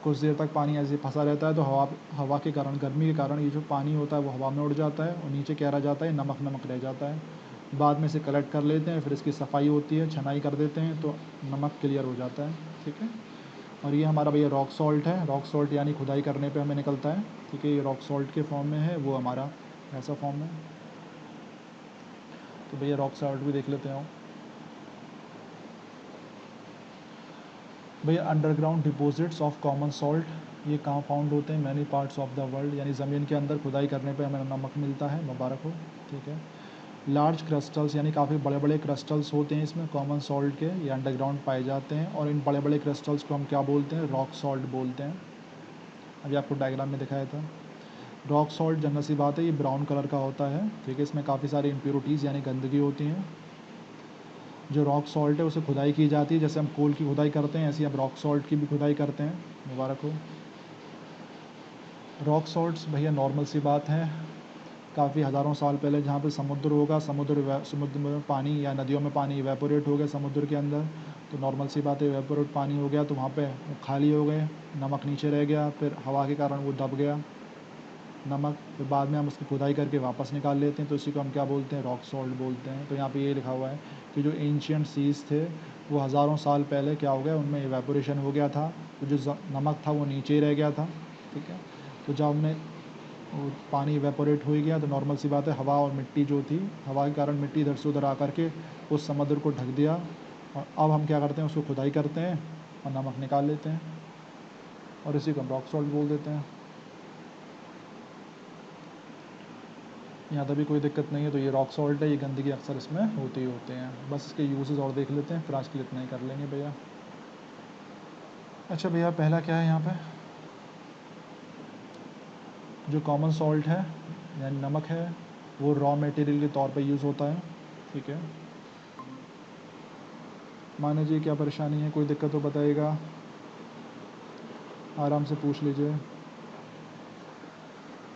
कुछ देर तक पानी ऐसे फंसा रहता है, तो हवा के कारण, गर्मी के कारण ये जो पानी होता है वो हवा में उड़ जाता है और नीचे क्या रह जाता है, नमक नमक रह जाता है। बाद में इसे कलेक्ट कर लेते हैं, फिर इसकी सफाई होती है, छनाई कर देते हैं, तो नमक क्लियर हो जाता है, ठीक है। और ये हमारा भैया रॉक सॉल्ट है, रॉक सॉल्ट यानी खुदाई करने पे हमें निकलता है, ठीक है, ये रॉक सॉल्ट के फॉर्म में है, वो हमारा ऐसा फॉर्म में। तो भैया रॉक सॉल्ट भी देख लेते हैं। भैया underground deposits of common salt, ये कहाँ फाउंड होते हैं, many parts of the world, यानी ज़मीन के अंदर खुदाई करने पे हमें नमक मिलता है, मुबारक हो, ठीक है। लार्ज क्रिस्टल्स यानी काफ़ी बड़े बड़े क्रिस्टल्स होते हैं इसमें कॉमन सॉल्ट के, ये अंडरग्राउंड पाए जाते हैं, और इन बड़े बड़े क्रिस्टल्स को हम क्या बोलते हैं, रॉक सॉल्ट बोलते हैं। अभी आपको डायग्राम में दिखाया था, रॉक सॉल्ट जनरल सी बात है ये ब्राउन कलर का होता है, ठीक है, इसमें काफ़ी सारी इम्प्योरिटीज़ यानी गंदगी होती हैं। जो रॉक सॉल्ट है उसे खुदाई की जाती है, जैसे हम कोल की खुदाई करते हैं ऐसे ही हम रॉक सॉल्ट की भी खुदाई करते हैं, मुबारक हो। रॉक सॉल्ट्स भैया नॉर्मल सी बात है, काफ़ी हज़ारों साल पहले जहाँ पे समुद्र होगा, समुद्र में पानी या नदियों में पानी इवेपोरेट हो गया समुद्र के अंदर, तो नॉर्मल सी बात है इवेपोरेट पानी हो गया, तो वहाँ पे वो खाली हो गए, नमक नीचे रह गया, फिर हवा के कारण वो दब गया नमक, फिर बाद में हम उसकी खुदाई करके वापस निकाल लेते हैं, तो इसी को हम क्या बोलते हैं, रॉक सॉल्ट बोलते हैं। तो यहाँ पे ये लिखा हुआ है कि जो एंशियंट सीज़ थे वो हज़ारों साल पहले क्या हो गया, उनमें इवेपोरेशन हो गया था, तो जो नमक था वो नीचे ही रह गया था, ठीक है। तो जब हमने वो पानी इवेपोरेट हो ही गया, तो नॉर्मल सी बात है हवा और मिट्टी जो थी, हवा के कारण मिट्टी इधर से उधर आकर के उस समुद्र को ढक दिया, और अब हम क्या करते हैं, उसको खुदाई करते हैं और नमक निकाल लेते हैं, और इसी को हम रॉक सॉल्ट बोल देते हैं। यहाँ तभी कोई दिक्कत नहीं है, तो ये रॉक सॉल्ट है, ये गंदगी अक्सर इसमें होते ही होते हैं। बस इसके यूजेस और देख लेते हैं, फिर आज के लिए इतना ही कर लेंगे भैया। अच्छा भैया पहला क्या है यहाँ पे, जो कॉमन सॉल्ट है यानी नमक है, वो रॉ मटेरियल के तौर पे यूज़ होता है, ठीक है। मान लीजिए क्या परेशानी है, कोई दिक्कत तो बताइएगा, आराम से पूछ लीजिए।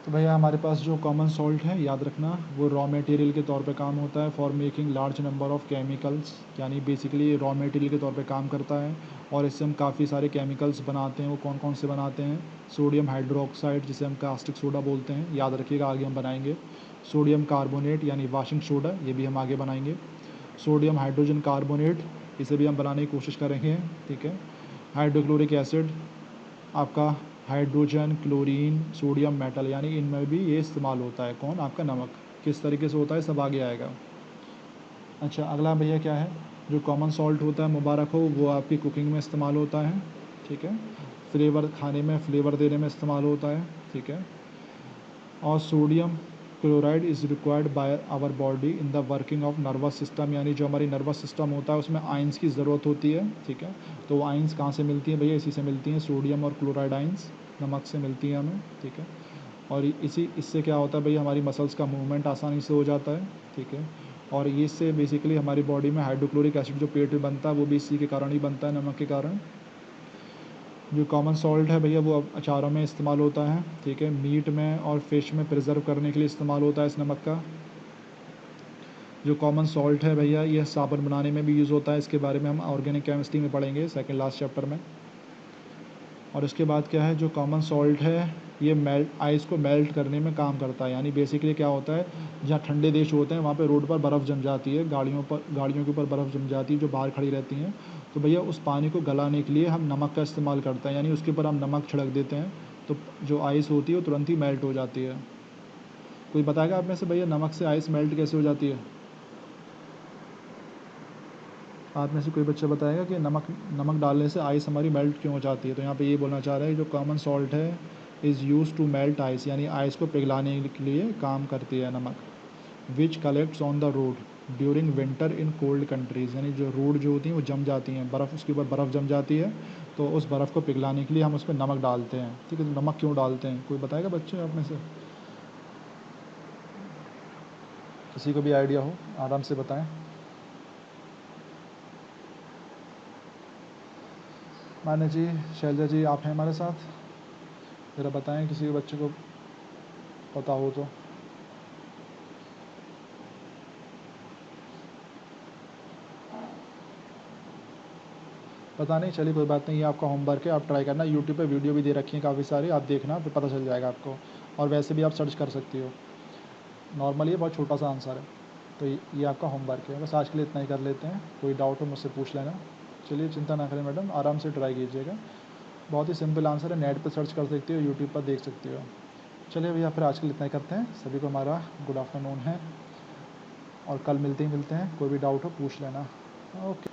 तो भैया हमारे पास जो कॉमन सॉल्ट है, याद रखना, वो रॉ मटेरियल के तौर पे काम होता है for making large number of chemicals, यानी बेसिकली रॉ मटेरियल के तौर पे काम करता है। और इससे हम काफ़ी सारे केमिकल्स बनाते हैं। वो कौन कौन से बनाते हैं? सोडियम हाइड्रोक्साइड, जिसे हम कास्टिक सोडा बोलते हैं, याद रखिएगा, आगे हम बनाएंगे। सोडियम कार्बोनेट यानी वाशिंग सोडा, ये भी हम आगे बनाएंगे। सोडियम हाइड्रोजन कार्बोनेट, इसे भी हम बनाने की कोशिश करेंगे, ठीक है। हाइड्रोक्लोरिक एसिड, आपका हाइड्रोजन, क्लोरीन, सोडियम मेटल, यानी इनमें भी ये इस्तेमाल होता है। कौन? आपका नमक। किस तरीके से होता है सब आगे आएगा। अच्छा, अगला भैया क्या है? जो कॉमन सॉल्ट होता है, मुबारक हो, वो आपकी कुकिंग में इस्तेमाल होता है, ठीक है। फ्लेवर, खाने में फ्लेवर देने में इस्तेमाल होता है, ठीक है। और sodium chloride is required by our body in the working of nervous system, यानी जो हमारी नर्वस सिस्टम होता है उसमें आयंस की ज़रूरत होती है, ठीक है। तो वो आयंस कहाँ से मिलती हैं भैया? इसी से मिलती हैं, सोडियम और क्लोराइड आयंस नमक से मिलती है हमें, ठीक है। और इससे क्या होता है भैया? हमारी मसल्स का मूवमेंट आसानी से हो जाता है, ठीक है। और ये इससे बेसिकली हमारी बॉडी में हाइड्रोक्लोरिक एसिड जो पेट में बनता है, वो भी इसी के कारण ही बनता है, नमक के कारण। जो कॉमन सॉल्ट है भैया, वो अचारों में इस्तेमाल होता है, ठीक है। मीट में और फिश में प्रिजर्व करने के लिए इस्तेमाल होता है इस नमक का। जो कॉमन सॉल्ट है भैया, ये साबुन बनाने में भी यूज़ होता है। इसके बारे में हम ऑर्गेनिक केमिस्ट्री में पढ़ेंगे, सेकंड लास्ट चैप्टर में। और उसके बाद क्या है? जो कॉमन सॉल्ट है, ये आइस को मेल्ट करने में काम करता है। यानी बेसिकली क्या होता है, जहाँ ठंडे देश होते हैं वहाँ पे रोड पर बर्फ़ जम जाती है, गाड़ियों के ऊपर बर्फ़ जम जाती है जो बाहर खड़ी रहती हैं। तो भैया उस पानी को गलाने के लिए हम नमक का इस्तेमाल करते हैं, यानी उसके ऊपर हम नमक छिड़क देते हैं, तो जो आइस होती है वो तुरंत ही मेल्ट हो जाती है। कोई बताएगा आप में से भैया, नमक से आइस मेल्ट कैसे हो जाती है? आप में से कोई बच्चा बताएगा कि नमक नमक डालने से आइस हमारी मेल्ट क्यों हो जाती है? तो यहाँ पे ये बोलना चाह रहा है, जो कॉमन सॉल्ट है is use to melt ice, यानी आइस को पिघलाने के लिए काम करती है नमक। Which collects on the road during winter in cold countries, यानी जो रोड जो होती हैं वो जम जाती हैं, बर्फ़, उसके ऊपर बर्फ़ जम जाती है, तो उस बर्फ़ को पिघलाने के लिए हम उस पर नमक डालते हैं, ठीक है। तो नमक क्यों डालते हैं? कोई बताएगा बच्चे आप में से? किसी को भी आइडिया हो, आराम से बताएं। माने जी, शैलजा जी, आप हैं हमारे साथ? ज़रा बताएं, किसी के बच्चे को पता हो तो। पता नहीं, चलिए कोई बात नहीं, ये आपका होमवर्क है, आप ट्राई करना। यूट्यूब पे वीडियो भी दे रखी हैं काफ़ी सारी, आप देखना, फिर पता चल जाएगा आपको। और वैसे भी आप सर्च कर सकती हो, नॉर्मली ये बहुत छोटा सा आंसर है। तो ये आपका होमवर्क है, बस आज के लिए इतना ही कर लेते हैं। कोई डाउट हो मुझसे पूछ लेना। चलिए, चिंता ना करें मैडम, आराम से ट्राई कीजिएगा। बहुत ही सिंपल आंसर है, नेट पर सर्च कर सकती हो, यूट्यूब पर देख सकती हो। चलिए भैया, फिर आज के लिए इतना ही करते हैं। सभी को हमारा गुड आफ्टरनून है, और कल मिलते हैं। कोई भी डाउट हो पूछ लेना। ओके।